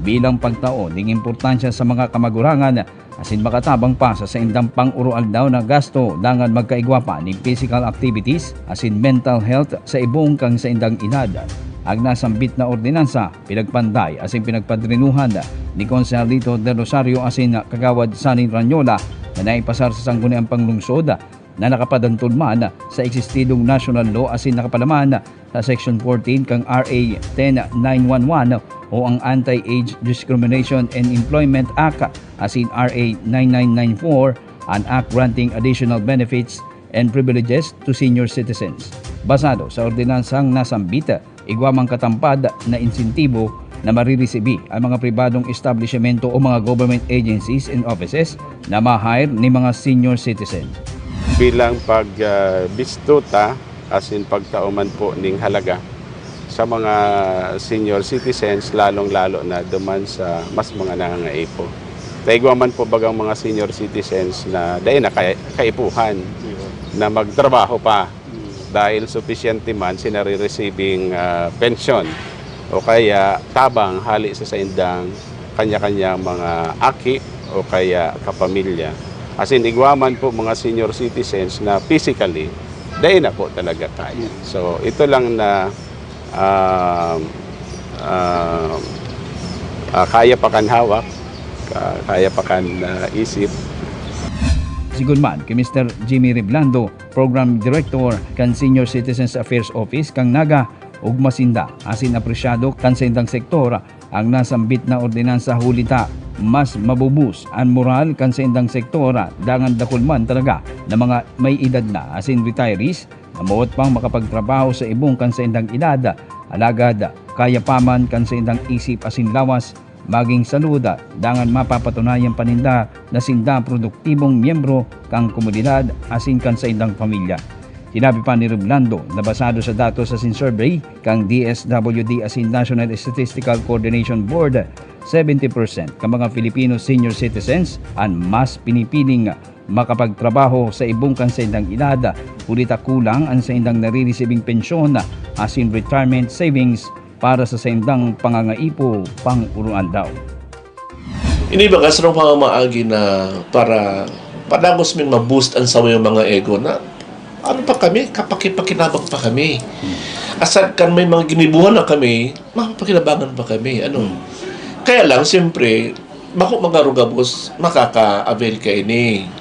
bilang pagtao ning importansya sa mga kamagurangan asin makatabang pa sa indang pang-urual daw na gasto dangan magkaigwa pa ning physical activities asin mental health sa ibong kang sa indang edad. Ang nasambit na ordinansa pinagpanday asin pinagpadrinuhan ni Conselito de Rosario asin kagawad Sanin Ranyola na naipasar sa sangguniang panglungsod na nakapadantol man sa eksistidong national law asin nakapalaman sa Section 14 kang RA 10911 o ang Anti-Age Discrimination and Employment Act asin RA 9994, an act granting additional benefits and privileges to senior citizens. Basado sa ordinansang nasambita, igwamang katampad na insentibo na mariresibi ang mga pribadong establishmento o mga government agencies and offices na ma-hire ni mga senior citizens. Bilang pagbistuta asin pagtauman po ning halaga sa mga senior citizens, lalong-lalo na duman sa mas mga nangangaipo. Taigwaman po bagang mga senior citizens na dahil na kaipuhan na magtrabaho pa dahil sufficiente man sinare-receiving pension o kaya tabang hali sa indang kanya-kanyang mga aki o kaya kapamilya. As in, igwaman po mga senior citizens na physically, dahil na po talaga kaya. So, ito lang na kaya pa kan hawak, kaya pa kan isip. Sigun man kay Mr. Jimmy Reblando, Program Director kan Senior Citizens Affairs Office kang Naga ug masinda asin apresyado kan sa indang sektor ang nasambit na ordinansa hulita mas mabubus ang moral kan sa indang sektor dangan dakulman talaga na mga may edad na asin retirees na mawat pang makapagtrabaho sa ibong kan sa indang edad alagad kaya paman kan sa indang isip asin lawas maging saluda dangan mapapatunayan paninda na sinda produktibong miyembro kang komunidad asin kan sa indang pamilya. Sinabi pa ni Reblando na basado sa datos sa survey kang DSWD asin National Statistical Coordination Board, 70% ka mga Filipino senior citizens ang mas pinipiling makapagtrabaho sa ibong kan sa indang edad, kulit kulang ang sa indang nare-receiving pensyon asin retirement savings para sa indang pangangaipo pang-uruan daw. Inibagas rin pangamaagi na para padagos min ma-boost ang sawa yung mga ego na ano pa kami, kapakipakinabang pa kami. Asad kan may mga ginibuhan na kami, makapakinabangan pa kami. Kaya lang, siyempre, mga rugabos, makaka-avail ka ini.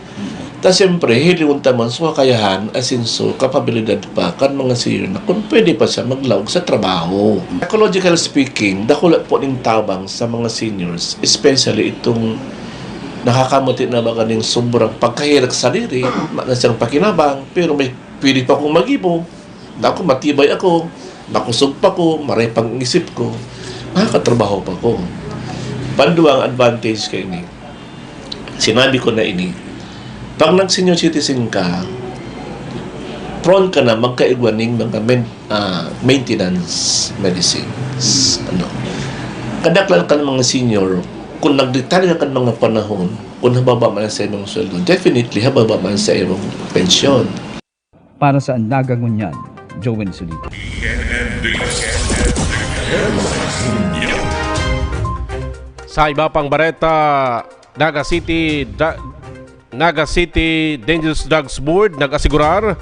Tapos siyempre, hiliwon taman sa kakayahan, asinso, kapabilidad pa, kan mga senior na kung pwede pa siya maglaog sa trabaho. Ecological speaking, dakulat po ng tabang sa mga seniors, especially itong nakakamuti na mga ning sobrang pagkahirap sa sarili, na siyang pakinabang, pero may pwede pa akong mag-ibo, ako matibay ako, makusog pa ko, maray pang isip ko, makakatrabaho pa ko. Panduang advantage kayo ini. Sinabi ko na ini, pag nag-senior citizen ka, prone ka na magkaigwaning mga maintenance medicines. Kadaklan ka ng mga senior, kung nag-retire ka ng mga panahon, kung hababa man sa imong sweldo, definitely hababa man sa imong pensyon. Para sa Andaga Ngunyan, Joven Solito. Sa iba pang bareta, Naga City Dangerous Drugs Board nag-asigurar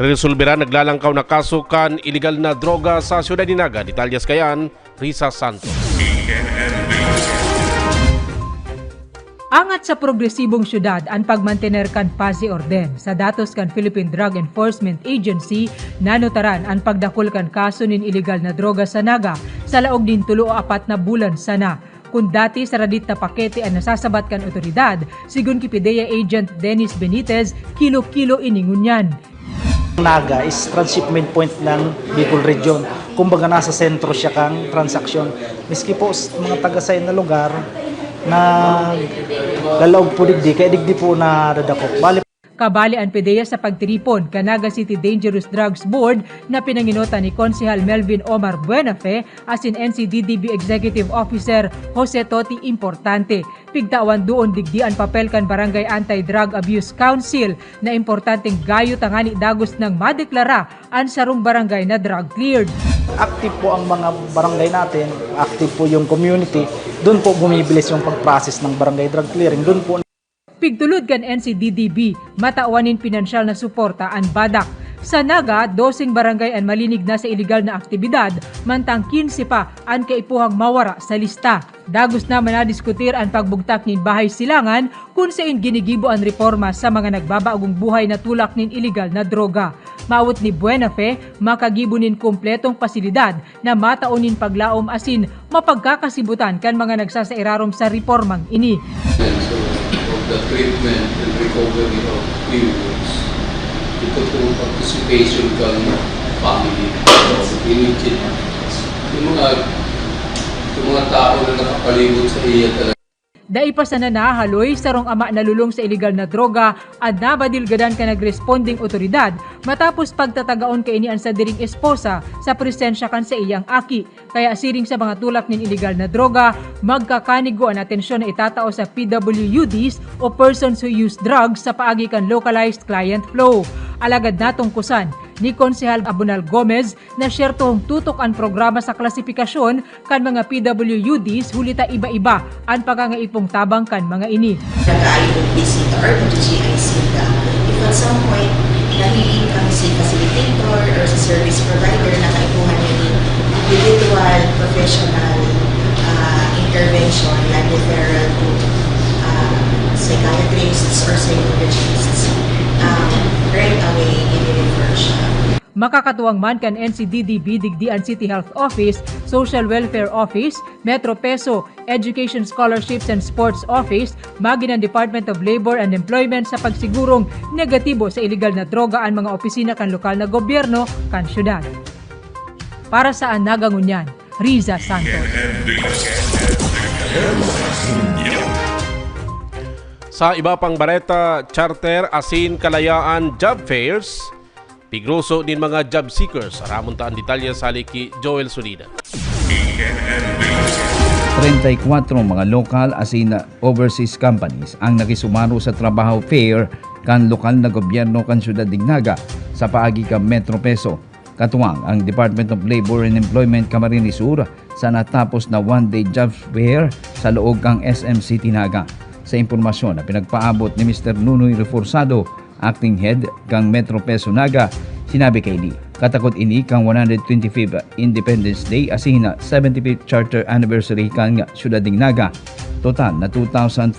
resolbera naglalangkaw na kaso kan illegal na droga sa siyudad ni Naga. Detalyas kayan, Risa Santos. Angat sa progresibong syudad ang pagmantener kan paz y orden. Sa datos kan Philippine Drug Enforcement Agency, nanutaran ang pagdakol kan kaso nin illegal na droga sa Naga sa laog din 3 o 4 na bulan sana. Kung dati sa radit na pakete ang nasasabat kan otoridad, sigun Kipideya Agent Dennis Benitez, kilo-kilo iningunyan. Naga is transshipment point ng Bicol Region. Kumbaga nasa sentro siya kang transaksyon. Miski po mga taga sa na lugar na lalaog po digdi, kaya digdi po na dadakop. Kabali ang PDEA sa pagtiripon ka Naga City Dangerous Drugs Board na pinanginota ni Konsehal Melvin Omar Buenafe as in NCDDB Executive Officer Jose Toti Importante. Pigtawan doon digdi ang papel kan Barangay Anti-Drug Abuse Council na importanteng gayo tangani dagos ng madeklara ang sarong barangay na drug cleared. Active po ang mga barangay natin, active po yung community. Doon po bumibilis yung pag-process ng barangay drug clearing. Doon po pigtulod kan NCDDB, mataawanin pinansyal na suporta ang badak. Sa Naga, 12 barangay ang malinig na sa iligal na aktibidad, mantang 15 pa ang kaipuhang mawara sa lista. Dagos na manadiskutir ang pagbugtak nin bahay silangan kung saan ginigibo ang reforma sa mga nagbabaagong buhay na tulak nin iligal na droga. Maawat ni Buenafe, makagibo nin kumpletong pasilidad na mataunin paglaom asin mapagkakasibutan kan mga nagsasairarom sa reformang ini. The treatment and recovery of pilgrims. Ito po participation ng family, community. Yung mga tao na nakapalibot sa iya talaga. Daipa sa nanahaloy sarong ama nalulong sa iligal na droga at nabadilgadan ka nagresponding otoridad matapos pagtatagaon ka inian sa diring esposa sa presensya kan sa iyang aki. Kaya siring sa mga tulak nin iligal na droga, magkakanigo ang atensyon na itatao sa PWUDs o persons who use drugs sa paagi kan localized client flow. Alagad natong kusan ni Konsehal Abunal Gomez na syertong tutok ang programa sa klasifikasyon kan mga PWUDs hulita iba-iba ang pagkangaipong tabang kan mga ini. Nag-aayong visit or GIC ka. If at some point, nahiling kang si facilitator or si service provider na kaipuhan niya din individual, professional intervention like referral to psychiatrists or psychologists. Right away, i-refer siya. Makakatuwang man kan NCDDB digdi ang City Health Office, Social Welfare Office, Metro Peso, Education Scholarships and Sports Office, magin ang Department of Labor and Employment sa pagsigurong negatibo sa iligal na droga ang mga opisina kan lokal na gobyerno kan syudad. Para sa Nagangunyan, Riza Santos. Sa iba pang bareta, charter asin kalayaan job fairs, pigruso din mga job seekers. Ramuntaan detalye sa haliki Joel Solida. 34 mga local asin overseas companies ang nakisumaro sa trabaho fair kan lokal na gobyerno kan Syudad Dignaga sa paagi ka Metro Peso. Katuwang ang Department of Labor and Employment Camarines Sur sa natapos na one-day job fair sa loob kang SM City Naga. Sa impormasyon na pinagpaabot ni Mr. Nunoy Reforzado, acting head kang Metro Peso Naga, sinabi kay Lee, katakot ini kang 125th Independence Day asin 75th Charter Anniversary kang Syudad Dignaga. Total na 2,462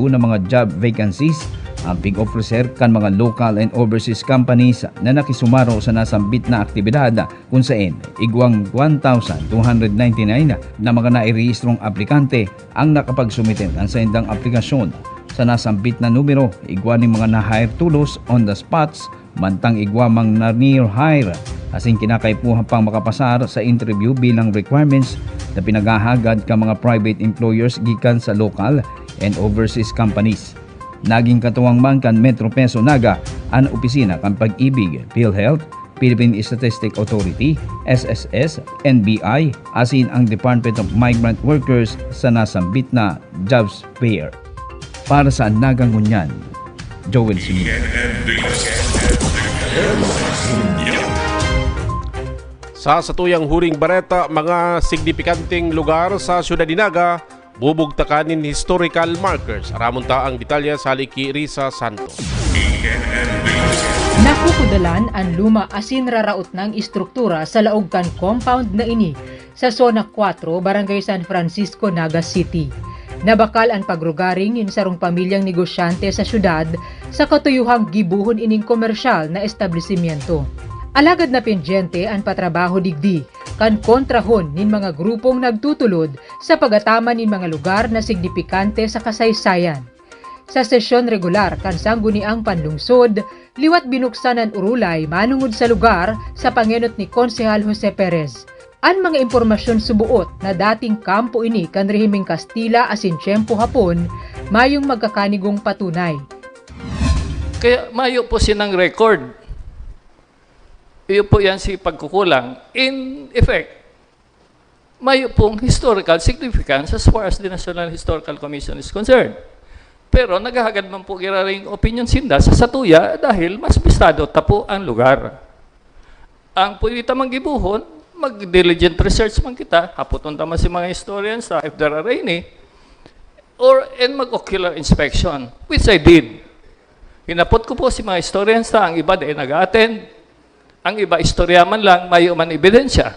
na mga job vacancies ang pig-officer kan mga local and overseas companies na nakisumaro sa nasambit na aktibidad kung saan igwang 1,299 na mga nairehistrong aplikante ang nakapagsumite ng sa indang aplikasyon. Sa nasambit na numero, igwa ng mga na-hire tulos on the spots, mantang igwa mang na-near hire asing kinakaipuhan pang makapasar sa interview bilang requirements na pinagahagad ka mga private employers gikan sa local and overseas companies. Naging katuwang man kan Metro Peso Naga ang opisina kan Pag-ibig, PhilHealth, Philippine Statistic Authority, SSS, NBI, asin ang Department of Migrant Workers sa nasambit na jobs fair. Para sa Nagangunyan, Joel Smith. Sa satuyang huring bareta, mga signifikanteng lugar sa Syudad Dinaga bubugtakanin historical markers. Aramunta ang detalye sa haliki Risa Santos. Nakukudalan ang luma asin raraot ng istruktura sa laog kan compound na ini sa Zona 4, Barangay San Francisco, Naga City. Nabakal ang pagrugaring in sarong pamilyang negosyante sa syudad sa katuyuhang gibuhon ining komersyal na establishmento. Alagad na pendyente ang patrabaho digdi kan kontrahon nin mga grupong nagtutulod sa pagataman nin mga lugar na signifikante sa kasaysayan. Sa sesyon regular kan sangguniang panlungsod, liwat binuksan ang urulay manungod sa lugar sa pangenot ni Konsehal Jose Perez. Ang mga impormasyon subuot na dating kampo ini kan rehimeng Kastila asin tiyempo Hapon, mayong magkakanigong patunay. Kaya mayo po sinang record. Iyo po yan si pagkukulang. In effect, mayo pong historical significance as far as the National Historical Commission is concerned. Pero naghahagad man po giraring opinion sinda sa Satuya dahil mas bistado tapo ang lugar. Ang pwede tamang gibuhon, mag-diligent research man kita, haputon tama si mga historians if there are any, and mag-ocular inspection, which I did. Hinapot ko po si mga historians ang iba ay nag-attend, ang iba istorya man lang, mayo man ebidensya.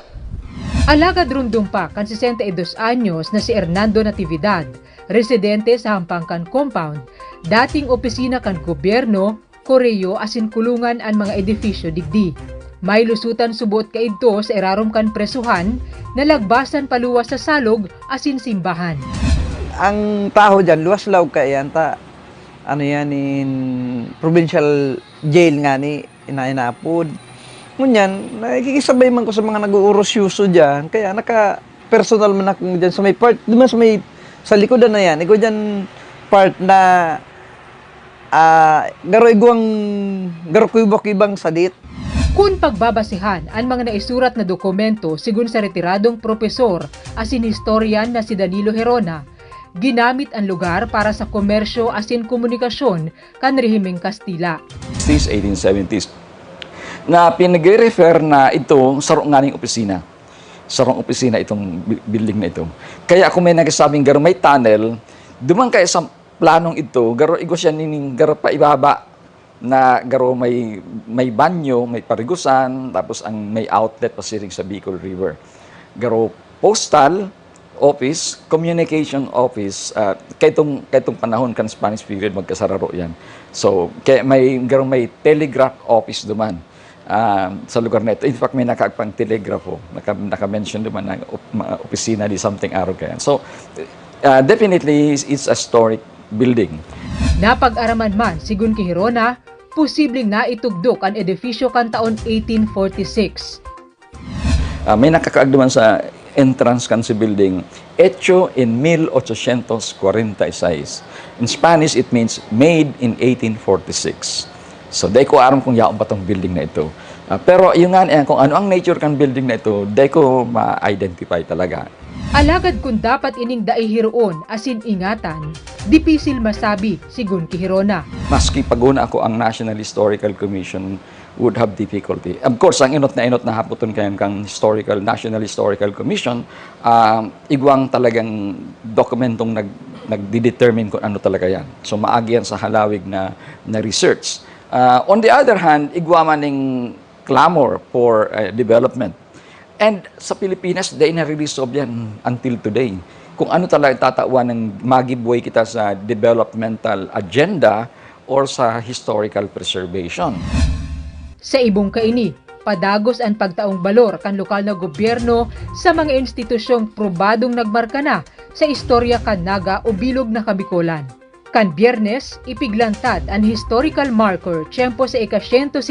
Alagad rundong pa kan 62 anyos na si Hernando Natividad, residente sa Hampangkan Compound, dating opisina kan gobyerno, koreo asin kulungan ang mga edifisyo digdi. May lusutan subot kaidto sa irarom kan presuhan na lagbasan paluwas sa salog asin simbahan. Ang taho dyan, luwas law kayan ta ano yan in provincial jail nga ni inainapod. Ngunyan, nakikisabay man ko sa mga nag-uuros yuso dyan, kaya naka-personal man ako dyan sa may part, di ba sa likodan na yan, ikaw dyan part na garo ibang sadit. Kung pagbabasihan ang mga naisurat na dokumento sigun sa retiradong propesor asin historian na si Danilo Herona, ginamit ang lugar para sa komersyo asin komunikasyon kan rehimeng Kastila. 1870s na pinag-refer na itong sarong nganing opisina. Sarong opisina itong building na ito. Kaya kung may nagsasabing garo may tunnel, duman kaya sa planong ito, garo igos yan nining garo pa ibaba na garo may banyo, may parigusan, tapos ang may outlet pasiring sa Bicol River. Garo postal office, communication office, kaytong panahon kan Spanish period magkasararo yan. So kaya garo may telegraph office duman sa lugar na ito. In fact, may nakakapang telegrapho, naka-mention duman na opisina di something araw kaya. So definitely it's a historic building. Napag-araman man sigun ki Herona, posibleng naitugdok ang edifisyo kan taon 1846. May nakakaagduman sa entrance kan si building, hecho en 1846. In Spanish, it means made in 1846. So, dahil ko aram kung yaon pa tong building na ito. Pero yung nga, kung ano ang nature kan building na ito, dahil ko ma-identify talaga. Alagad kung dapat ining daihiroon asin ingatan, dipisil masabi sigun ki Herona. Maski paguna ako ang National Historical Commission would have difficulty. Of course, ang inot na haputon kayan kang National Historical Commission, igwang talagang dokumentong nagdidetermine kung ano talaga yan. So maagi yan sa halawig na research. On the other hand, igwa maning clamor for development. And sa Pilipinas, dahil na-resolve yan until today. Kung ano talaga tatawan ng magibuhay kita sa developmental agenda or sa historical preservation. Sa ibong kaini, padagos ang pagtaong balor kan lokal na gobyerno sa mga institusyong probadong nagmarka na sa istorya kan Naga o bilog na Kabikolan. Kan Biyernes, ipiglantad ang historical marker tiyempo sa ika-155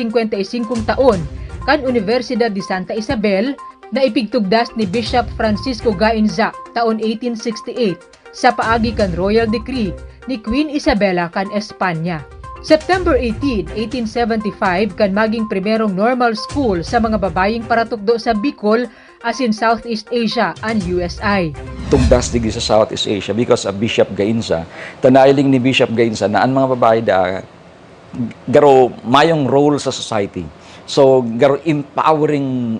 taon kan Universidad de Santa Isabel na ipigtugdas ni Bishop Francisco Gainza taon 1868 sa paagi kan Royal Decree ni Queen Isabella kan Espanya. September 18, 1875 kan maging primerong normal school sa mga babayeng paratukdo sa Bicol asin Southeast Asia and USI. Tugdas digi sa Southeast Asia because of Bishop Gainza. Tanailing ni Bishop Gainza na ang mga babae garo mayong role sa society. So, garo empowering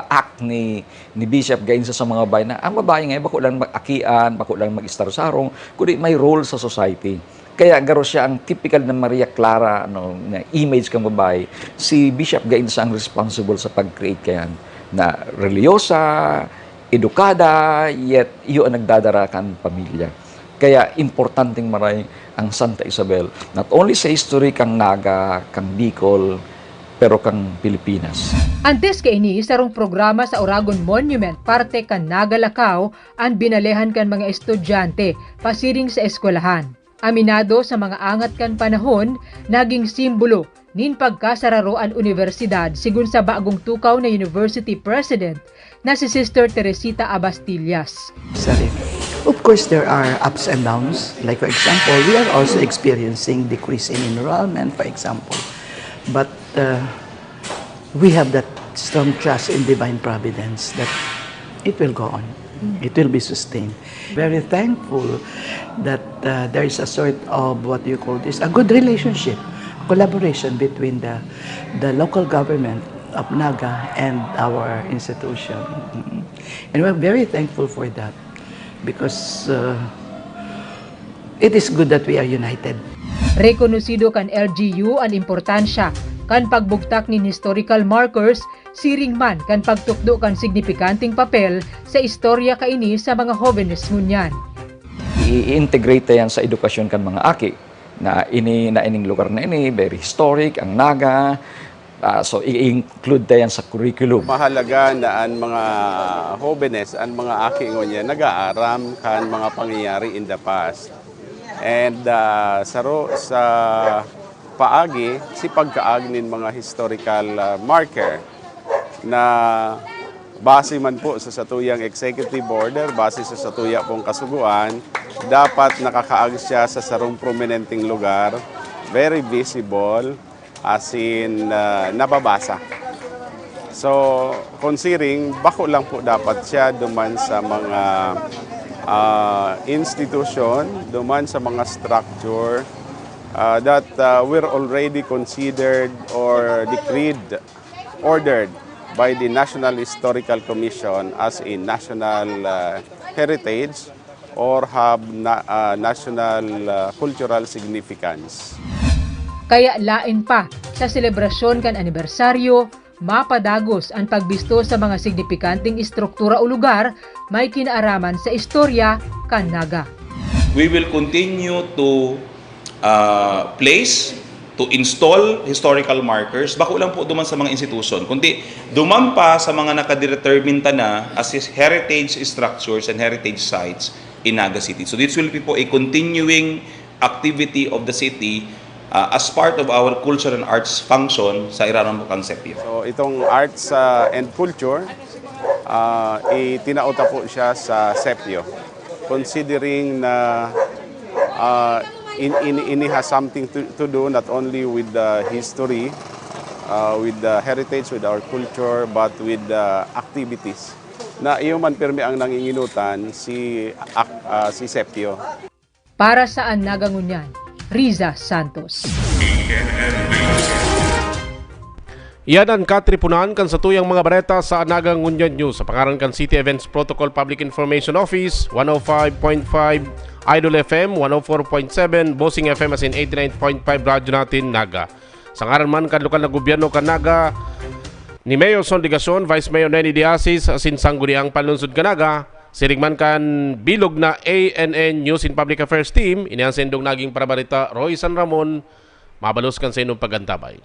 act ni Bishop Gainza sa mga babae na ang babae ngayon bako lang mag-akian, bako lang mag-istarsarong, kundi may role sa society. Kaya garo siya ang typical na Maria Clara na image kang babae. Si Bishop Gainza ang responsible sa pag-create kayan na religyosa, edukada, yet iyo ang nagdadarakan pamilya. Kaya importanteng maray ang Santa Isabel. Not only sa history kang Naga, kang Bicol, pero kang Pilipinas. Antes kaini sarong programa sa Oragon Monument parte kan Nagalakaw ang binalehan kan mga estudyante pasiring sa eskwelahan. Aminado sa mga angat kan panahon, naging simbolo nin pagkasararoan universidad sigun sa bagong tukaw na university president na si Sister Teresita Abastillas. Of course, there are ups and downs. Like for example, we are also experiencing decrease in enrollment, for example. But we have that strong trust in divine providence that it will go on. It will be sustained. Very thankful that there is a sort of what you call this, a good relationship, collaboration between the local government of Naga and our institution. And we're very thankful for that because it is good that we are united. Rekonosido kan LGU ang importansya kan pagbugtak nin historical markers, siring man kan pagtukdo kan signifikanting papel sa istorya kaini sa mga jóvenes ngunyan. I-integrate yan sa edukasyon kan mga aki na ining lugar na ini very historic ang Naga. So i-include yan sa curriculum. Mahalaga na ang mga jóvenes, ang mga aki ngunyan nag-aaram kan mga pangyayari in the past. And sa paagi, si pagkaag nin mga historical marker na base man po sa satuyang executive order, base sa satuya pong kasuguan, dapat nakakaag siya sa sarong prominenteng lugar, very visible, as in nababasa. So, considering, bako lang po dapat siya duman sa mga institution, duman sa mga structure, that we're already considered or ordered by the National Historical Commission as a national heritage or have national cultural significance. Kaya lain pa sa selebrasyon kan anibersaryo, mapadagos ang pagbisto sa mga signifikanteng istruktura o lugar may kinaaraman sa istorya kan Naga. We will continue to place, to install historical markers, bako lang po duman sa mga institusyon, kundi duman pa sa mga nakadetermine na as heritage structures and heritage sites in Naga City. So this will be po a continuing activity of the city as part of our culture and arts function sa Iranon Bukang Sepio. So itong arts and culture, itinauta po siya sa Sepio. Considering na it has something to do not only with the history, with the heritage, with our culture, but with the activities. Na iyo man pirmi ang nanginginutan si Sepio. Para sa Nagangunyan, Riza Santos. Iyan ang katripunan kan sa tuyang mga bareta sa Anagang Ngunyan News sa pangaran kan City Events Protocol Public Information Office, 105.5 Idol FM, 104.7 Bossing FM as in 89.5 radyo natin Naga. Sa ngaran man kan lokal na gobyerno kan Naga ni Mayor Son Ligason, Vice Mayor Nenny Diasis as in sangguniang panlunsod kan Naga, siring man kan bilog na ANN News in Public Affairs Team, iniang sendong naging parabarita Roy San Ramon, mabalos kan sa inyong pagantabay.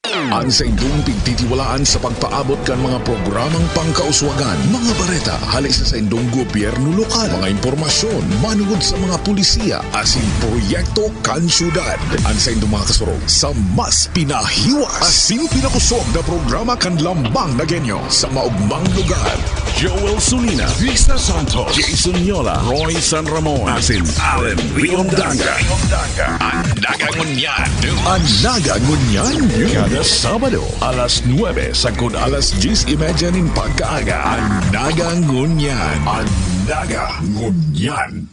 Ang sa indong pigtitiwalaan sa pagpaabot kan mga programang pangkauswagan, mga bareta, halik sa indong gobyerno lokal, mga impormasyon, manugod sa mga pulisiya, asin proyekto kan syudad. Ang sa indong mga kasurog sa mas pinahiwas, asin pinakusog na programa kan lambang na genyo sa maugmang lugar. Joel Sulina, Vista Santos, Jason Yola, Roy San Ramon, asin Allen Riondaga. Ang Nagangunyan. Ang Nagangunyan. Kada Sabado, alas 9 sagud alas 10:30 nin pagkaaga. Ang Nagangunyan. Ang Nagangunyan.